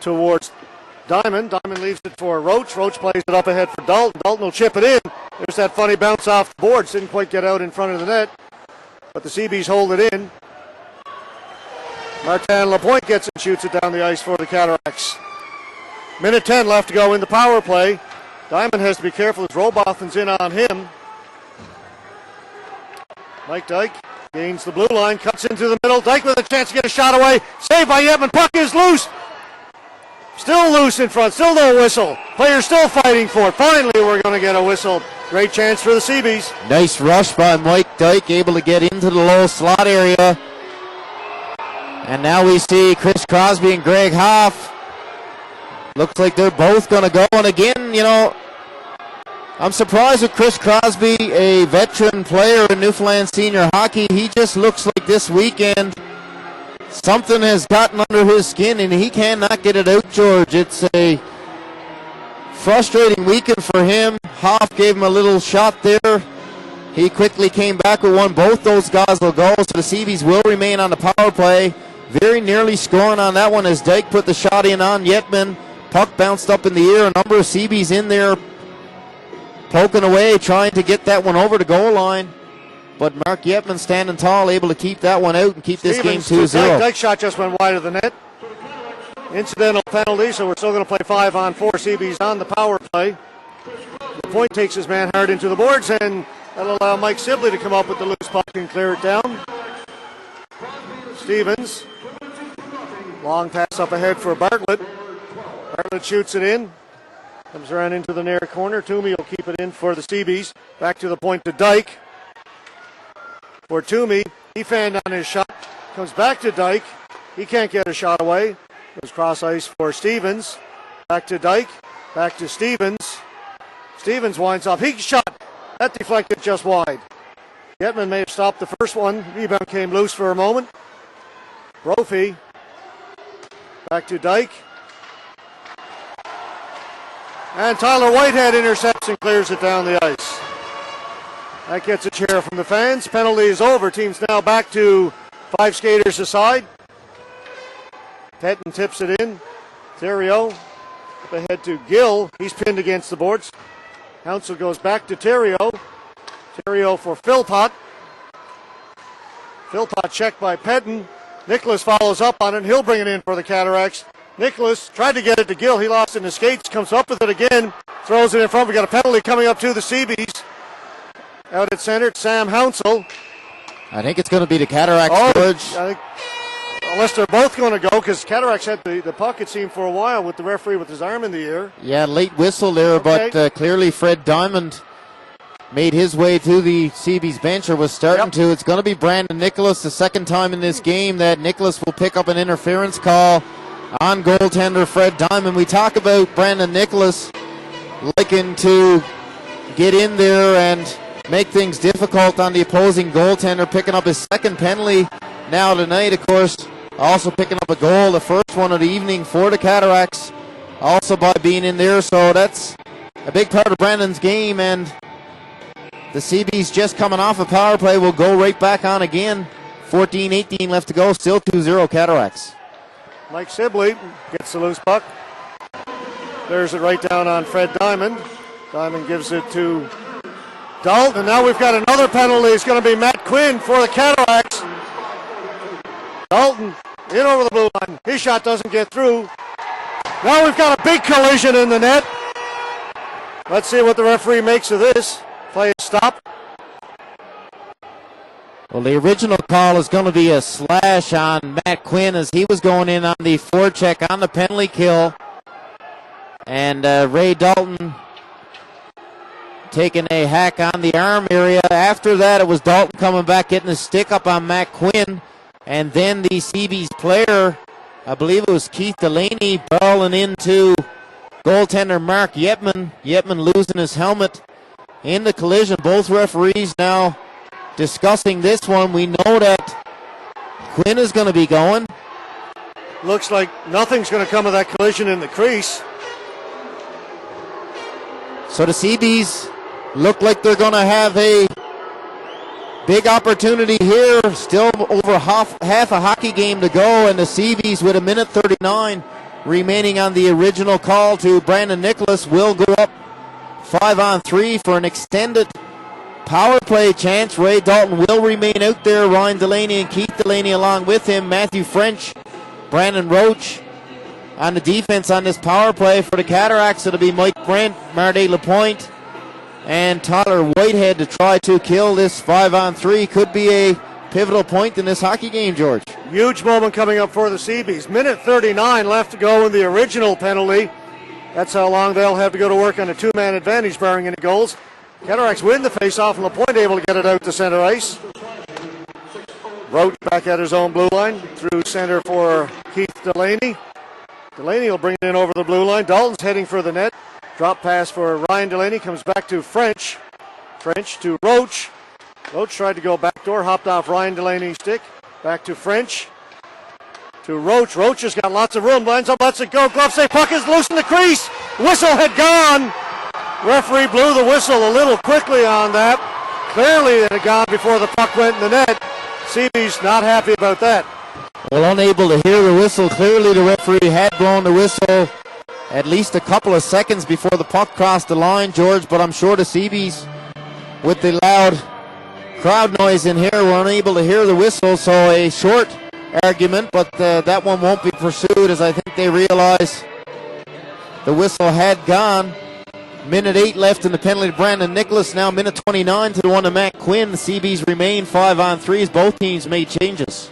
towards Diamond. Diamond leaves it for Roach. Roach plays it up ahead for Dalton. Dalton will chip it in. There's that funny bounce off the boards. Didn't quite get out in front of the net, but the CeeBees hold it in. Martin Lapointe gets it and shoots it down the ice for the Cataracts. Minute 10 left to go in the power play. Diamond has to be careful as Robothan's in on him. Mike Dyke gains the blue line, cuts into the middle. Dyke with a chance to get a shot away. Saved by Yetman. Puck is loose. Still loose in front. Still no whistle. Players still fighting for it. Finally, we're going to get a whistle. Great chance for the CeeBees. Nice rush by Mike Dyke, able to get into the low slot area. And now we see Chris Crosby and Greg Hoff. Looks like they're both going to go. And again, you know, I'm surprised with Chris Crosby, a veteran player in Newfoundland senior hockey. He just looks like this weekend something has gotten under his skin and he cannot get it out, George. It's a frustrating weekend for him. Hoff gave him a little shot there. He quickly came back with one. Both those guys will go, so the CeeBees will remain on the power play. Very nearly scoring on that one as Dyke put the shot in on Yetman. Puck bounced up in the air. A number of CeeBees in there poking away, trying to get that one over the goal line. But Mark Yetman standing tall, able to keep that one out and keep this game 2-0. Dyke's shot just went wide of the net. Incidental penalty, so we're still going to play 5-on-4 CeeBees on the power play. The point takes his man hard into the boards, and that'll allow Mike Sibley to come up with the loose puck and clear it down. Stevens. Long pass up ahead for Bartlett. Bartlett shoots it in. Comes around into the near corner. Toomey will keep it in for the CeeBees. Back to the point to Dyke. For Toomey, he fanned on his shot. Comes back to Dyke. He can't get a shot away. Goes cross ice for Stevens. Back to Dyke. Back to Stevens. Stevens winds up. He shot. That deflected just wide. Yetman may have stopped the first one. Rebound came loose for a moment. Brophy. Back to Dyke. And Tyler Whitehead intercepts and clears it down the ice. That gets a cheer from the fans. Penalty is over. Team's now back to 5 skaters aside. Petton tips it in. Theriot up ahead to Gill. He's pinned against the boards. Hounsell goes back to Theriot. Theriot for Philpott. Philpott checked by Petton. Nicholas follows up on it. He'll bring it in for the Cataracts. Nicholas tried to get it to Gill. He lost in the skates. Comes up with it again. Throws it in front. We got a penalty coming up to the CeeBees. Out at center, Sam Hounsell. I think it's going to be the Cataracts, George. I think, unless they're both going to go, because Cataracts had the puck, it seemed, for a while with the referee with his arm in the air. Yeah, late whistle there, Okay. but clearly Fred Diamond made his way to the CeeBees bench, or was starting to. It's going to be Brandon Nicholas, the second time in this game that Nicholas will pick up an interference call on goaltender Fred Diamond. We talk about Brandon Nicholas liking to get in there and make things difficult on the opposing goaltender, picking up his second penalty now tonight, of course, also picking up a goal, the first one of the evening for the Cataracts, also by being in there. So that's a big part of Brandon's game, and the CeeBees just coming off a power play will go right back on again. 14-18 left to go, still 2-0 Cataracts. Mike Sibley gets the loose puck. There's it right down on Fred Diamond. Diamond gives it to Dalton, and now we've got another penalty. It's going to be Matt Quinn for the Cataracts. Dalton in over the blue line. His shot doesn't get through. Now we've got a big collision in the net. Let's see what the referee makes of this. Play is stopped. Well, the original call is going to be a slash on Matt Quinn as he was going in on the forecheck on the penalty kill. And Ray Dalton taking a hack on the arm area. After that, it was Dalton coming back, getting his stick up on Matt Quinn. And then the CeeBees player, I believe it was Keith Delaney, balling into goaltender Mark Yetman. Yetman losing his helmet in the collision. Both referees now discussing this one. We know that Quinn is going to be going. Looks like nothing's going to come of that collision in the crease. So the CeeBees look like they're going to have a big opportunity here. Still over half a hockey game to go, and the CeeBees with 1:39 remaining on the original call to Brandon Nicholas will go up 5-on-3 for an extended power play chance. Ray Dalton will remain out there. Ryan Delaney and Keith Delaney along with him. Matthew French, Brandon Roach on the defense on this power play. For the Cataracts, it'll be Mike Brent, Marty Lapointe, and Tyler Whitehead to try to kill this 5-on-3. Could be a pivotal point in this hockey game, George. Huge moment coming up for the CeeBees. 1:39 left to go in the original penalty. That's how long they'll have to go to work on a two-man advantage, barring any goals. Cataracts win the face-off, and Lapointe able to get it out to center ice. Roach back at his own blue line, through center for Keith Delaney. Delaney will bring it in over the blue line. Dalton's heading for the net. Drop pass for Ryan Delaney, comes back to French. French to Roach. Roach tried to go backdoor, hopped off Ryan Delaney's stick. Back to French. To Roach. Roach has got lots of room, lines up, lets it go. Glove save, puck is loose in the crease. Whistle had gone. Referee blew the whistle a little quickly on that. Clearly it had gone before the puck went in the net. CeeBees not happy about that. Well, unable to hear the whistle. Clearly the referee had blown the whistle at least a couple of seconds before the puck crossed the line, George, but I'm sure the CeeBees, with the loud crowd noise in here, were unable to hear the whistle, so a short argument, but that one won't be pursued, as I think they realize the whistle had gone. 1:08 left in the penalty to Brandon Nicholas. Now 1:29 to the one to Matt Quinn. The CeeBees remain 5-on-3s. Both teams made changes.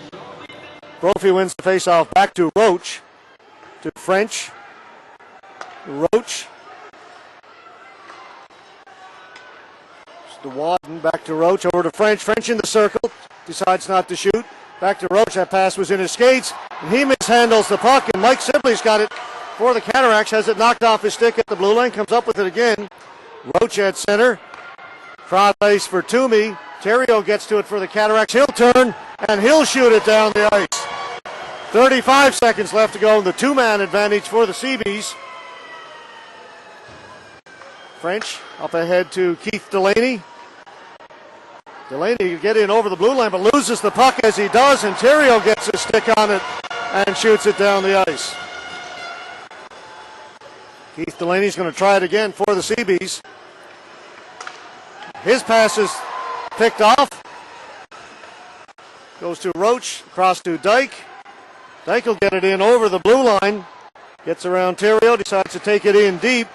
Brophy wins the faceoff back to Roach. To French. Roach to Wadden, back to Roach, over to French. French in the circle, decides not to shoot. Back to Roach, that pass was in his skates, and he mishandles the puck, and Mike Sibley's got it for the Cataracts, has it knocked off his stick at the blue line, comes up with it again. Roach at center, cross ice for Toomey. Terrio gets to it for the Cataracts. He'll turn, and he'll shoot it down the ice. 35 seconds left to go, and the two-man advantage for the CeeBees. French up ahead to Keith Delaney. Delaney can get in over the blue line, but loses the puck as he does, and Terrio gets his stick on it and shoots it down the ice. Keith Delaney's going to try it again for the CeeBees. His pass is picked off. Goes to Roach, across to Dyke. Dyke will get it in over the blue line. Gets around Terrio, decides to take it in deep.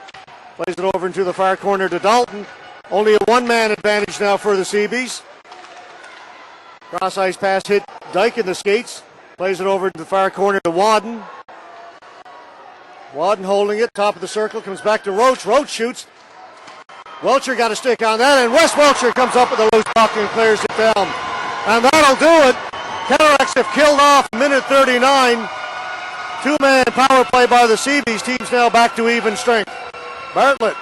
Plays it over into the far corner to Dalton. Only a one-man advantage now for the CeeBees. Cross ice pass hit Dyke in the skates. Plays it over to the far corner to Wadden. Wadden holding it, top of the circle, comes back to Roach. Roach shoots. Welcher got a stick on that, and Wes Welcher comes up with a loose puck and clears it down. And that'll do it. Cataracts have killed off minute 39. Two-man power play by the CeeBees. Team's now back to even strength. Bartlett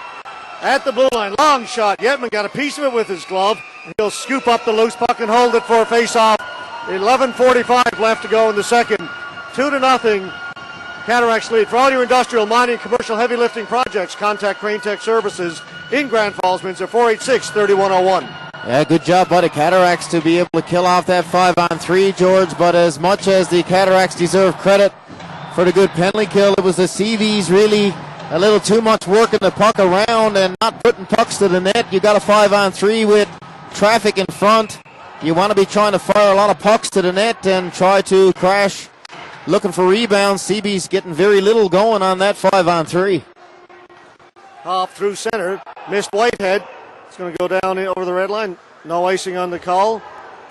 at the blue line, long shot. Yetman got a piece of it with his glove. He'll scoop up the loose puck and hold it for a face-off. 11:45 left to go in the second. 2-0. Cataracts lead. For all your industrial, mining, commercial, heavy lifting projects, contact Crane Tech Services in Grand Falls, Windsor, 486-3101. Yeah, good job by the Cataracts to be able to kill off that 5-on-3, George. But as much as the Cataracts deserve credit for the good penalty kill, it was the CeeBees really a little too much working the puck around and not putting pucks to the net. You got a 5-on-3 with traffic in front. You want to be trying to fire a lot of pucks to the net and try to crash looking for rebounds. CeeBees getting very little going on that 5-on-3. Off through center, missed Whitehead. It's going to go down over the red line. No icing on the call.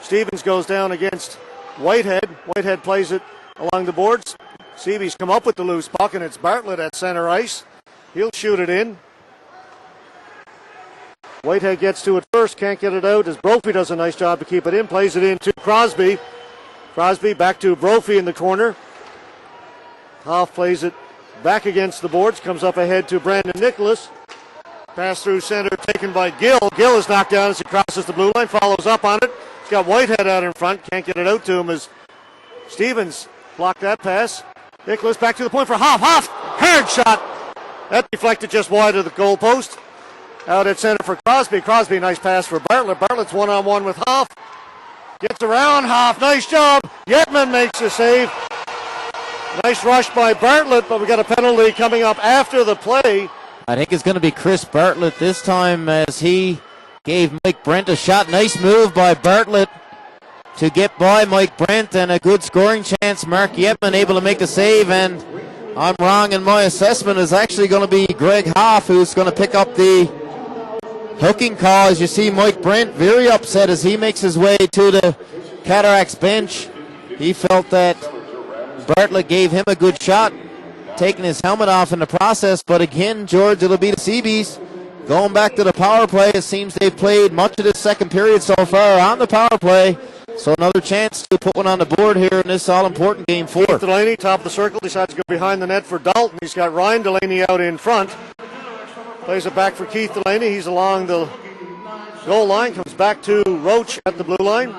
Stevens goes down against Whitehead. Whitehead plays it along the boards. CeeBees come up with the loose puck, and it's Bartlett at center ice. He'll shoot it in. Whitehead gets to it first, can't get it out as Brophy does a nice job to keep it in. Plays it in to Crosby. Crosby back to Brophy in the corner. Hoff plays it back against the boards, comes up ahead to Brandon Nicholas. Pass through center taken by Gill. Gill is knocked down as he crosses the blue line, follows up on it. He's got Whitehead out in front, can't get it out to him as Stevens blocked that pass. Nicholas back to the point for Hoff. Hoff, hard shot. That deflected just wide of the goal post. Out at center for Crosby. Crosby, nice pass for Bartlett. Bartlett's one-on-one with Hoff. Gets around Hoff, nice job. Yetman makes a save. Nice rush by Bartlett, but we got a penalty coming up after the play. I think it's going to be Chris Bartlett this time as he gave Mike Brent a shot. Nice move by Bartlett to get by Mike Brent, and a good scoring chance. Mark Yetman able to make the save, and I'm wrong in my assessment. Is actually going to be Greg Hoff who's going to pick up the hooking call. As you see Mike Brent very upset as he makes his way to the Cataracts bench. He felt that Bartlett gave him a good shot, taking his helmet off in the process. But again, George, it'll be the CeeBees going back to the power play. It seems they've played much of this second period so far on the power play. So another chance to put one on the board here in this all-important game 4. Keith Delaney, top of the circle, decides to go behind the net for Dalton. He's got Ryan Delaney out in front. Plays it back for Keith Delaney. He's along the goal line. Comes back to Roach at the blue line.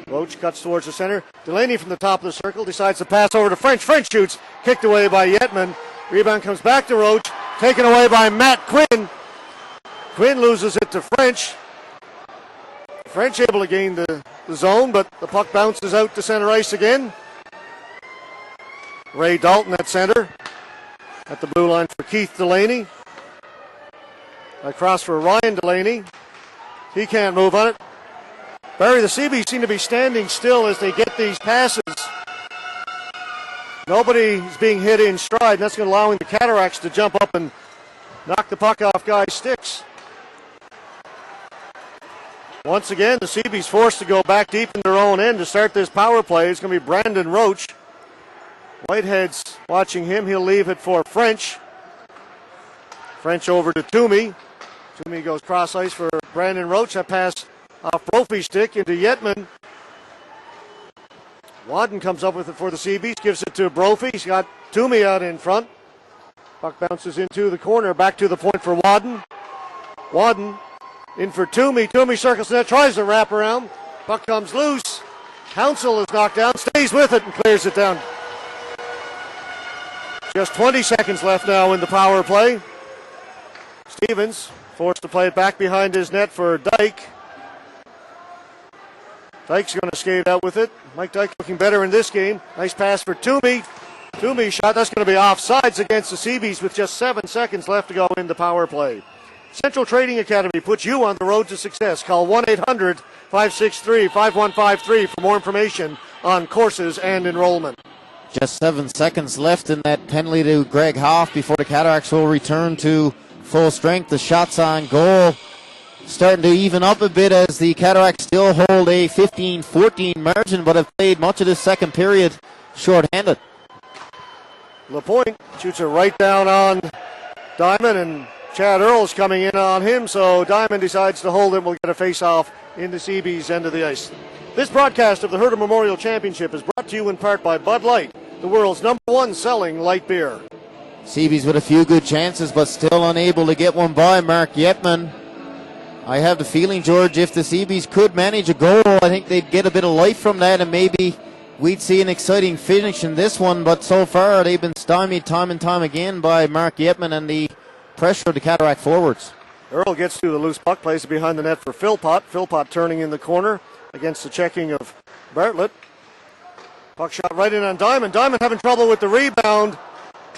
Roach cuts towards the center. Delaney from the top of the circle decides to pass over to French. French shoots. Kicked away by Yetman. Rebound comes back to Roach. Taken away by Matt Quinn. Quinn loses it to French. French able to gain the zone, but the puck bounces out to center ice again. Ray Dalton at center. At the blue line for Keith Delaney. Across for Ryan Delaney. He can't move on it. Barry, the CeeBees seem to be standing still as they get these passes. Nobody is being hit in stride, and that's going to allow the Cataracts to jump up and knock the puck off guys' sticks. Once again, the CeeBees forced to go back deep in their own end to start this power play. It's going to be Brandon Roach. Whitehead's watching him. He'll leave it for French. French over to Toomey. Toomey goes cross ice for Brandon Roach. That pass off Brophy's stick into Yetman. Wadden comes up with it for the CeeBees, gives it to Brophy. He's got Toomey out in front. Puck bounces into the corner, back to the point for Wadden. Wadden in for Toomey. Toomey circles net, tries to wrap around. Puck comes loose. Council is knocked down, stays with it and clears it down. Just 20 seconds left now in the power play. Stevens forced to play it back behind his net for Dyke. Dyke's going to skate out with it. Mike Dyke looking better in this game. Nice pass for Toomey. Toomey shot. That's going to be offsides against the CeeBees with just 7 seconds left to go in the power play. Central Trading Academy puts you on the road to success. Call 1-800-563-5153 for more information on courses and enrollment. Just 7 seconds left in that penalty to Greg Hoff before the Cataracts will return to full strength. The shots on goal starting to even up a bit as the Cataracts still hold a 15-14 margin, but have played much of this second period shorthanded. LaPointe shoots it right down on Diamond, and Chad Earl's coming in on him, so Diamond decides to hold it. We'll get a face-off in the CeeBees end of the ice. This broadcast of the Herder Memorial Championship is brought to you in part by Bud Light, the world's #1 selling light beer. CeeBees with a few good chances, but still unable to get one by Mark Yetman. I have the feeling, George, if the CeeBees could manage a goal, I think they'd get a bit of life from that, and maybe we'd see an exciting finish in this one. But so far, they've been stymied time and time again by Mark Yetman and the pressure of the Cataract forwards. Earl gets to the loose puck, plays it behind the net for Philpott. Philpott turning in the corner against the checking of Bartlett. Puck shot right in on Diamond. Diamond having trouble with the rebound.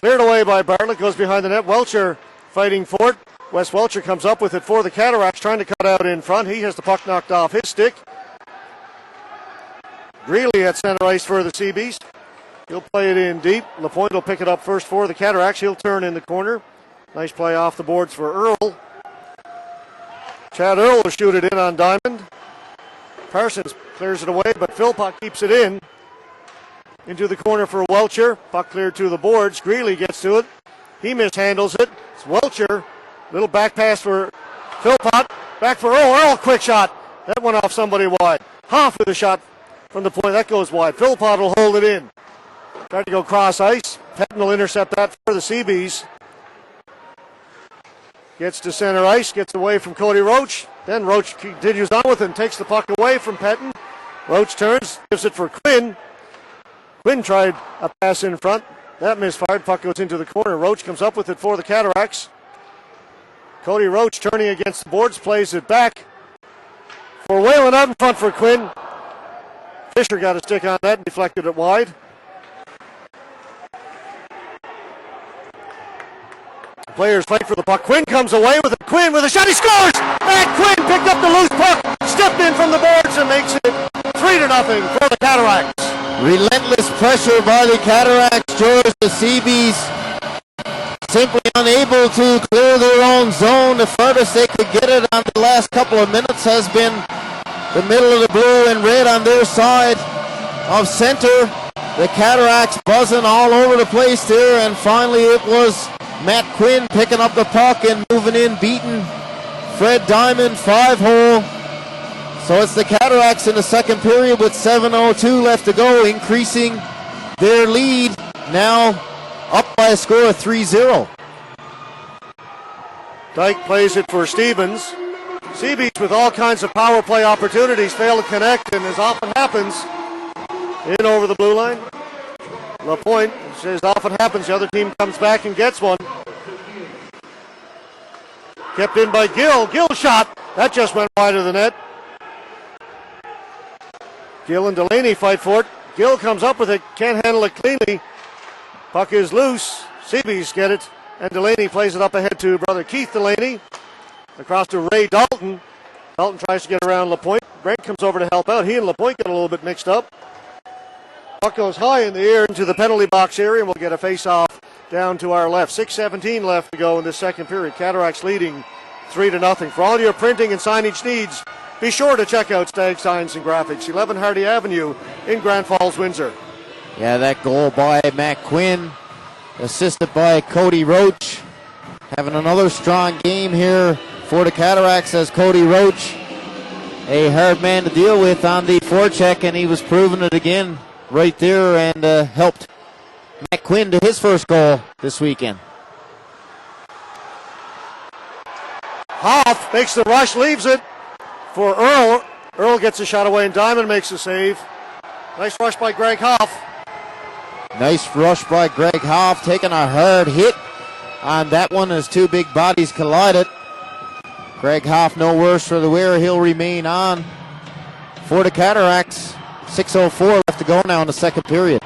Cleared away by Bartlett, goes behind the net. Welcher fighting for it. Wes Welcher comes up with it for the Cataracts, trying to cut out in front. He has the puck knocked off his stick. Greeley at center ice for the CeeBees. He'll play it in deep. LaPointe will pick it up first for the Cataracts. He'll turn in the corner. Nice play off the boards for Earl. Chad Earl will shoot it in on Diamond. Parsons clears it away, but Philpott keeps it in. Into the corner for Welcher. Puck cleared to the boards. Greeley gets to it. He mishandles it. It's Welcher. Little back pass for Philpott. Back for Earl. Earl, quick shot. That went off somebody wide. Hoff with a shot from the point. That goes wide. Philpott will hold it in. Tried to go cross ice. Pettin will intercept that for the CeeBees. Gets to center ice. Gets away from Cody Roach. Then Roach continues on with him. Takes the puck away from Pettin. Roach turns. Gives it for Quinn. Quinn tried a pass in front. That misfired. Puck goes into the corner. Roach comes up with it for the Cataracts. Cody Roach turning against the boards, plays it back for Whalen out in front for Quinn. Fisher got a stick on that and deflected it wide. The players fight for the puck. Quinn comes away with it. Quinn with a shot. He scores! And Quinn picked up the loose puck, stepped in from the boards and makes it 3-0 for the Cataracts. Relentless pressure by the Cataracts. George, the CeeBees simply unable to clear their own zone. The furthest they could get it on the last couple of minutes has been the middle of the blue and red on their side of center. The Cataracts buzzing all over the place there, and finally it was Matt Quinn picking up the puck and moving in, beating Fred Diamond 5-hole. So it's the Cataracts in the second period with 7:02 left to go, increasing their lead now up by a score of 3-0. Dyke plays it for Stevens. CeeBees with all kinds of power play opportunities fail to connect, and as often happens, in over the blue line. LaPointe, as often happens, the other team comes back and gets one. Kept in by Gill. Gill shot. That just went wide of the net. Gill and Delaney fight for it. Gill comes up with it. Can't handle it cleanly. Puck is loose. CeeBees get it. And Delaney plays it up ahead to brother Keith Delaney. Across to Ray Dalton. Dalton tries to get around LaPointe. Brent comes over to help out. He and LaPointe get a little bit mixed up. Puck goes high in the air into the penalty box area, and we'll get a face-off down to our left. 6:17 left to go in the second period. Cataracts leading 3-0. For all your printing and signage needs, be sure to check out Stag Signs and Graphics, 11 Hardy Avenue in Grand Falls, Windsor. Yeah, that goal by Matt Quinn, assisted by Cody Roach. Having another strong game here for the Cataracts as Cody Roach, a hard man to deal with on the forecheck, and he was proving it again right there and helped Matt Quinn to his first goal this weekend. Hoff makes the rush, leaves it for Earl. Earl gets a shot away and Diamond makes a save. Nice rush by Greg Hoff. Nice rush by Greg Hoff, taking a hard hit on that one as two big bodies collided. Greg Hoff no worse for the wear. He'll remain on for the Cataracts. 6:04 left to go now in the second period.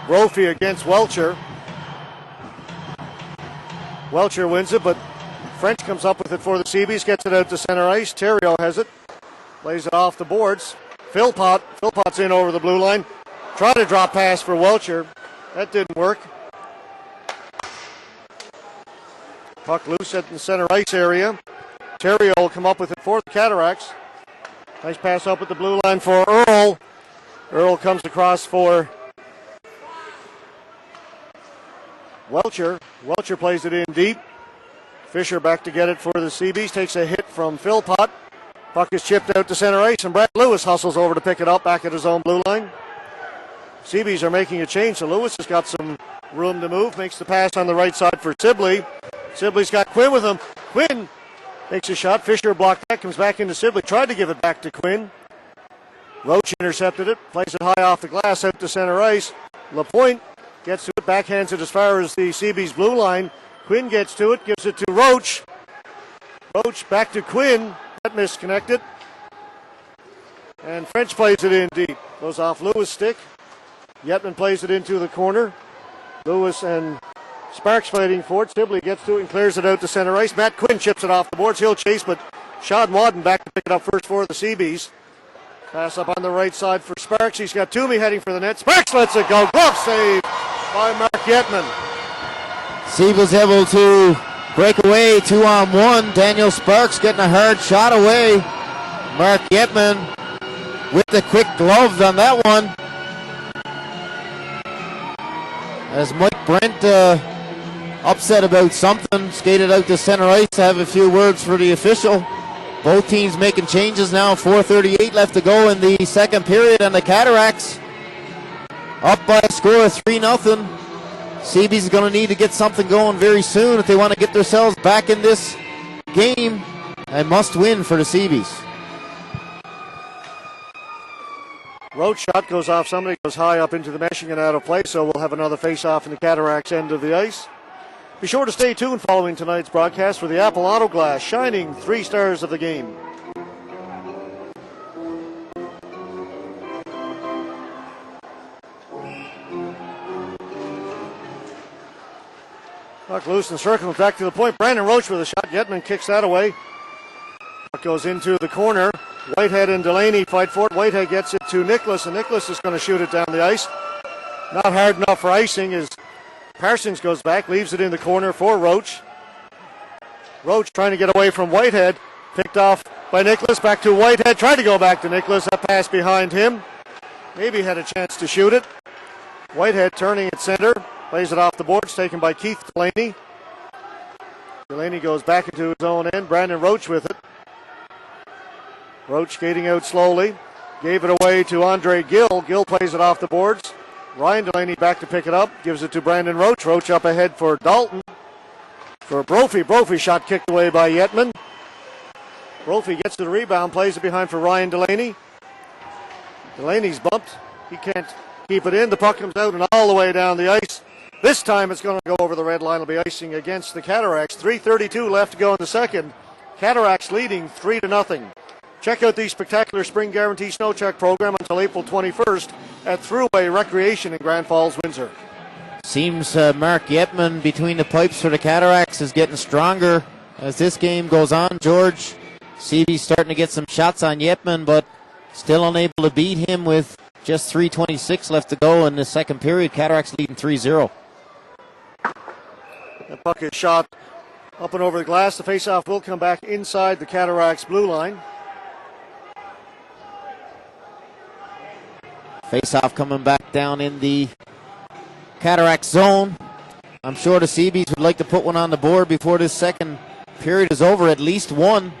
Brophy against Welcher. Welcher wins it, but French comes up with it for the CeeBees, gets it out to center ice. Theriault has it, lays it off the boards. Philpott's in over the blue line. Tried to drop pass for Welcher. That didn't work. Puck loose at the center ice area. Theriault will come up with it for the Cataracts. Nice pass up at the blue line for Earl. Earl comes across for Welcher. Welcher plays it in deep. Fisher back to get it for the CeeBees. Takes a hit from Philpott. Puck is chipped out to center ice, and Brad Lewis hustles over to pick it up back at his own blue line. CeeBees are making a change, so Lewis has got some room to move. Makes the pass on the right side for Sibley. Sibley's got Quinn with him. Quinn takes a shot. Fisher blocked that. Comes back into Sibley. Tried to give it back to Quinn. Roach intercepted it. Plays it high off the glass out to center ice. Lapointe gets to it. Backhands it as far as the CeeBees blue line. Quinn gets to it. Gives it to Roach. Roach back to Quinn. That misconnected. And French plays it in deep. Goes off Lewis' stick. Yetman plays it into the corner. Lewis and Sparks fighting for it. Sibley gets to it and clears it out to center ice. Matt Quinn chips it off the boards. He'll chase, but Sean Wadden back to pick it up first for the CeeBees. Pass up on the right side for Sparks. He's got Toomey heading for the net. Sparks lets it go. Glove save by Mark Yetman. CeeBees able to break away 2-on-1. Daniel Sparks getting a hard shot away. Mark Yetman with the quick glove on that one. As Mike Brent upset about something, skated out to center ice to have a few words for the official. Both teams making changes now. 4:38 left to go in the second period, and the Cataracts up by a score of 3-0. CeeBees is going to need to get something going very soon if they want to get themselves back in this game. A must win for the CeeBees. Road shot goes off. Somebody goes high up into the meshing and out of play, so we'll have another face-off in the Cataracts end of the ice. Be sure to stay tuned following tonight's broadcast for the Apple Auto Glass, shining 3 stars of the game. Puck loose and circling back to the point. Brandon Roach with a shot. Yetman kicks that away. Puck goes into the corner. Whitehead and Delaney fight for it. Whitehead gets it to Nicholas, and Nicholas is going to shoot it down the ice. Not hard enough for icing as Parsons goes back, leaves it in the corner for Roach. Roach trying to get away from Whitehead. Picked off by Nicholas. Back to Whitehead. Tried to go back to Nicholas. That pass behind him. Maybe had a chance to shoot it. Whitehead turning at center. Plays it off the boards. Taken by Keith Delaney. Delaney goes back into his own end. Brandon Roach with it. Roach skating out slowly. Gave it away to Andre Gill. Gill plays it off the boards. Ryan Delaney back to pick it up. Gives it to Brandon Roach. Roach up ahead for Dalton. For Brophy. Brophy shot kicked away by Yetman. Brophy gets to the rebound. Plays it behind for Ryan Delaney. Delaney's bumped. He can't keep it in. The puck comes out and all the way down the ice. This time it's going to go over the red line. It'll be icing against the Cataracts. 3:32 left to go in the second. Cataracts leading 3-0. Check out the spectacular Spring Guarantee Snow Check program until April 21st at Thruway Recreation in Grand Falls, Windsor. Seems Mark Yetman between the pipes for the Cataracts is getting stronger as this game goes on. George, CeeBees starting to get some shots on Yetman, but still unable to beat him with just 3:26 left to go in the second period. Cataracts leading 3-0. That puck is shot up and over the glass. The faceoff will come back inside the Cataracts blue line. Face-off coming back down in the Cataract zone. I'm sure the CeeBees would like to put one on the board before this second period is over, at least one.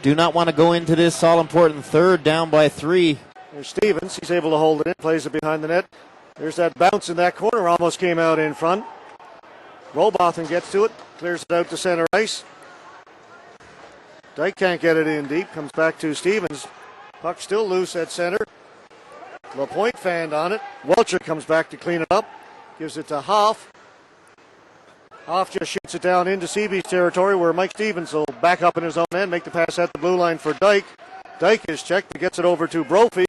Do not want to go into this all-important third down by 3. There's Stevens. He's able to hold it in, plays it behind the net. There's that bounce in that corner, almost came out in front. Robotham gets to it, clears it out to center ice. Dyke can't get it in deep, comes back to Stevens. Puck still loose at center. LaPointe fanned on it. Welcher comes back to clean it up. Gives it to Hoff. Hoff just shoots it down into CeeBees territory where Mike Stevens will back up in his own end, make the pass at the blue line for Dyke. Dyke is checked, but gets it over to Brophy.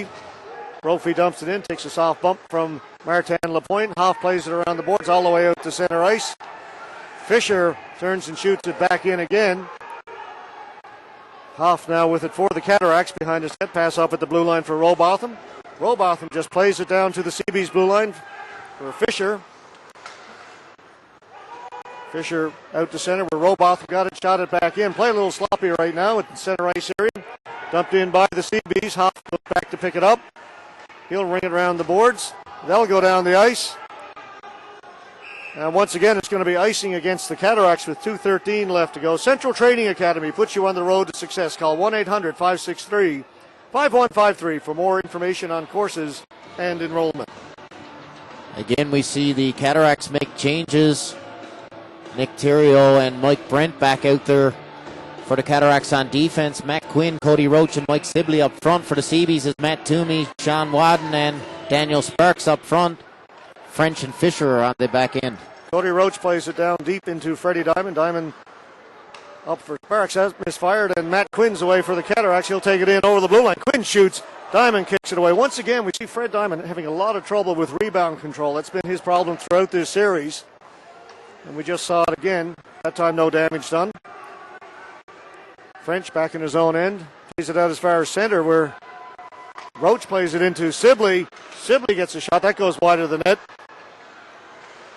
Brophy dumps it in, takes a soft bump from Martin LaPointe. Hoff plays it around the boards all the way out to center ice. Fisher turns and shoots it back in again. Hoff now with it for the Cataracts behind his net. Pass up at the blue line for Robotham. Robotham just plays it down to the CeeBees blue line for Fisher. Fisher out to center where Robotham got it, shot it back in. Play a little sloppy right now at the center ice area. Dumped in by the CeeBees. Hoff goes back to pick it up. He'll ring it around the boards. That'll go down the ice. And once again, it's going to be icing against the Cataracts with 2:13 left to go. Central Training Academy puts you on the road to success. Call 1-800-563-5153 for more information on courses and enrollment. Again, we see the Cataracts make changes. Nick Theriault and Mike Brent back out there for the Cataracts on defense. Matt Quinn, Cody Roach, and Mike Sibley up front. For the CeeBees is Matt Toomey, Sean Wadden, and Daniel Sparks up front. French and Fisher are on the back end. Cody Roach plays it down deep into Freddie Diamond. Diamond up for Sparks, has misfired, and Matt Quinn's away for the Cataracts. He'll take it in over the blue line. Quinn shoots. Diamond kicks it away. Once again, we see Fred Diamond having a lot of trouble with rebound control. That's been his problem throughout this series. And we just saw it again. That time, no damage done. French back in his own end. Plays it out as far as center where Roach plays it into Sibley. Sibley gets a shot. That goes wide of the net.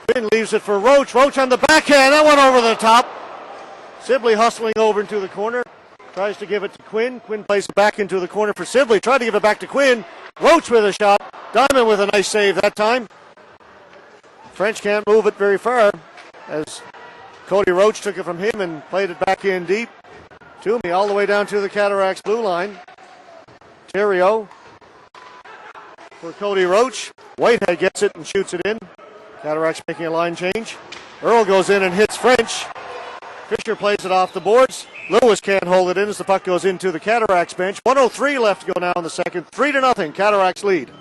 Quinn leaves it for Roach. Roach on the backhand. That went over the top. Sibley hustling over into the corner. Tries to give it to Quinn. Quinn plays it back into the corner for Sibley. Tried to give it back to Quinn. Roach with a shot. Diamond with a nice save that time. French can't move it very far as Cody Roach took it from him and played it back in deep. Toomey all the way down to the Cataracts blue line. Theriault for Cody Roach. Whitehead gets it and shoots it in. Cataracts making a line change. Earl goes in and hits French. Fisher plays it off the boards. Lewis can't hold it in as the puck goes into the Cataracts bench. 1:03 left to go now in the second. 3-0. Cataracts lead.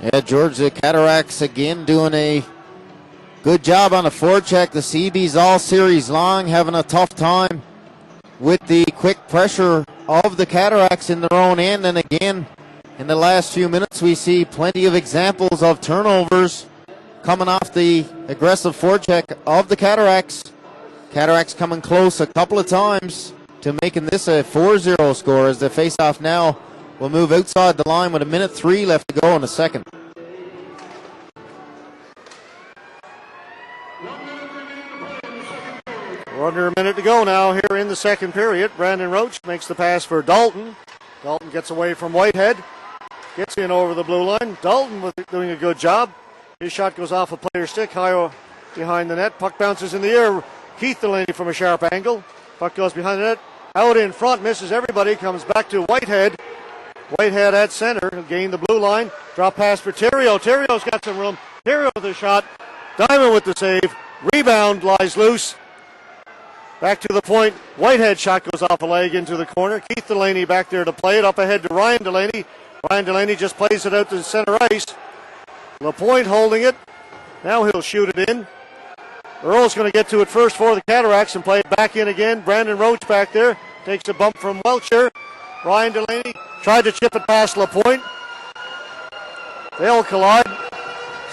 Yeah, George, the Cataracts again doing a good job on the forecheck. The CeeBees all series long having a tough time with the quick pressure of the Cataracts in their own end. And again, in the last few minutes, we see plenty of examples of turnovers coming off the aggressive forecheck of the Cataracts. Cataracts coming close a couple of times to making this a 4-0 score as the faceoff now will move outside the line with 1:03 left to go in the second. We're under a minute to go now here in the second period. Brandon Roach makes the pass for Dalton. Dalton gets away from Whitehead. Gets in over the blue line. Dalton doing a good job. His shot goes off a player's stick high behind the net. Puck bounces in the air. Keith Delaney from a sharp angle. Puck goes behind the net. Out in front, misses everybody. Comes back to Whitehead. Whitehead at center. He'll gain the blue line. Drop pass for Theriault. Theriault's got some room. Theriault with the shot. Diamond with the save. Rebound lies loose. Back to the point. Whitehead shot goes off a leg into the corner. Keith Delaney back there to play it. Up ahead to Ryan Delaney. Ryan Delaney just plays it out to the center ice. LaPointe holding it. Now he'll shoot it in. Earl's going to get to it first for the Cataracts and play it back in again. Brandon Roach back there. Takes a bump from Welcher. Ryan Delaney tried to chip it past LaPointe. They'll collide.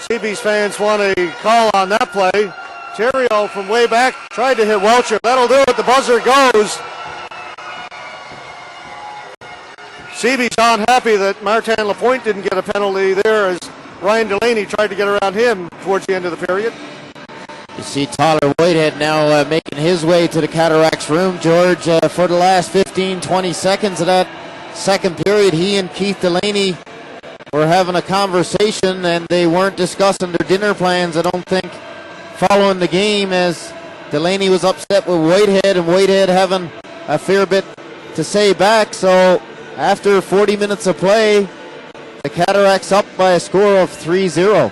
CeeBees fans want a call on that play. Theriault from way back tried to hit Welcher. That'll do it. The buzzer goes. CeeBees unhappy that Martin LaPointe didn't get a penalty there as Ryan Delaney tried to get around him towards the end of the period. You see Tyler Whitehead now making his way to the Cataracts room, George. For the last 15-20 seconds of that second period, he and Keith Delaney were having a conversation, and they weren't discussing their dinner plans, I don't think, following the game, as Delaney was upset with Whitehead, and Whitehead having a fair bit to say back. So after 40 minutes of play, the Cataracts up by a score of 3-0.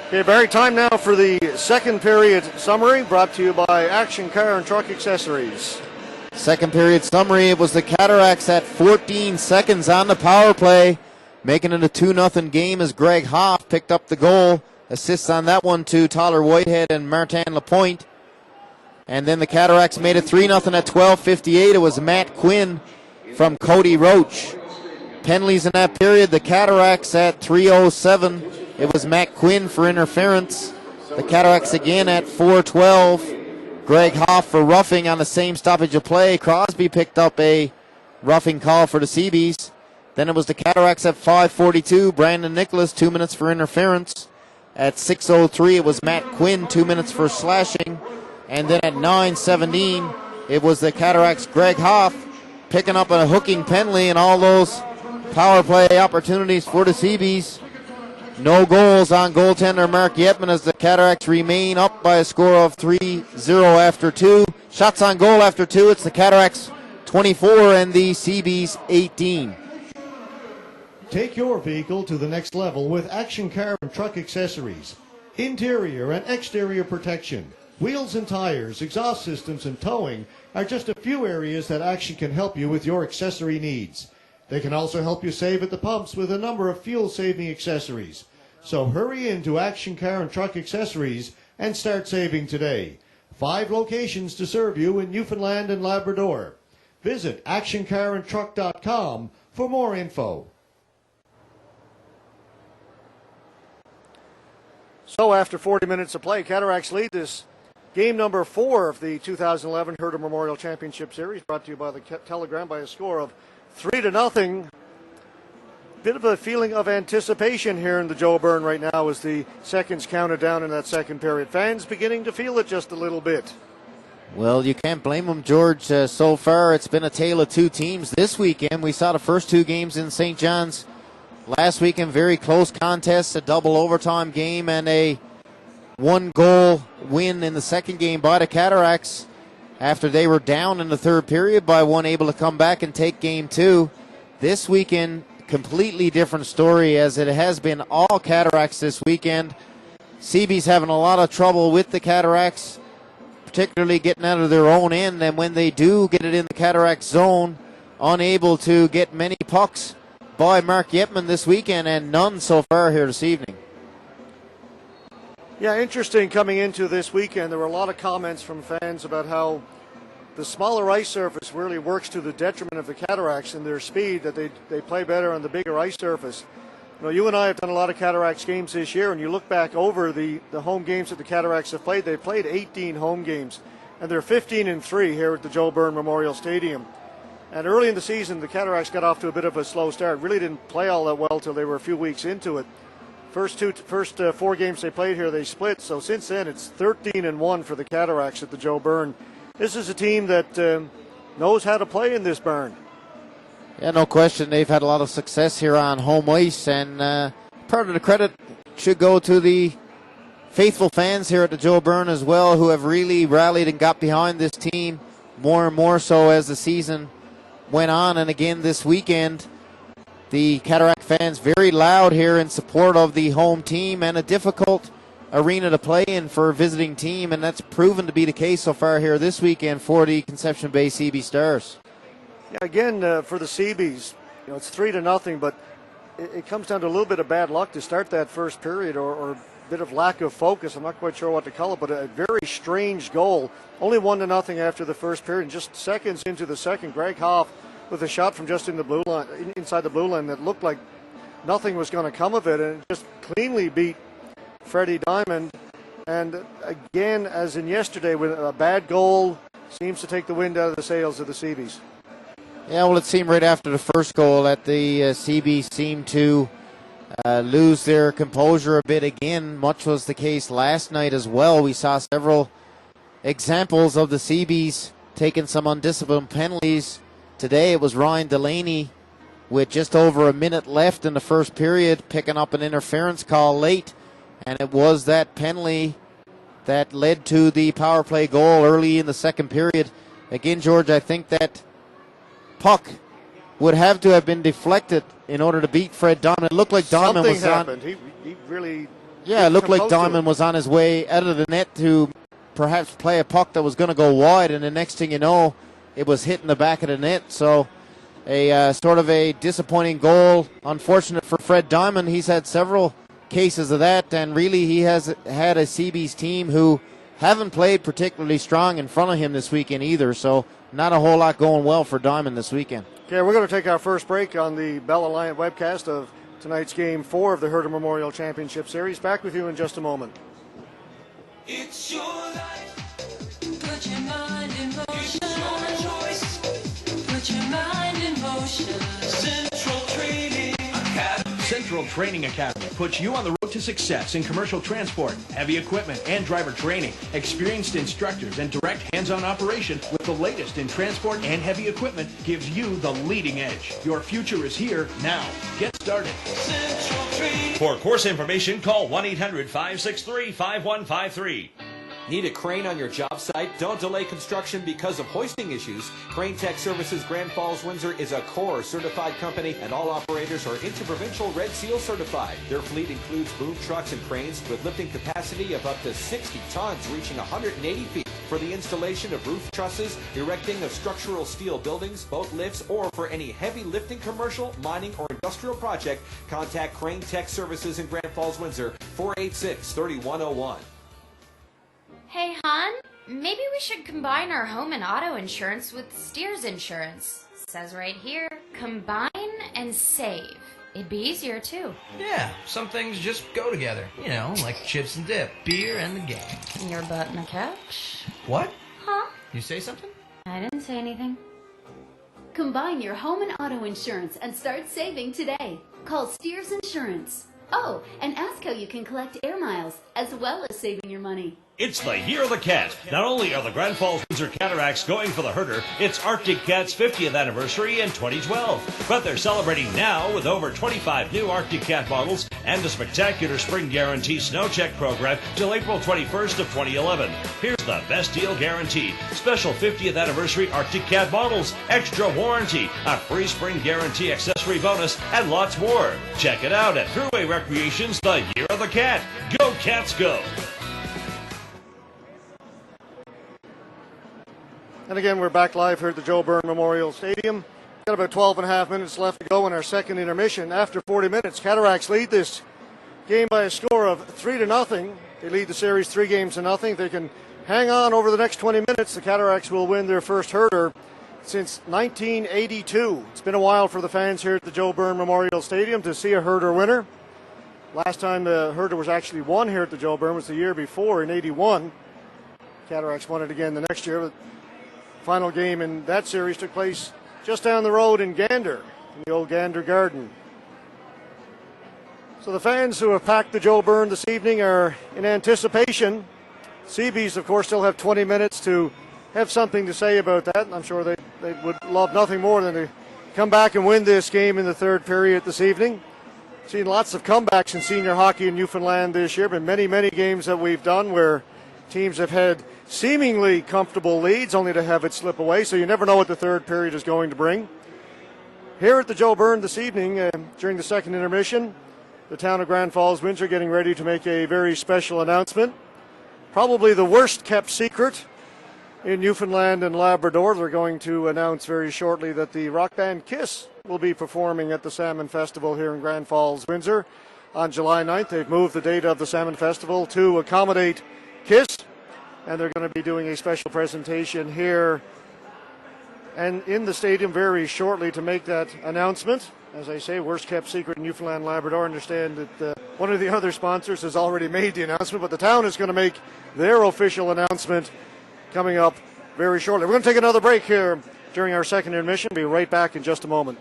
Okay, Barry, time now for the second period summary, brought to you by Action Car and Truck Accessories. Second period summary, it was the Cataracts at 14 seconds on the power play, making it a 2-0 game as Greg Hoff picked up the goal. Assists on that one to Tyler Whitehead and Martin Lapointe. And then the Cataracts made it 3-0 at 12:58. It was Matt Quinn from Cody Roach. Penalties in that period, the Cataracts at 3:07. It was Matt Quinn for interference. The Cataracts again at 4:12. Greg Hoff for roughing on the same stoppage of play. Crosby picked up a roughing call for the CeeBees. Then it was the Cataracts at 5:42. Brandon Nicholas, 2 minutes for interference. At 6:03, it was Matt Quinn, 2 minutes for slashing. And then at 9:17, it was the Cataracts' Greg Hoff picking up a hooking penalty, and all those power play opportunities for the CeeBees. No goals on goaltender Mark Yetman as the Cataracts remain up by a score of 3-0 after 2. Shots on goal after 2, it's the Cataracts 24 and the CeeBees 18. Take your vehicle to the next level with Action Car and Truck Accessories. Interior and exterior protection, wheels and tires, exhaust systems, and towing are just a few areas that Action can help you with your accessory needs. They can also help you save at the pumps with a number of fuel-saving accessories. So hurry into Action Car and Truck Accessories and start saving today. 5 locations to serve you in Newfoundland and Labrador. Visit actioncarandtruck.com for more info. So after 40 minutes of play, Cataracts lead this game number 4 of the 2011 Herder Memorial Championship Series, brought to you by the Telegram by a score of 3-0. Bit of a feeling of anticipation here in the Joe Byrne right now as the seconds counted down in that second period. Fans beginning to feel it just a little bit. Well, you can't blame them, George. So far, it's been a tale of two teams. This weekend, we saw the first 2 games in St. John's. Last weekend, very close contests, a double overtime game, and a 1-goal win in the second game by the Cataracts after they were down in the third period by 1, able to come back and take game 2. This weekend, completely different story, as it has been all Cataracts this weekend. CeeBees having a lot of trouble with the Cataracts, particularly getting out of their own end, and when they do get it in the Cataracts zone, unable to get many pucks by Mark Yetman this weekend, and none so far here this evening. Yeah, interesting coming into this weekend. There were a lot of comments from fans about how the smaller ice surface really works to the detriment of the Cataracts and their speed, that they play better on the bigger ice surface. You know, you and I have done a lot of Cataracts games this year, and you look back over the home games that the Cataracts have played. They've played 18 home games, and they're 15-3 here at the Joe Byrne Memorial Stadium. And early in the season, the Cataracts got off to a bit of a slow start. Really didn't play all that well till they were a few weeks into it. First 4 games they played here, they split. So since then, it's 13-1 for the Cataracts at the Joe Byrne. This is a team that knows how to play in this Byrne. Yeah, no question. They've had a lot of success here on home ice, and part of the credit should go to the faithful fans here at the Joe Byrne as well, who have really rallied and got behind this team more and more so as the season went on. And again this weekend, the Cataract fans very loud here in support of the home team, and a difficult arena to play in for a visiting team, and that's proven to be the case so far here this weekend for the Conception Bay CeeBee Stars. Yeah, again, for the CeeBees, you know, it's 3-0, but it comes down to a little bit of bad luck to start that first period, or a bit of lack of focus. I'm not quite sure what to call it, but a very strange goal. Only 1-0 after the first period. Just seconds into the second, Greg Hoff with a shot from just in the blue line, inside the blue line, that looked like nothing was going to come of it, and it just cleanly beat Freddie Diamond. And again, as in yesterday, with a bad goal, seems to take the wind out of the sails of the CeeBees. Yeah, well, it seemed right after the first goal that the CeeBees seemed to lose their composure a bit again. Much was the case last night as well. We saw several examples of the CeeBees taking some undisciplined penalties. Today it was Ryan Delaney with just over a minute left in the first period picking up an interference call late, and it was that penalty that led to the power play goal early in the second period. Again, George, I think that puck would have to have been deflected in order to beat Fred Diamond. It looked like Diamond Something was happened. He really. Yeah, it looked like Diamond was on his way out of the net to perhaps play a puck that was going to go wide, and the next thing you know, it was hitting the back of the net. So a sort of a disappointing goal. Unfortunate for Fred Diamond. He's had several cases of that, and really he has had a CeeBees team who haven't played particularly strong in front of him this weekend either. So not a whole lot going well for Diamond this weekend. Okay, we're going to take our first break on the Bell Alliant webcast of tonight's Game 4 of the Herder Memorial Championship Series. Back with you in just a moment. It's your life. Put your mind in motion. It's your choice. Put your mind in motion. Central Training Academy. Central Training Academy puts you on the road to success in commercial transport, heavy equipment, and driver training. Experienced instructors and direct hands-on operation with the latest in transport and heavy equipment gives you the leading edge. Your future is here now. Get started. Central Training. For course information, call 1-800-563-5153. Need a crane on your job site? Don't delay construction because of hoisting issues. Crane Tech Services Grand Falls, Windsor is a core certified company, and all operators are interprovincial Red Seal certified. Their fleet includes boom trucks and cranes with lifting capacity of up to 60 tons, reaching 180 feet. For the installation of roof trusses, erecting of structural steel buildings, boat lifts, or for any heavy lifting commercial, mining, or industrial project, contact Crane Tech Services in Grand Falls, Windsor, 486-3101. Hey, hon, maybe we should combine our home and auto insurance with Steers Insurance. Says right here, combine and save. It'd be easier, too. Yeah, some things just go together. You know, like chips and dip, beer and the gang. Your butt and a couch? What? Huh? You say something? I didn't say anything. Combine your home and auto insurance and start saving today. Call Steers Insurance. Oh, and ask how you can collect air miles as well as saving your money. It's the Year of the Cat. Not only are the Grand Falls Windsor Cataracts going for the Herder, it's Arctic Cat's 50th anniversary in 2012. But they're celebrating now with over 25 new Arctic Cat models and a spectacular Spring Guarantee Snow Check program till April 21st of 2011. Here's the best deal guaranteed. Special 50th anniversary Arctic Cat models, extra warranty, a free Spring Guarantee accessory bonus, and lots more. Check it out at Thruway Recreation's The Year of the Cat. Go Cats Go! And again, we're back live here at the Joe Byrne Memorial Stadium. Got about 12 and a half minutes left to go in our second intermission. After 40 minutes, Cataracts lead this game by a score of 3-0. They lead the series 3-0. If they can hang on over the next 20 minutes, the Cataracts will win their first Herder since 1982. It's been a while for the fans here at the Joe Byrne Memorial Stadium to see a Herder winner. Last time the Herder was actually won here at the Joe Byrne was the year before in 81. Cataracts won it again the next year. But final game in that series took place just down the road in Gander, in the old Gander Garden. So the fans who have packed the Joe Byrne this evening are in anticipation. CeeBees, of course, still have 20 minutes to have something to say about that. I'm sure they would love nothing more than to come back and win this game in the third period this evening. Seen lots of comebacks in senior hockey in Newfoundland this year. Been many, many games that we've done where teams have had seemingly comfortable leads only to have it slip away, so you never know what the third period is going to bring. Here at the Joe Byrne this evening, during the second intermission, the town of Grand Falls, Windsor, getting ready to make a very special announcement. Probably the worst kept secret in Newfoundland and Labrador. They're going to announce very shortly that the rock band Kiss will be performing at the Salmon Festival here in Grand Falls, Windsor on July 9th. They've moved the date of the Salmon Festival to accommodate Kiss, and they're going to be doing a special presentation here and in the stadium very shortly to make that announcement. As I say, worst kept secret in Newfoundland, Labrador. I understand that one of the other sponsors has already made the announcement, but the town is going to make their official announcement coming up very shortly. We're going to take another break here during our second intermission. Be right back in just a moment.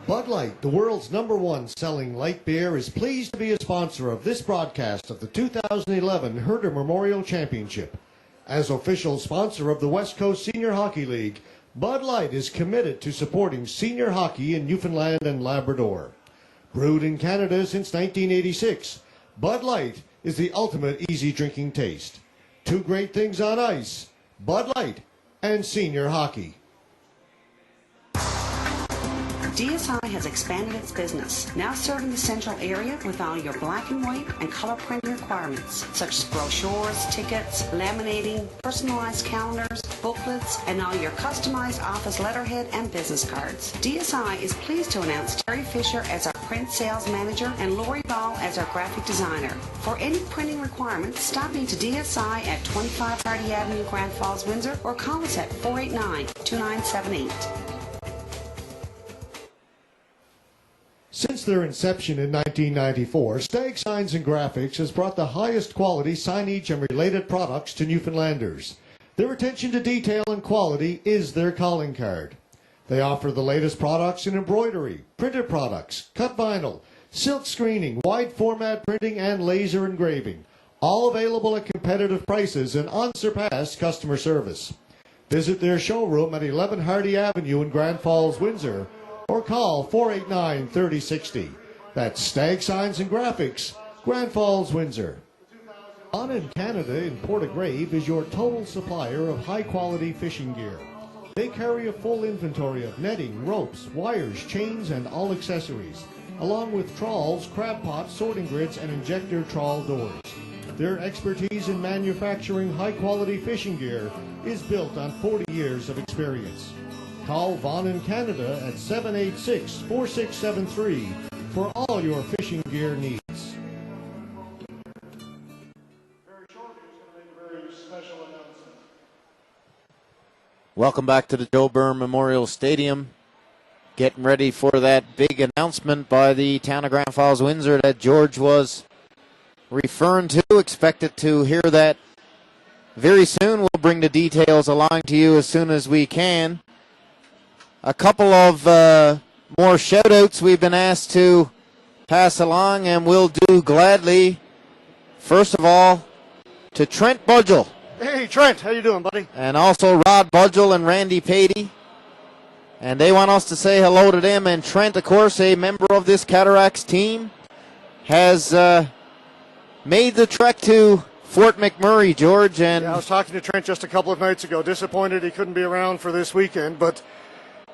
Bud Light, the world's #1 selling light beer, is pleased to be a sponsor of this broadcast of the 2011 Herder Memorial Championship. As official sponsor of the West Coast Senior Hockey League, Bud Light is committed to supporting senior hockey in Newfoundland and Labrador. Brewed in Canada since 1986, Bud Light is the ultimate easy drinking taste. Two great things on ice, Bud Light and senior hockey. DSI has expanded its business, now serving the central area with all your black and white and color printing requirements, such as brochures, tickets, laminating, personalized calendars, booklets, and all your customized office letterhead and business cards. DSI is pleased to announce Terry Fisher as our print sales manager and Lori Ball as our graphic designer. For any printing requirements, stop into DSI at 25 Hardy Avenue, Grand Falls, Windsor, or call us at 489-2978. Since their inception in 1994, Stag Signs and Graphics has brought the highest quality signage and related products to Newfoundlanders. Their attention to detail and quality is their calling card. They offer the latest products in embroidery, printed products, cut vinyl, silk screening, wide format printing, and laser engraving, all available at competitive prices and unsurpassed customer service. Visit their showroom at 11 Hardy Avenue in Grand Falls, Windsor, or call 489-3060. That's Stag Signs and Graphics, Grand Falls, Windsor. On in Canada in Portagrave is your total supplier of high-quality fishing gear. They carry a full inventory of netting, ropes, wires, chains, and all accessories, along with trawls, crab pots, sorting grids, and injector trawl doors. Their expertise in manufacturing high-quality fishing gear is built on 40 years of experience. Call Vaughn in Canada at 786-4673 for all your fishing gear needs. Very shortly, he's going to make a very special announcement. Welcome back to the Joe Byrne Memorial Stadium. Getting ready for that big announcement by the town of Grand Falls, Windsor that George was referring to. Expected to hear that very soon. We'll bring the details along to you as soon as we can. A couple of more shout-outs we've been asked to pass along, and we'll do gladly. First of all, to Trent Budgell. Hey, Trent, how you doing, buddy? And also Rod Budgell and Randy Patey. And they want us to say hello to them. And Trent, of course, a member of this Cataracts team, has made the trek to Fort McMurray, George. And yeah, I was talking to Trent just a couple of nights ago. Disappointed he couldn't be around for this weekend, but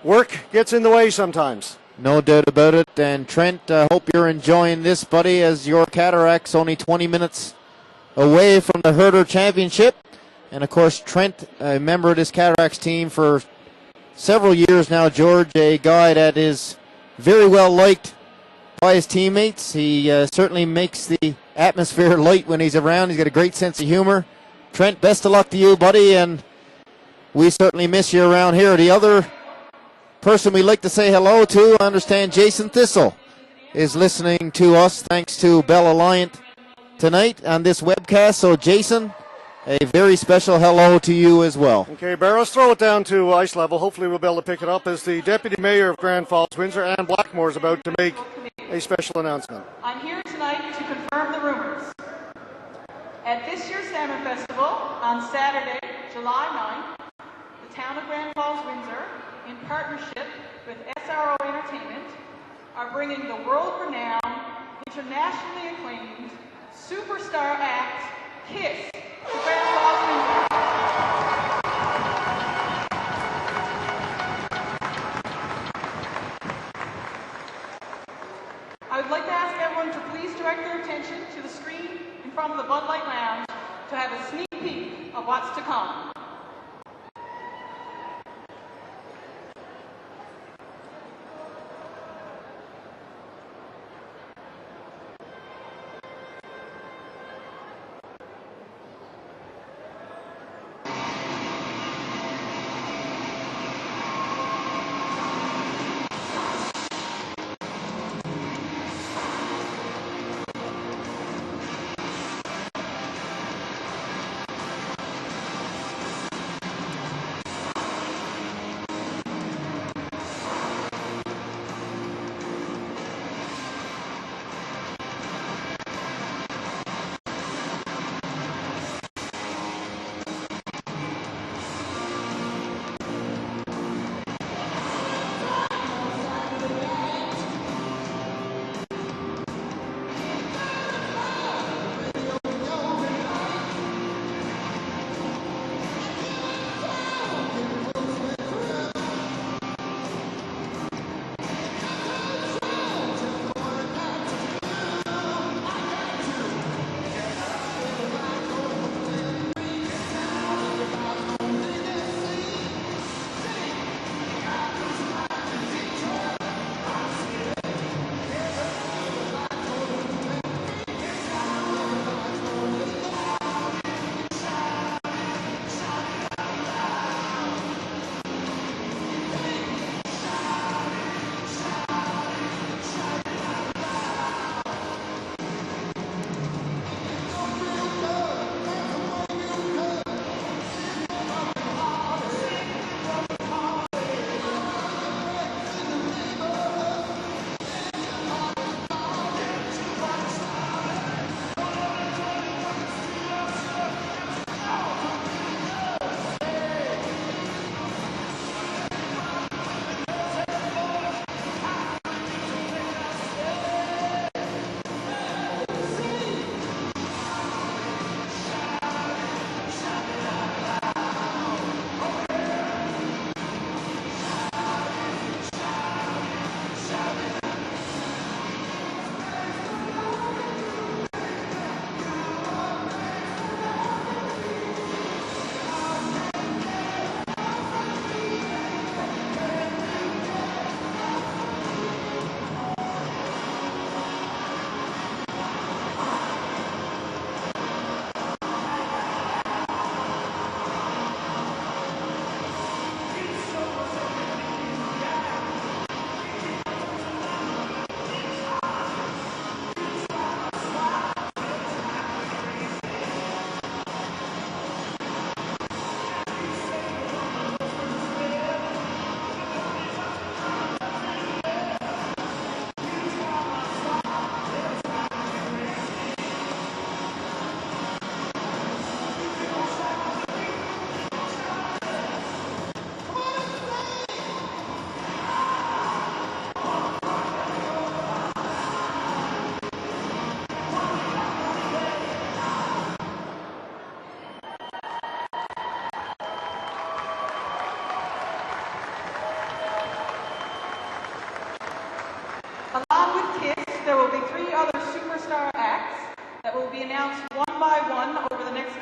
work gets in the way sometimes. No doubt about it. And Trent, hope you're enjoying this, buddy, as your Cataracts only 20 minutes away from the Herder Championship. And, of course, Trent, a member of this Cataracts team for several years now, George, a guy that is very well liked by his teammates. He certainly makes the atmosphere light when he's around. He's got a great sense of humor. Trent, best of luck to you, buddy, and we certainly miss you around here. The other person we'd like to say hello to, I understand Jason Thistle is listening to us thanks to Bell Alliant tonight on this webcast. So, Jason, a very special hello to you as well. Okay, Barrows, throw it down to ice level. Hopefully we'll be able to pick it up as the Deputy Mayor of Grand Falls, Windsor, Ann Blackmore, is about to make a special announcement. I'm here tonight to confirm the rumors. At this year's Salmon Festival on Saturday, July 9th, the town of Grand Falls, Windsor, in partnership with SRO Entertainment, are bringing the world-renowned, internationally acclaimed superstar act KISS to Grand Falls, Windsor. I would like to ask everyone to please direct their attention to the screen in front of the Bud Light Lounge to have a sneak peek of what's to come.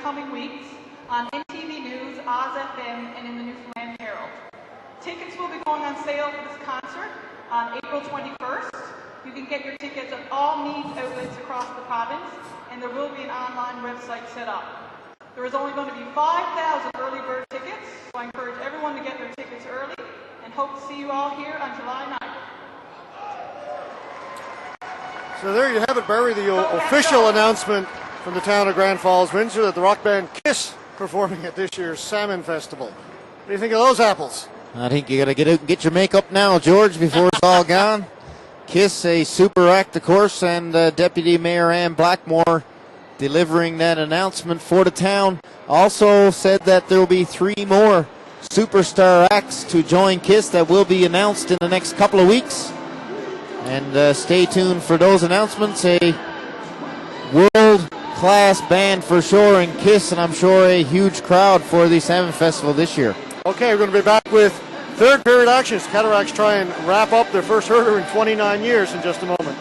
coming weeks on NTV News, Oz FM, and in the Newfoundland Herald. Tickets will be going on sale for this concert on April 21st. You can get your tickets at all needs outlets across the province, and there will be an online website set up. There is only going to be 5,000 early bird tickets, so I encourage everyone to get their tickets early and hope to see you all here on July 9th. So there you have it, Barry, the official announcement from the town of Grand Falls, Windsor, that the rock band Kiss performing at this year's Salmon Festival. What do you think of those apples? I think you got to get out and get your makeup now, George, before it's all gone. Kiss, a super act, of course, and Deputy Mayor Ann Blackmore delivering that announcement for the town. Also said that there will be 3 more superstar acts to join Kiss that will be announced in the next couple of weeks. And stay tuned for those announcements. A world-class band for sure in Kiss, and I'm sure a huge crowd for the Salmon Festival this year. Okay, we're going to be back with third period actions. Cataracts try and wrap up their first herder in 29 years in just a moment.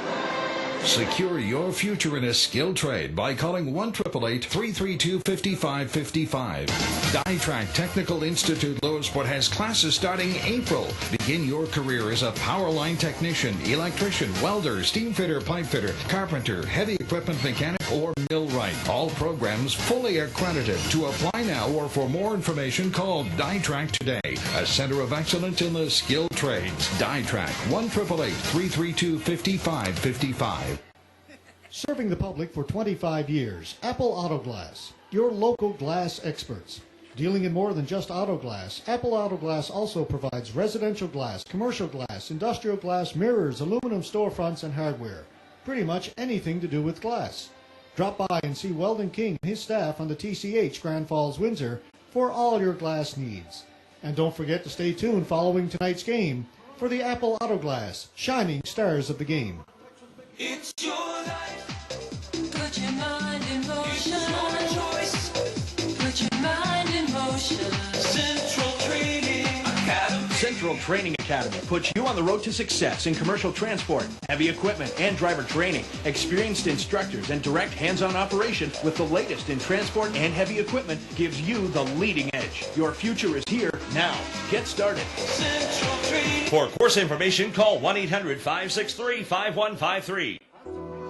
Secure your future in a skilled trade by calling 1-888-332-5555. Ditrac Technical Institute Lowersport has classes starting April. Begin your career as a power line technician, electrician, welder, steam fitter, pipe fitter, carpenter, heavy equipment mechanic, or millwright. All programs fully accredited. To apply now or for more information, call Ditrac today, a center of excellence in the skilled trades. Ditrac, 1-888-332-5555. Serving the public for 25 years, Apple Auto Glass, your local glass experts. Dealing in more than just auto glass, Apple Auto Glass also provides residential glass, commercial glass, industrial glass, mirrors, aluminum storefronts, and hardware. Pretty much anything to do with glass. Drop by and see Weldon King and his staff on the TCH Grand Falls, Windsor for all your glass needs. And don't forget to stay tuned following tonight's game for the Apple Auto Glass, shining stars of the game. It's your life. Put your mind in motion. It's your choice. Put your mind in motion. Central Training Academy. Central Training Academy puts you on the road to success in commercial transport, heavy equipment, and driver training. Experienced instructors and direct hands-on operation with the latest in transport and heavy equipment gives you the leading edge. Your future is here now. Get started. Central Training. For course information, call 1-800-563-5153.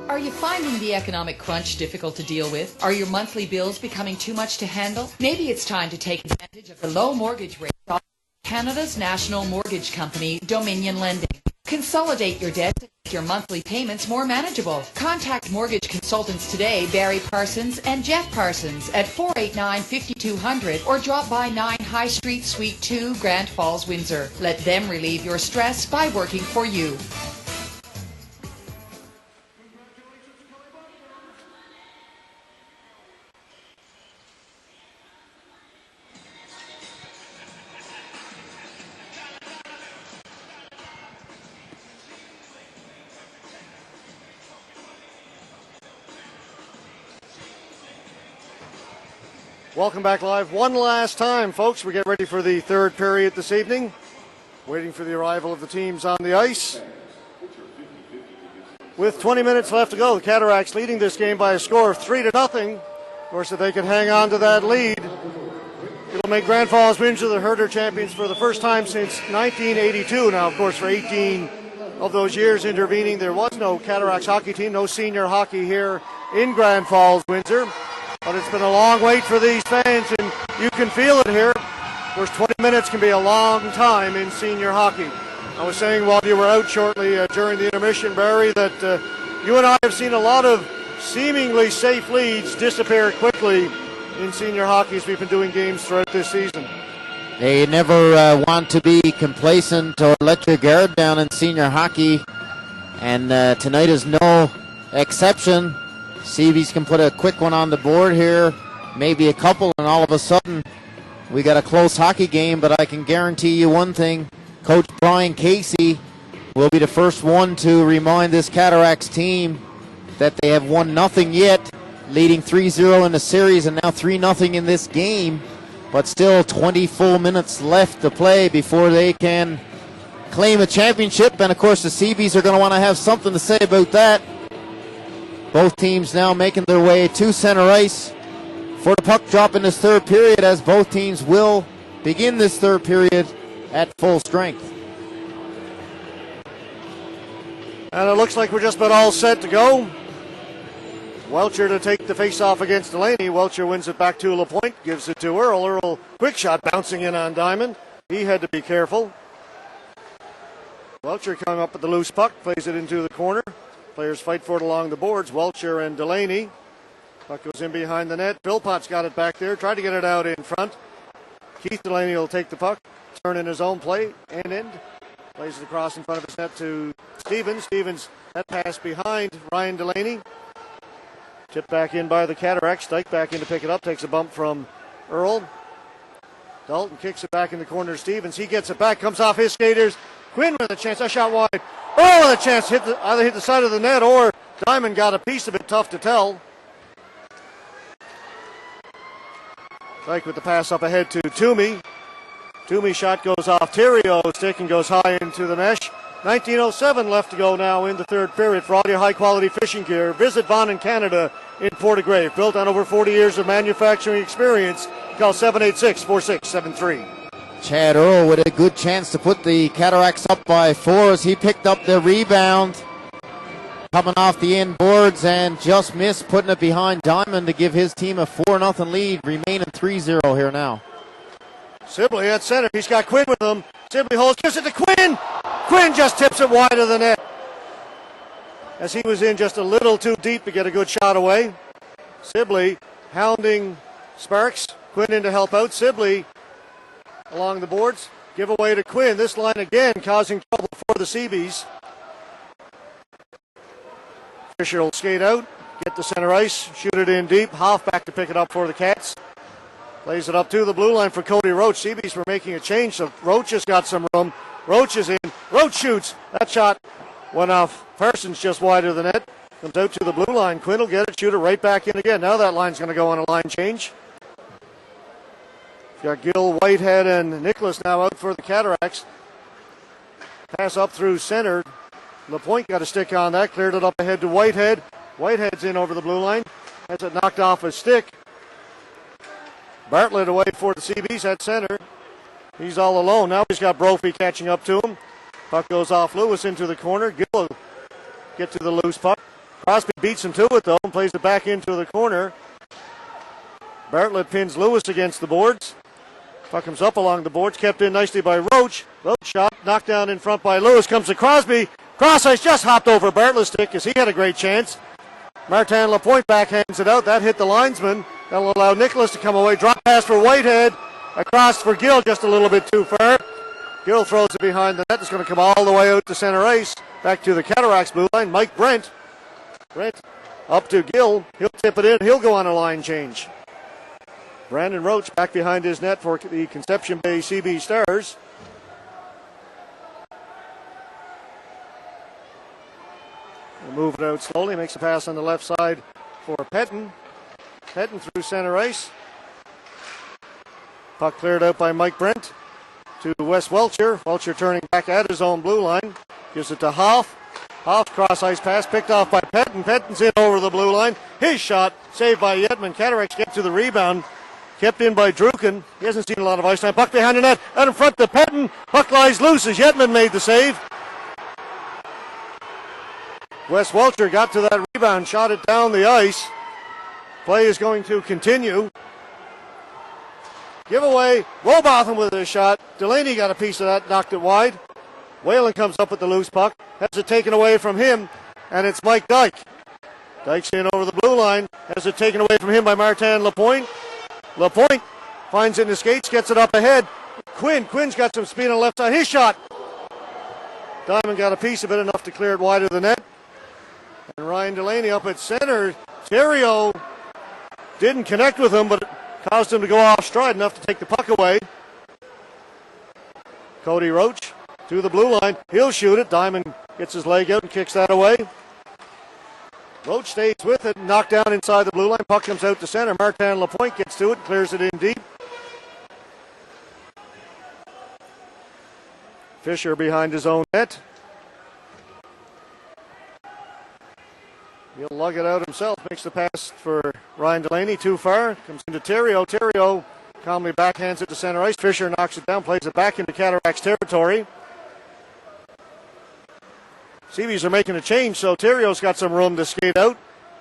Are you finding the economic crunch difficult to deal with? Are your monthly bills becoming too much to handle? Maybe it's time to take advantage of the low mortgage rate of Canada's national mortgage company, Dominion Lending. Consolidate your debt to make your monthly payments more manageable. Contact mortgage consultants today, Barry Parsons and Jeff Parsons at 489-5200 or drop by 9 High Street, Suite 2, Grand Falls, Windsor. Let them relieve your stress by working for you. Welcome back live one last time, folks. We get ready for the third period this evening. Waiting for the arrival of the teams on the ice. With 20 minutes left to go, the Cataracts leading this game by a score of 3-0. Of course, if they can hang on to that lead, it'll make Grand Falls Windsor the Herder champions for the first time since 1982. Now, of course, for 18 of those years intervening, there was no Cataracts hockey team, no senior hockey here in Grand Falls, Windsor. But it's been a long wait for these fans, and you can feel it here. Of course, 20 minutes can be a long time in senior hockey. I was saying while you were out shortly during the intermission, Barry, that you and I have seen a lot of seemingly safe leads disappear quickly in senior hockey as we've been doing games throughout this season. They never want to be complacent or let your guard down in senior hockey, and tonight is no exception. CeeBees can put a quick one on the board here, maybe a couple, and all of a sudden we got a close hockey game. But I can guarantee you one thing, Coach Brian Casey will be the first one to remind this Cataracts team that they have won nothing yet, leading 3-0 in the series and now 3-0 in this game, but still 20 full minutes left to play before they can claim a championship. And of course the CeeBees are going to want to have something to say about that. Both teams now making their way to center ice for the puck drop in this third period, as both teams will begin this third period at full strength. And it looks like we're just about all set to go. Welcher to take the face-off against Delaney. Welcher wins it back to LaPointe, gives it to Earl. Earl, quick shot bouncing in on Diamond. He had to be careful. Welcher coming up with the loose puck, plays it into the corner. Players fight for it along the boards. Welcher and Delaney. Puck goes in behind the net. Philpott's got it back there. Tried to get it out in front. Keith Delaney will take the puck, turn in his own play, and end. Plays it across in front of his net to Stevens. Stevens, that pass behind Ryan Delaney. Tipped back in by the Cataracts. Dyke back in to pick it up. Takes a bump from Earl. Dalton kicks it back in the corner to Stevens. He gets it back. Comes off his skaters. Quinn with a chance. A shot wide. Earl with a chance. Either hit the side of the net or Diamond got a piece of it. Tough to tell. Dyke with the pass up ahead to Toomey. Toomey shot goes off Theriault's stick and goes high into the mesh. 19:07 left to go now in the third period. For all your high-quality fishing gear, visit Vaughan in Canada in Portagrave. Built on over 40 years of manufacturing experience. Call 786-4673. Chad Earl with a good chance to put the Cataracts up by 4 as he picked up the rebound. Coming off the inboards and just missed putting it behind Diamond to give his team a 4-0 lead, remaining 3-0 here now. Sibley at center. He's got Quinn with him. Sibley holds, gives it to Quinn. Quinn just tips it wide of the net. As he was in just a little too deep to get a good shot away. Sibley hounding Sparks. Quinn in to help out. Sibley along the boards. Give away to Quinn. This line again causing trouble for the CeeBees. Fisher will skate out, get to center ice, shoot it in deep. Hoff back to pick it up for the Cats. Plays it up to the blue line for Cody Roach. CeeBees were making a change, so Roach has got some room. Roach is in. Roach shoots. That shot went off Parsons just wide of the net. Comes out to the blue line. Quinn will get it, shoot it right back in again. Now that line's going to go on a line change. Got Gill, Whitehead, and Nicholas now out for the Cataracts. Pass up through center. LaPointe got a stick on that, cleared it up ahead to Whitehead. Whitehead's in over the blue line. Has it knocked off his stick. Bartlett away for the CeeBees at center. He's all alone. Now he's got Brophy catching up to him. Puck goes off Lewis into the corner. Gill will get to the loose puck. Crosby beats him to it though and plays it back into the corner. Bartlett pins Lewis against the boards. Puck comes up along the boards, kept in nicely by Roach. Roach shot, knocked down in front by Lewis, comes to Crosby. Cross ice just hopped over Bartlett's stick as he had a great chance. Martin Lapointe backhands it out. That hit the linesman. That'll allow Nicholas to come away. Drop pass for Whitehead. Across for Gill just a little bit too far. Gill throws it behind the net. It's going to come all the way out to center ice. Back to the Cataracts blue line. Mike Brent. Brent up to Gill. He'll tip it in. He'll go on a line change. Brandon Roach back behind his net for the Conception Bay CeeBees Stars. He'll move it out slowly. Makes a pass on the left side for Petton. Petton through center ice. Puck cleared out by Mike Brent to Wes Welcher. Welcher turning back at his own blue line. Gives it to Hoff. Hoff cross ice pass picked off by Petton. Petton's in over the blue line. His shot saved by Yetman. Cataracts get to the rebound. Kept in by Druken. He hasn't seen a lot of ice time. Puck behind the net. Out in front to Petton. Puck lies loose as Yetman made the save. Wes Welcher got to that rebound, shot it down the ice. Play is going to continue. Giveaway. Robotham with a shot. Delaney got a piece of that, knocked it wide. Whalen comes up with the loose puck. Has it taken away from him, and it's Mike Dyke. Dyke's in over the blue line. Has it taken away from him by Martin Lapointe. Lapointe finds it in his skates, gets it up ahead. Quinn's got some speed on the left side. His shot. Diamond got a piece of it, enough to clear it wide of the net. And Ryan Delaney up at center. Theriault didn't connect with him, but it caused him to go off stride enough to take the puck away. Cody Roach to the blue line. He'll shoot it. Diamond gets his leg out and kicks that away. Roach stays with it, knocked down inside the blue line. Puck comes out to center. Martin Lapointe gets to it, clears it in deep. Fisher behind his own net. He'll lug it out himself. Makes the pass for Ryan Delaney. Too far. Comes into Terrio. Terrio calmly backhands it to center ice. Fisher knocks it down. Plays it back into Cataracts territory. CeeBees are making a change, so Terrio's got some room to skate out.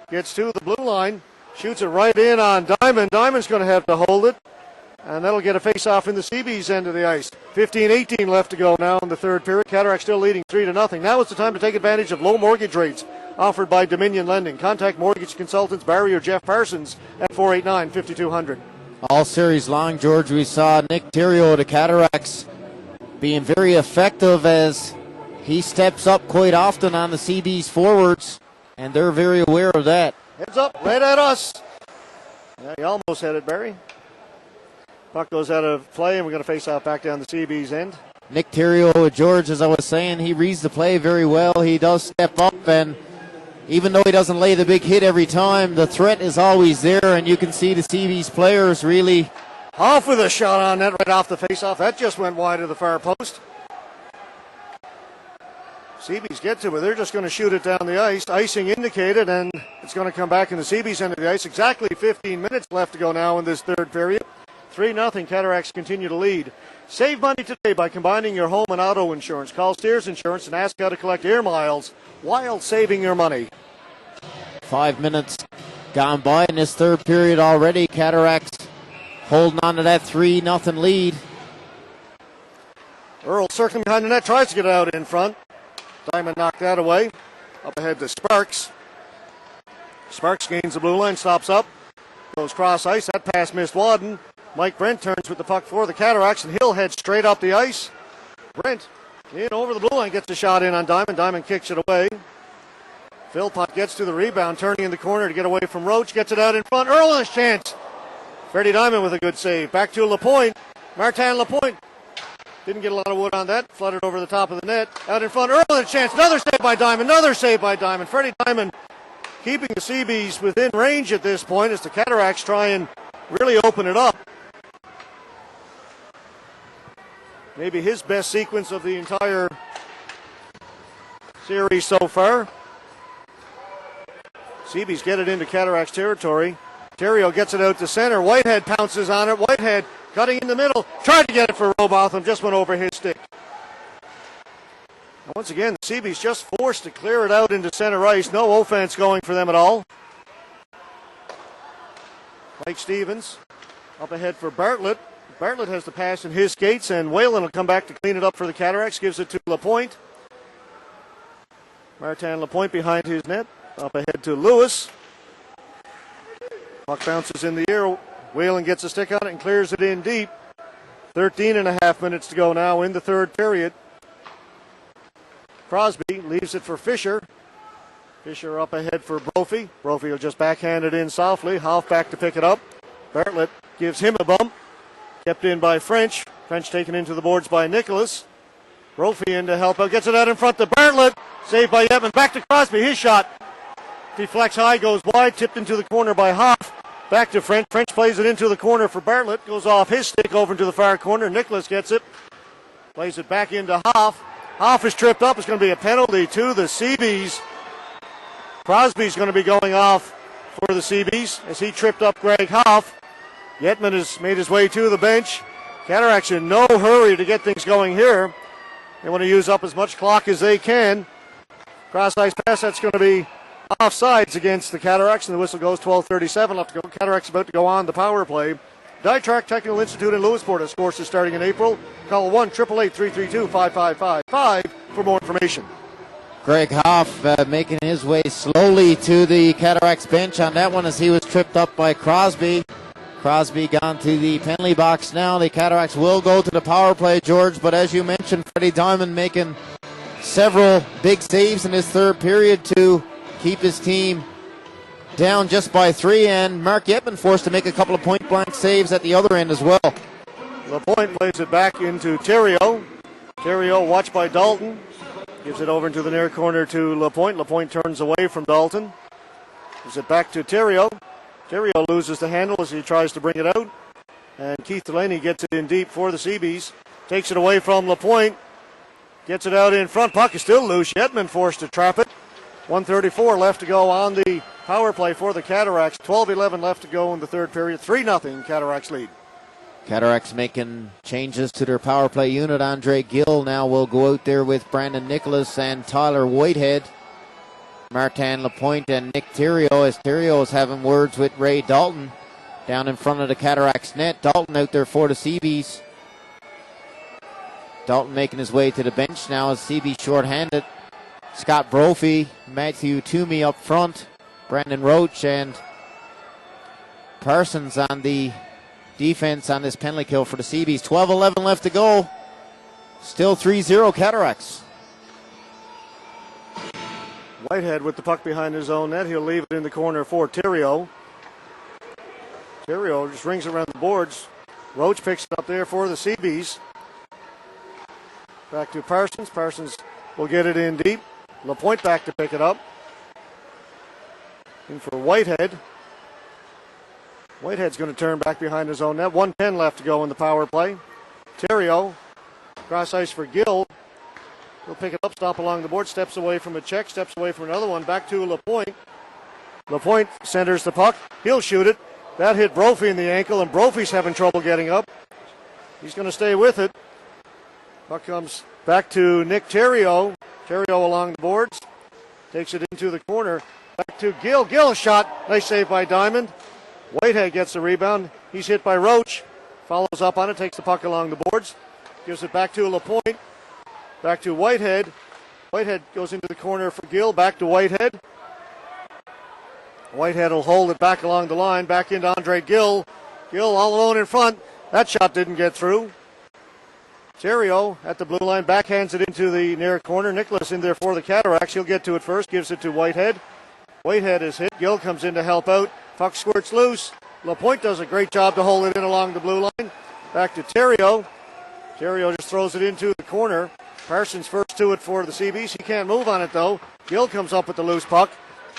Gets to the blue line. Shoots it right in on Diamond. Diamond's going to have to hold it. And that'll get a face-off in the CeeBees end of the ice. 15-18 left to go now in the third period. Cataracts still leading 3-0. Now is the time to take advantage of low mortgage rates offered by Dominion Lending. Contact mortgage consultants Barry or Jeff Parsons at 489-5200. All series long, George, we saw Nick Terrio of the Cataracts being very effective as he steps up quite often on the CeeBees forwards, and they're very aware of that. Heads up, right at us. Yeah, you almost had it, Barry. Puck goes out of play, and we're going to face off back down the CeeBees end. Nick Terrio, George, as I was saying, he reads the play very well. He does step up, and even though he doesn't lay the big hit every time, the threat is always there, and you can see the CeeBees players really... Off with a shot on net right off the face-off. That just went wide of the far post. CeeBees get to it. They're just going to shoot it down the ice. Icing indicated, and it's going to come back in the CeeBees end of the ice. Exactly 15 minutes left to go now in this third period. 3-0. Cataracts continue to lead. Save money today by combining your home and auto insurance. Call Steers Insurance and ask how to collect air miles while saving your money. 5 minutes gone by in this third period already. Cataracts holding on to that 3-0 lead. Earl circling behind the net, tries to get out in front. Diamond knocked that away. Up ahead to Sparks. Sparks gains the blue line, stops up, goes cross ice. That pass missed Wadden. Mike Brent turns with the puck for the Cataracts, and he'll head straight up the ice. Brent in over the blue line, gets a shot in on Diamond. Diamond kicks it away. Philpott gets to the rebound, turning in the corner to get away from Roach. Gets it out in front. Earl has a chance. Freddie Diamond with a good save. Back to LaPointe. Martin LaPointe. Didn't get a lot of wood on that. Flooded over the top of the net. Out in front. Earl has a chance. Another save by Diamond. Another save by Diamond. Freddie Diamond keeping the CeeBees within range at this point as the Cataracts try and really open it up. Maybe his best sequence of the entire series so far. CeeBees get it into Cataracts territory. Terrio gets it out to center. Whitehead pounces on it. Whitehead cutting in the middle. Tried to get it for Robotham. Just went over his stick. And once again, the CeeBees just forced to clear it out into center ice. No offense going for them at all. Mike Stevens up ahead for Bartlett. Bartlett has the pass in his skates, and Whalen will come back to clean it up for the Cataracts. Gives it to LaPointe. Martin LaPointe behind his net. Up ahead to Lewis. Puck bounces in the air. Whalen gets a stick on it and clears it in deep. 13 and a half minutes to go now in the third period. Crosby leaves it for Fisher. Fisher up ahead for Brophy. Brophy will just backhand it in softly. Hoff back to pick it up. Bartlett gives him a bump. Kept in by French. French taken into the boards by Nicholas. Brophy in to help out. Gets it out in front to Bartlett. Saved by Yetman. Back to Crosby. His shot deflects high, goes wide. Tipped into the corner by Hoff. Back to French. French plays it into the corner for Bartlett. Goes off his stick over into the far corner. Nicholas gets it. Plays it back into Hoff. Hoff is tripped up. It's going to be a penalty to the CeeBees. Crosby's going to be going off for the CeeBees as he tripped up Greg Hoff. Yetman has made his way to the bench. Cataracts in no hurry to get things going here. They want to use up as much clock as they can. Cross-ice pass, that's going to be offsides against the Cataracts, and the whistle goes 12:37 left to go. Cataracts about to go on the power play. Dytrack Technical Institute in Lewisport has courses starting in April. Call 1-888-332-5555 for more information. Greg Hoff making his way slowly to the Cataracts bench on that one as he was tripped up by Crosby. Crosby gone to the penalty box now. The Cataracts will go to the power play, George, but as you mentioned, Freddie Diamond making several big saves in this third period to keep his team down just by 3, and Mark Yetman forced to make a couple of point-blank saves at the other end as well. LaPointe plays it back into Terrio. Terrio watched by Dalton. Gives it over into the near corner to LaPointe. LaPointe turns away from Dalton. Gives it back to Terrio. Terrio loses the handle as he tries to bring it out. And Keith Delaney gets it in deep for the CeeBees. Takes it away from LaPointe. Gets it out in front. Puck is still loose. Yetman forced to trap it. 1:34 left to go on the power play for the Cataracts. 12-11 left to go in the third period. 3-0 Cataracts lead. Cataracts making changes to their power play unit. Andre Gill now will go out there with Brandon Nicholas and Tyler Whitehead. Martin Lapointe and Nick Theriot, as Theriot is having words with Ray Dalton down in front of the Cataracts net. Dalton out there for the CeeBees. Dalton making his way to the bench now as CeeBees shorthanded. Scott Brophy, Matthew Toomey up front, Brandon Roach and Parsons on the defense on this penalty kill for the CeeBees. 12-11 left to go. Still 3-0 Cataracts. Whitehead with the puck behind his own net. He'll leave it in the corner for Theriot. Theriot just rings around the boards. Roach picks it up there for the CeeBees. Back to Parsons. Parsons will get it in deep. Lapointe back to pick it up. In for Whitehead. Whitehead's going to turn back behind his own net. 1:10 left to go in the power play. Theriot, cross ice for Gill. He'll pick it up, stop along the board, steps away from a check, steps away from another one. Back to Lapointe. Lapointe centers the puck. He'll shoot it. That hit Brophy in the ankle, and Brophy's having trouble getting up. He's going to stay with it. Puck comes back to Nick Theriot. Theriot along the boards. Takes it into the corner. Back to Gill. Gill shot. Nice save by Diamond. Whitehead gets the rebound. He's hit by Roach. Follows up on it. Takes the puck along the boards. Gives it back to Lapointe. Back to Whitehead. Whitehead goes into the corner for Gill. Back to Whitehead. Whitehead will hold it back along the line. Back into Andre Gill. Gill all alone in front. That shot didn't get through. Theriot at the blue line. Backhands it into the near corner. Nicholas in there for the Cataracts. He'll get to it first. Gives it to Whitehead. Whitehead is hit. Gill comes in to help out. Puck squirts loose. Lapointe does a great job to hold it in along the blue line. Back to Theriot. Theriot just throws it into the corner. Parsons first to it for the CeeBees. He can't move on it though. Gill comes up with the loose puck.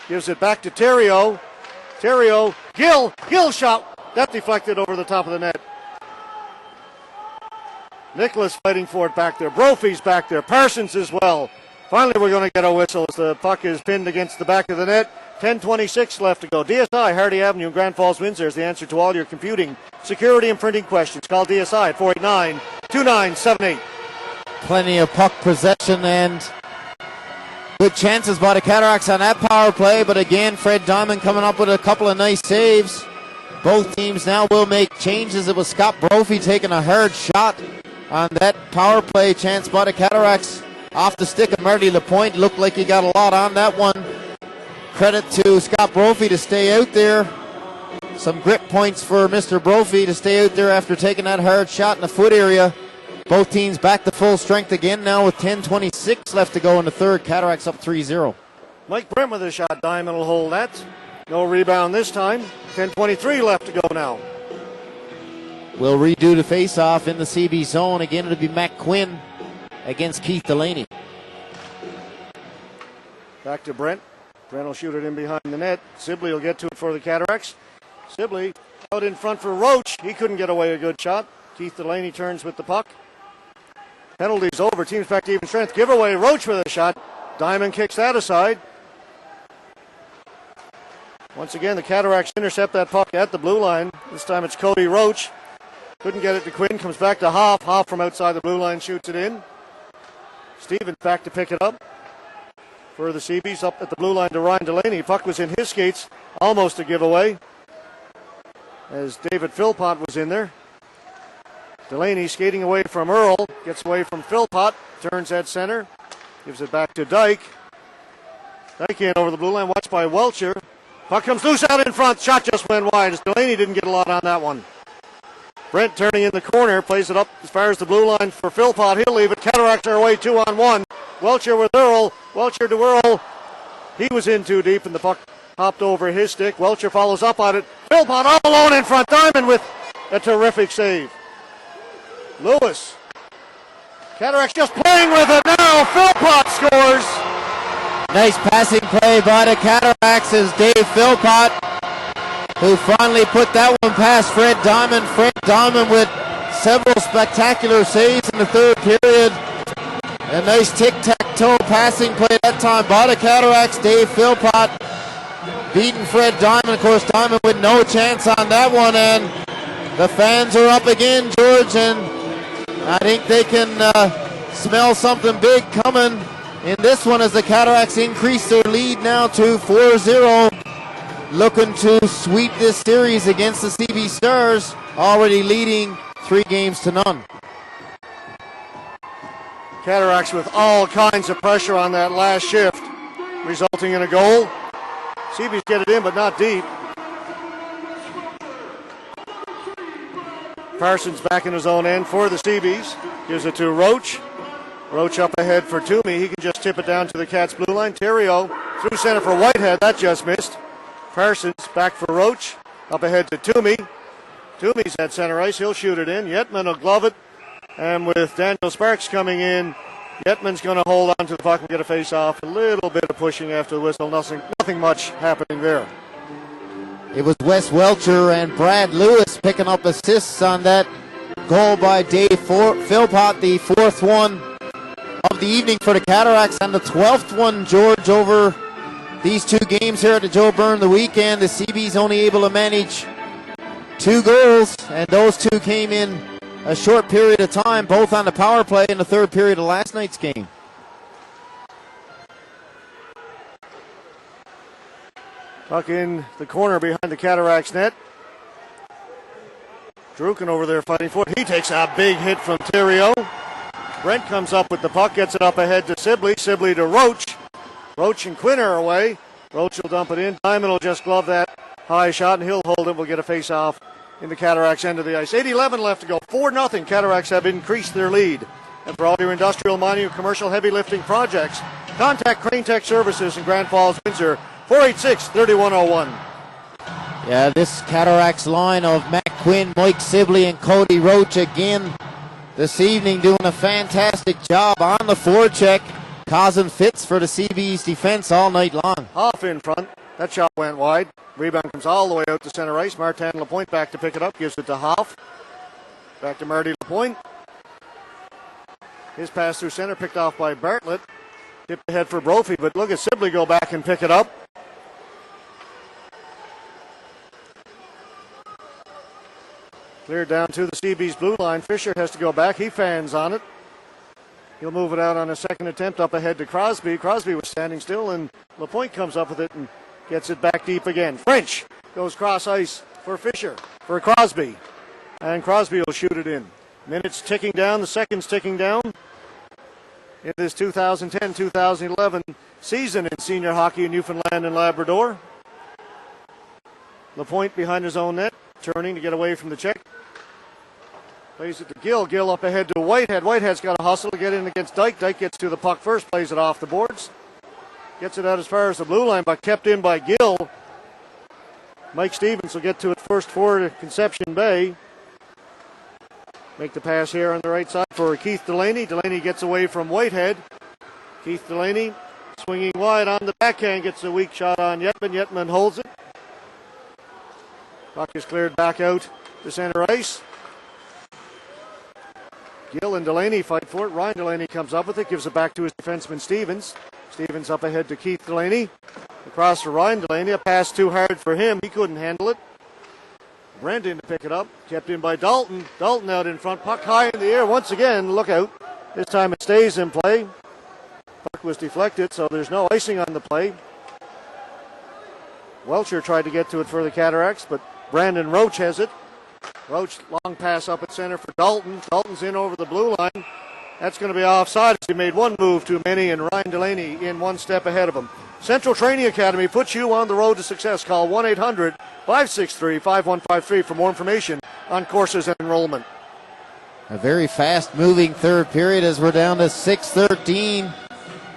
Gives it back to Theriot. Theriot. Gill shot. That deflected over the top of the net. Nicholas fighting for it back there. Brophy's back there. Parsons as well. Finally, we're going to get a whistle as the puck is pinned against the back of the net. 10:26 left to go. DSI, Hardy Avenue in Grand Falls, Windsor is the answer to all your computing, security, and printing questions. Call DSI at 489-2978. Plenty of puck possession and good chances by the Cataracts on that power play, but again, Fred Diamond coming up with a couple of nice saves. Both teams now will make changes. It was Scott Brophy taking a hard shot on that power play chance by the Cataracts. Off the stick of Marty Lapointe. Looked like he got a lot on that one. Credit to Scott Brophy to stay out there. Some grit points for Mr. Brophy to stay out there after taking that hard shot in the foot area. Both teams back to full strength again now with 10:26 left to go in the third. Cataracts up 3-0. Mike Brent with a shot. Diamond will hold that. No rebound this time. 10:23 left to go now. We'll redo the face-off in the CB zone. Again, it'll be Matt Quinn against Keith Delaney. Back to Brent. Brent will shoot it in behind the net. Sibley will get to it for the Cataracts. Sibley out in front for Roach. He couldn't get away a good shot. Keith Delaney turns with the puck. Penalties over. Teams back to even strength. Give away Roach with a shot. Diamond kicks that aside. Once again, the Cataracts intercept that puck at the blue line. This time it's Cody Roach. Couldn't get it to Quinn. Comes back to Hoff. Hoff from outside the blue line shoots it in. Stevens back to pick it up. For the CeeBees up at the blue line to Ryan Delaney. Puck was in his skates. Almost a giveaway. As David Philpott was in there. Delaney skating away from Earl. Gets away from Philpott. Turns at center. Gives it back to Dyke. Dyke in over the blue line. Watched by Welcher. Puck comes loose out in front. Shot just went wide as Delaney didn't get a lot on that one. Brent turning in the corner. Plays it up as far as the blue line for Philpott. He'll leave it. Cataracts are away 2-on-1. Welcher with Earl. Welcher to Earl. He was in too deep and the puck hopped over his stick. Welcher follows up on it. Philpott all alone in front. Diamond with a terrific save. Lewis. Cataracts just playing with it now. Philpott scores. Nice passing play by the Cataracts as Dave Philpott, who finally put that one past Fred Diamond. Fred Diamond with several spectacular saves in the third period. A nice tic-tac-toe passing play that time by the Cataracts. Dave Philpott beating Fred Diamond. Of course, Diamond with no chance on that one, and the fans are up again, George, and I think they can smell something big coming in this one as the Cataracts increase their lead now to 4-0, looking to sweep this series against the CeeBees Stars, already leading 3-0. Cataracts with all kinds of pressure on that last shift, resulting in a goal. CeeBees get it in, but not deep. Parsons back in his own end for the CeeBees. Gives it to Roach. Roach up ahead for Toomey. He can just tip it down to the Cats' blue line. Theriault through center for Whitehead. That just missed. Parsons back for Roach. Up ahead to Toomey. Toomey's at center ice. He'll shoot it in. Yetman will glove it. And with Daniel Sparks coming in, Yetman's going to hold on to the puck and get a face-off. A little bit of pushing after the whistle. Nothing much happening there. It was Wes Welcher and Brad Lewis picking up assists on that goal by Dave Philpott, the fourth one of the evening for the Cataracts, and the 12th one, George, over these two games here at the Joe Byrne the weekend. The CeeBees only able to manage 2 goals, and those 2 came in a short period of time, both on the power play in the third period of last night's game. Puck in the corner behind the Cataracts net. Druken over there fighting for it. He takes a big hit from Theriault. Brent comes up with the puck, gets it up ahead to Sibley. Sibley to Roach. Roach and Quinn are away. Roach will dump it in. Diamond will just glove that high shot, and he'll hold it. We'll get a face-off in the Cataracts' end of the ice. 8:11 left to go. 4-0. Cataracts have increased their lead. And for all your industrial, mining, and commercial heavy lifting projects, contact Crane Tech Services in Grand Falls, Windsor, 486-3101. Yeah, this Cataracts line of Matt Quinn, Mike Sibley, and Cody Roach again this evening doing a fantastic job on the forecheck, causing fits for the CeeBees defense all night long. Off in front. That shot went wide. Rebound comes all the way out to center ice. Martin Lapointe back to pick it up. Gives it to Hoff. Back to Marty Lapointe. His pass through center picked off by Bartlett. Tipped ahead for Brophy, but look at Sibley go back and pick it up. Cleared down to the CeeBees blue line. Fisher has to go back. He fans on it. He'll move it out on a second attempt up ahead to Crosby. Crosby was standing still, and Lapointe comes up with it and gets it back deep again. French goes cross ice for Fisher, for Crosby. And Crosby will shoot it in. Minutes ticking down, the seconds ticking down in this 2010-2011 season in senior hockey in Newfoundland and Labrador. Lapointe behind his own net, turning to get away from the check. Plays it to Gill. Gill up ahead to Whitehead. Whitehead's got to hustle to get in against Dyke. Dyke gets to the puck first, plays it off the boards. Gets it out as far as the blue line, but kept in by Gill. Mike Stevens will get to it first for Conception Bay. Make the pass here on the right side for Keith Delaney. Delaney gets away from Whitehead. Keith Delaney swinging wide on the backhand, gets a weak shot on Yetman. Yetman holds it. Puck is cleared back out to center ice. Gill and Delaney fight for it. Ryan Delaney comes up with it, gives it back to his defenseman Stevens. Stevens up ahead to Keith Delaney. Across to Ryan Delaney. A pass too hard for him. He couldn't handle it. Brent in to pick it up. Kept in by Dalton. Dalton out in front. Puck high in the air. Once again, look out. This time it stays in play. Puck was deflected, so there's no icing on the play. Welcher tried to get to it for the Cataracts, but Brandon Roach has it. Roach, long pass up at center for Dalton. Dalton's in over the blue line. That's going to be offside. He made one move too many, and Ryan Delaney in one step ahead of him. Central Training Academy puts you on the road to success. Call 1-800-563-5153 for more information on courses and enrollment. A very fast-moving third period as we're down to 6:13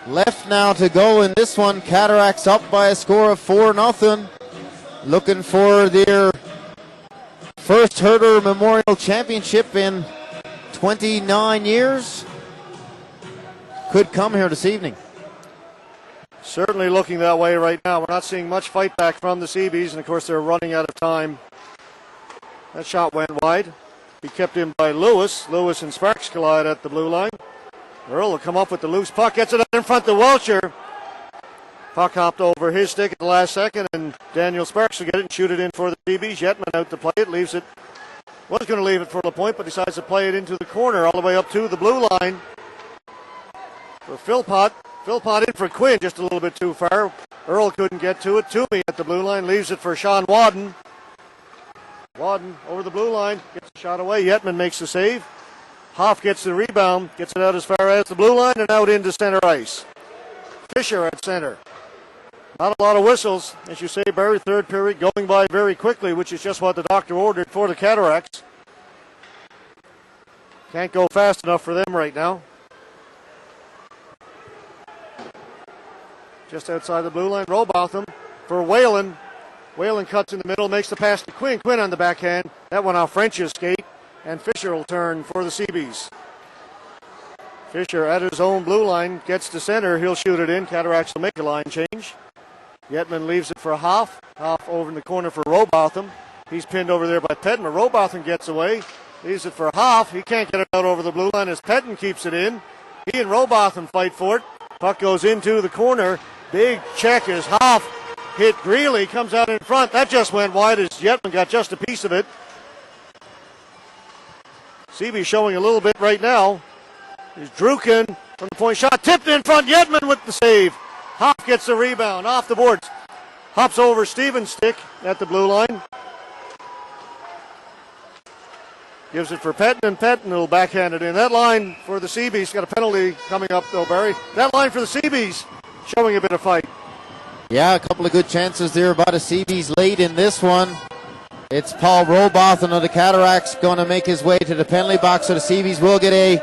left now to go in this one. Cataracts up by a score of 4-0. Looking for their first Herder Memorial Championship in 29 years. Could come here this evening. Certainly looking that way right now. We're not seeing much fight back from the CeeBees, and of course they're running out of time. That shot went wide. Be kept in by Lewis. Lewis and Sparks collide at the blue line. Earl will come up with the loose puck, gets it in front to Welcher. Puck hopped over his stick at the last second, and Daniel Sparks will get it and shoot it in for the CeeBees. Yetman out to play it, leaves it. Was going to leave it for LaPointe, but decides to play it into the corner all the way up to the blue line. For Philpott. Philpott in for Quinn, just a little bit too far. Earl couldn't get to it. Toomey at the blue line, leaves it for Sean Wadden. Wadden over the blue line, gets a shot away. Yetman makes the save. Hoff gets the rebound, gets it out as far as the blue line and out into center ice. Fisher at center. Not a lot of whistles, as you say, Barry. Third period going by very quickly, which is just what the doctor ordered for the Cataracts. Can't go fast enough for them right now. Just outside the blue line, Robotham for Whalen. Whalen cuts in the middle, makes the pass to Quinn. Quinn on the backhand. That went off French's skate, and Fisher will turn for the CeeBees. Fisher at his own blue line, gets to center. He'll shoot it in. Cataracts will make a line change. Yetman leaves it for Hoff. Hoff over in the corner for Robotham. He's pinned over there by Pettin. Robotham gets away. Leaves it for Hoff. He can't get it out over the blue line as Pettin keeps it in. He and Robotham fight for it. Puck goes into the corner. Big check as Hoff hit Greeley. Comes out in front. That just went wide as Yetman got just a piece of it. CeeBee showing a little bit right now. Here's Drukin from the point shot. Tipped in front. Yetman with the save. Hoff gets the rebound off the boards. Hops over Stevens' stick at the blue line. Gives it for Pettin, and Pettin will backhand it in. That line for the CeeBees got a penalty coming up, though, Barry. That line for the CeeBees showing a bit of fight. Yeah, a couple of good chances there by the CeeBees late in this one. It's Paul Robotham of the Cataracts going to make his way to the penalty box, so the CeeBees will get a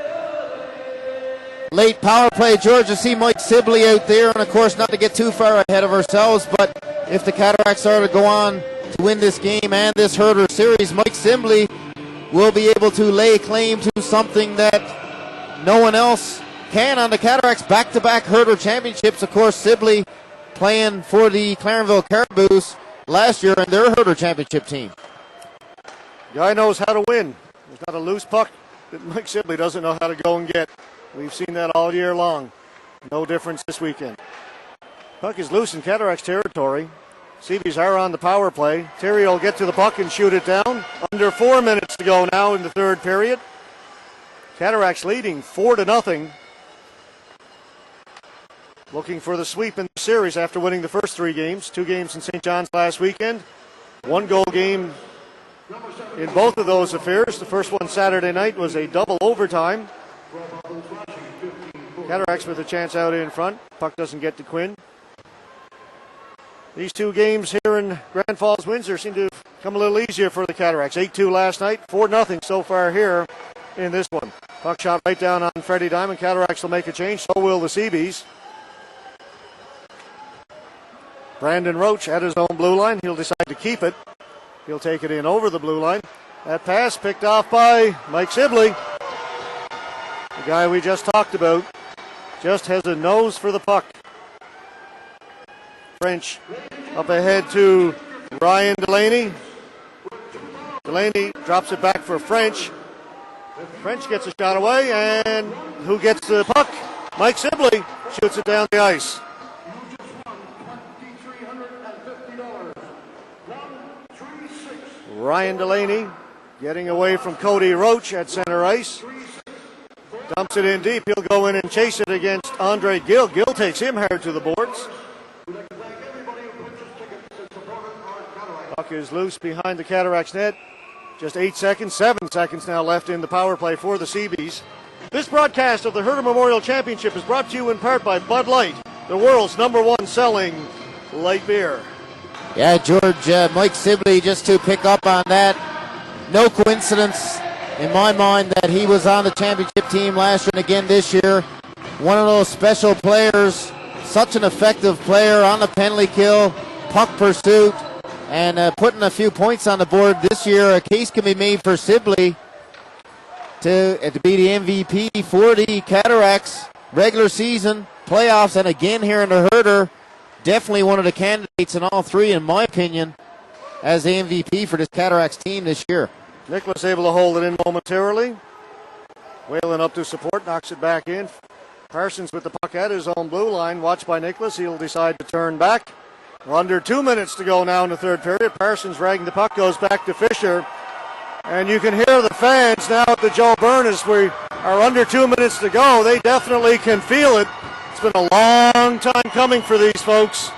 late power play. George, to see Mike Sibley out there, and of course not to get too far ahead of ourselves, but if the Cataracts are to go on to win this game and this Herder series, Mike Sibley will be able to lay claim to something that no one else can on the Cataracts. Back-to-back Herder championships. Of course, Sibley playing for the Clarenville Caraboos last year in their Herder championship team. Guy knows how to win. There's not a loose puck that Mike Sibley doesn't know how to go and get. We've seen that all year long. No difference this weekend. Puck is loose in Cataracts territory. CeeBees are on the power play. Terry will get to the puck and shoot it down. Under 4 minutes to go now in the third period. Cataracts leading 4-0. Looking for the sweep in the series after winning the first 3 games. 2 games in St. John's last weekend. 1 goal game in both of those affairs. The first one Saturday night was a double overtime. Cataracts with a chance out in front. Puck doesn't get to Quinn. These 2 games here in Grand Falls, Windsor seem to have come a little easier for the Cataracts. 8-2 last night, 4-0 so far here in this one. Puck shot right down on Freddie Diamond. Cataracts will make a change, so will the CeeBees. Brandon Roach at his own blue line. He'll decide to keep it. He'll take it in over the blue line. That pass picked off by Mike Sibley. The guy we just talked about just has a nose for the puck. French up ahead to Ryan Delaney. Delaney drops it back for French. French gets a shot away, and who gets the puck? Mike Sibley shoots it down the ice. Ryan Delaney getting away from Cody Roach at center ice. Dumps it in deep. He'll go in and chase it against Andre Gill. Gill takes him hard to the boards. Puck is loose behind the Cataracts net. Just 7 seconds now left in the power play for the CeeBees. This broadcast of the Herder Memorial Championship is brought to you in part by Bud Light, the world's #1 selling light beer. Yeah, George, Mike Sibley, just to pick up on that, no coincidence in my mind that he was on the championship team last year and again this year. One of those special players, such an effective player on the penalty kill, puck pursuit, and putting a few points on the board this year. A case can be made for Sibley to be the MVP for the Cataracts regular season, playoffs, and again here in the Herder. Definitely one of the candidates in all 3, in my opinion, as the MVP for this Cataracts team this year. Nicholas able to hold it in momentarily. Whalen up to support, knocks it back in. Parsons with the puck at his own blue line, watched by Nicholas. He'll decide to turn back. We're under 2 minutes to go now in the third period. Parsons dragging the puck, goes back to Fisher. And you can hear the fans now at the Joe Byrne as we are under 2 minutes to go. They definitely can feel it. It's been a long time coming for these folks.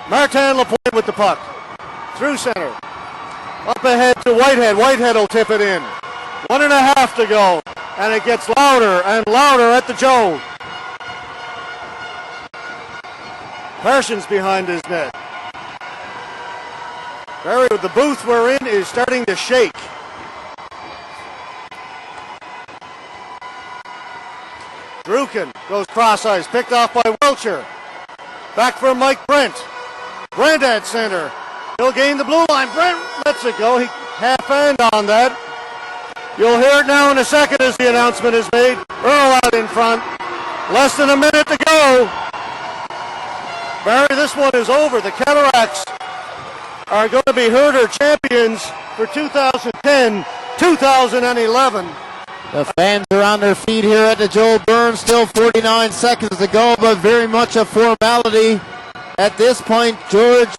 Martin Lapointe with the puck. Through center. Up ahead to Whitehead. Whitehead will tip it in. 1.5 to go. And it gets louder and louder at the Joe. Parsons behind his net. Barry, the booth we're in is starting to shake. Druken goes cross ice, picked off by Welcher. Back for Mike Brent. Brent at center. He'll gain the blue line. Brent lets it go. He half-hand on that. You'll hear it now in a second as the announcement is made. Earl out in front. Less than a minute to go. Barry, this one is over. The Cataracts are going to be Herder champions for 2010-2011. The fans are on their feet here at the Joe Byrne. Still 49 seconds to go, but very much a formality at this point. George.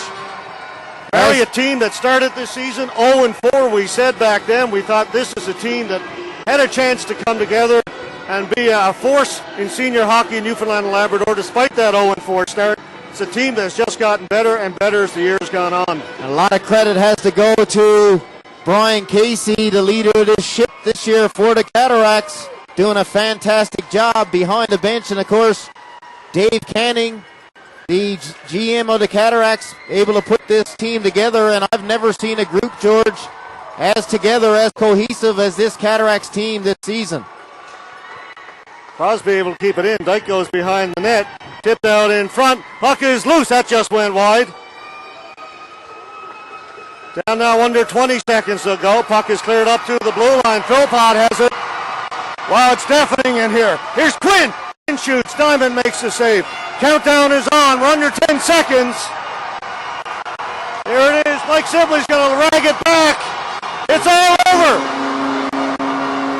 Barry, a team that started this season 0-4. We said back then we thought this is a team that had a chance to come together and be a force in senior hockey in Newfoundland and Labrador. Despite that 0-4 start, it's a team that's just gotten better and better as the years gone on. A lot of credit has to go to Brian Casey, the leader of this ship this year for the Cataracts, doing a fantastic job behind the bench. And, of course, Dave Canning, the GM of the Cataracts, able to put this team together. And I've never seen a group, George, as together, as cohesive as this Cataracts team this season. Crosby able to keep it in. Dyke goes behind the net. Tipped out in front. Puck is loose. That just went wide. Down now under 20 seconds to go. Puck is cleared up to the blue line. Philpott has it. Wow, it's deafening in here. Here's Quinn. Quinn shoots. Diamond makes the save. Countdown is on. We're under 10 seconds. Here it is. Mike Sibley's going to rag it back. It's all over.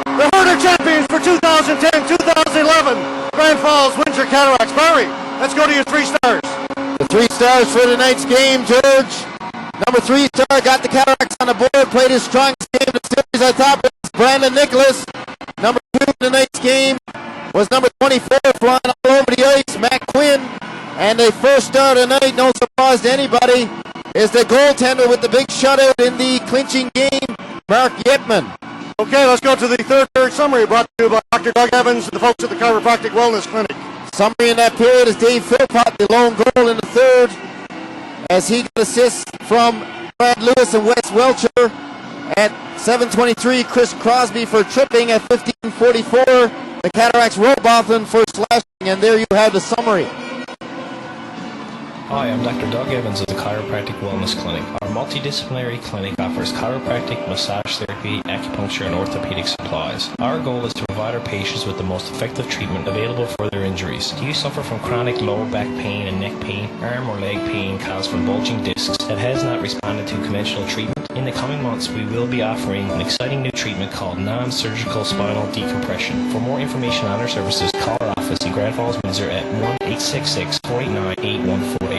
The Herder champions for 2010-2011. Grand Falls, Windsor Cataracts. Barry, let's go to your 3 stars. The 3 stars for tonight's game, George. Number 3 star got the Cataracts on the board, played his strongest game of the series. I thought it was Brandon Nicholas. Number 2 in tonight's game was number 24, flying all over the ice, Matt Quinn. And the first star tonight, no surprise to anybody, is the goaltender with the big shutout in the clinching game, Mark Yetman. Okay, let's go to the third period summary brought to you by Dr. Doug Evans and the folks at the Chiropractic Wellness Clinic. Summary in that period is Dave Philpott, the lone goal in the third, as he got assists from Brad Lewis and Wes Welcher. At 7:23, Chris Crosby for tripping. At 15:44, the Cataracts Robotham for slashing. And there you have the summary. Hi, I'm Dr. Doug Evans of the Chiropractic Wellness Clinic. Our multidisciplinary clinic offers chiropractic, massage therapy, acupuncture, and orthopedic supplies. Our goal is to provide our patients with the most effective treatment available for their injuries. Do you suffer from chronic lower back pain and neck pain, arm or leg pain caused from bulging discs that has not responded to conventional treatment? In the coming months, we will be offering an exciting new treatment called non-surgical spinal decompression. For more information on our services, call our office in Grand Falls, Windsor at 1-866-489-8148.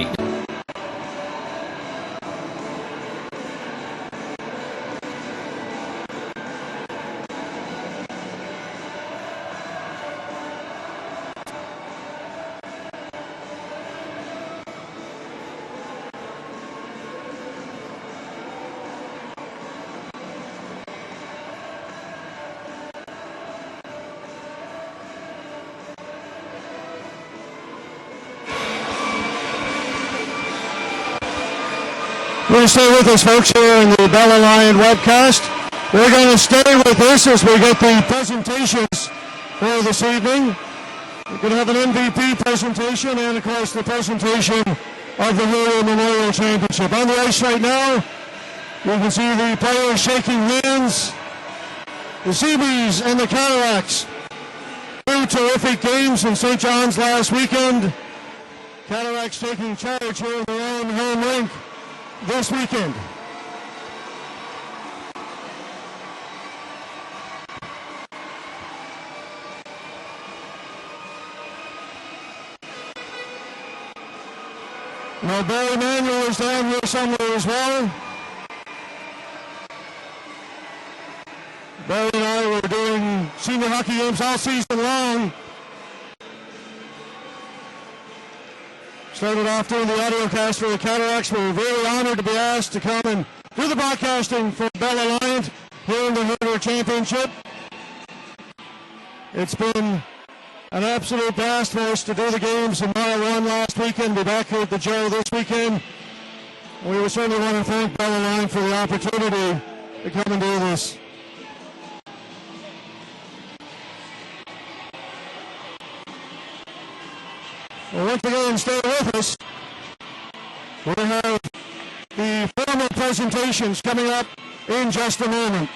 We're going to stay with us, folks, here in the Bella Lion webcast. We're going to stay with this as we get the presentations for this evening. We're going to have an MVP presentation and, of course, the presentation of the Royal Memorial Championship. On the ice right now, you can see the players shaking hands. The CeeBees and the Cataracts. 2 terrific games in St. John's last weekend. Cataracts taking charge here in their own home rink this weekend. Now Barry Manuel is down here somewhere as well. Barry and I were doing senior hockey games all season long. Started off doing the audio cast for the Cataracts. We were very honored to be asked to come and do the broadcasting for Bell Alliant here in the Herder Championship. It's been an absolute blast for us to do the games in Mile 1 last weekend, be back here at the Joe this weekend. We would certainly want to thank Bell Alliant for the opportunity to come and do this. Well, once again, stay with us. We have the formal presentations coming up in just a moment.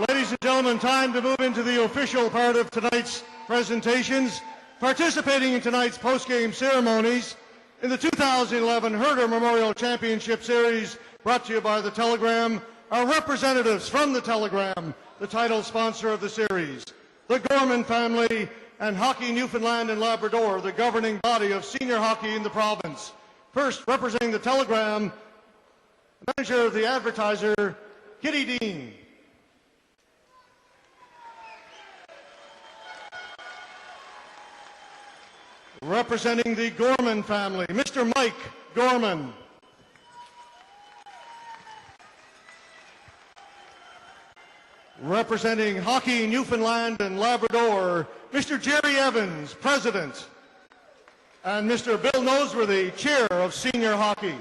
Ladies and gentlemen, time to move into the official part of tonight's presentations. Participating in tonight's post-game ceremonies in the 2011 Herder Memorial Championship Series, brought to you by the Telegram, are representatives from the Telegram, the title sponsor of the series, the Gorman family, and Hockey Newfoundland and Labrador, the governing body of senior hockey in the province. First, representing the Telegram, manager of the Advertiser, Kitty Dean. Representing the Gorman family, Mr. Mike Gorman. Representing Hockey Newfoundland and Labrador, Mr. Jerry Evans, President, and Mr. Bill Noseworthy, Chair of Senior Hockey.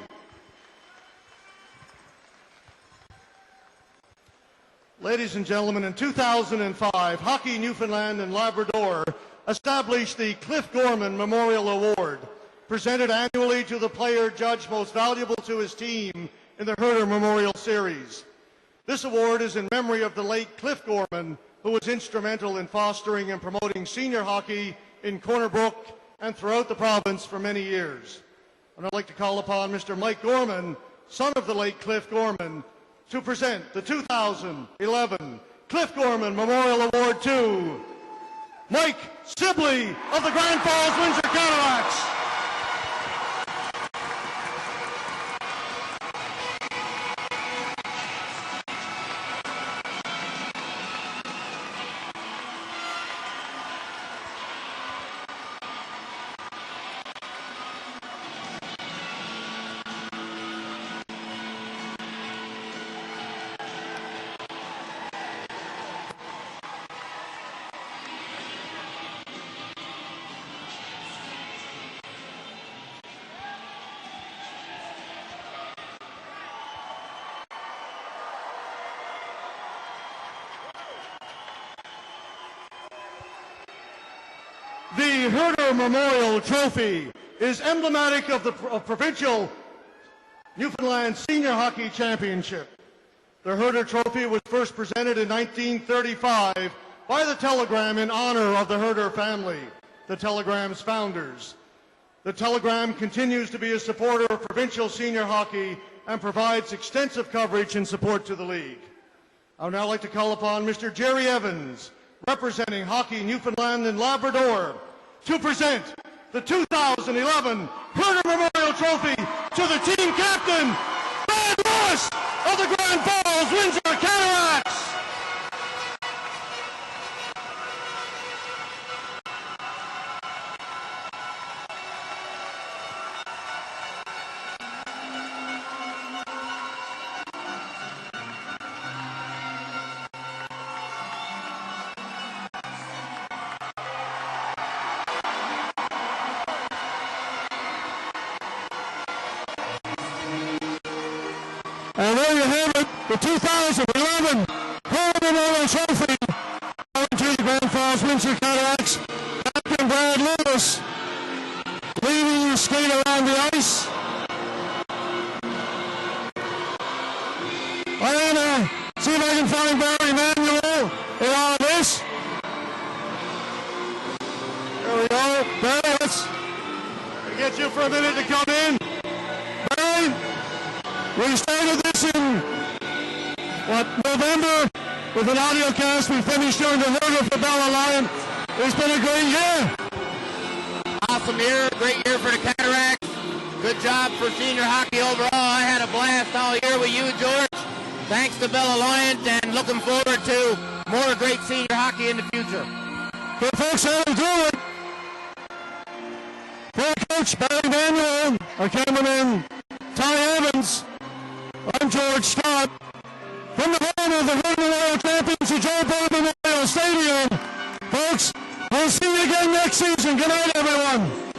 Ladies and gentlemen, in 2005, Hockey Newfoundland and Labrador established the Cliff Gorman Memorial Award, presented annually to the player judged most valuable to his team in the Herder Memorial Series. This award is in memory of the late Cliff Gorman, who was instrumental in fostering and promoting senior hockey in Corner Brook and throughout the province for many years. And I'd like to call upon Mr. Mike Gorman, son of the late Cliff Gorman, to present the 2011 Cliff Gorman Memorial Award to Mike Sibley of the Grand Falls Windsor Cataracts. The Herder Memorial Trophy is emblematic of the provincial Newfoundland Senior Hockey Championship. The Herder Trophy was first presented in 1935 by the Telegram in honor of the Herder family, the Telegram's founders. The Telegram continues to be a supporter of provincial senior hockey and provides extensive coverage and support to the league. I would now like to call upon Mr. Jerry Evans, representing Hockey Newfoundland and Labrador, to present the 2011 Herder Memorial Trophy to the team captain, Brad Lewis of the Grand Falls Windsor Cataracts. And there you have it, the 2011 Herder Memorial Trophy going to the Grand Falls Windsor Cataracts. Captain Brad Lewis leading the skate around the ice. I'm going to see if I can find Barry Emanuel in all of this. There we go. Barry, let's get you for a minute to come in. Barry, we started this in, November with an audio cast. We finished during the Herder for Bella Lion. It's been a great year. Awesome year, great year for the Cataracts. Good job for senior hockey overall. I had a blast all year with you, George. Thanks to Bella Alliant, and looking forward to more great senior hockey in the future. Good folks, how do it. For Coach Barry Manuel, our cameraman Ty Evans, I'm George Scott. From the home of the Herder Memorial Champions at Joe Burr Memorial Stadium. Folks, we'll see you again next season. Good night, everyone.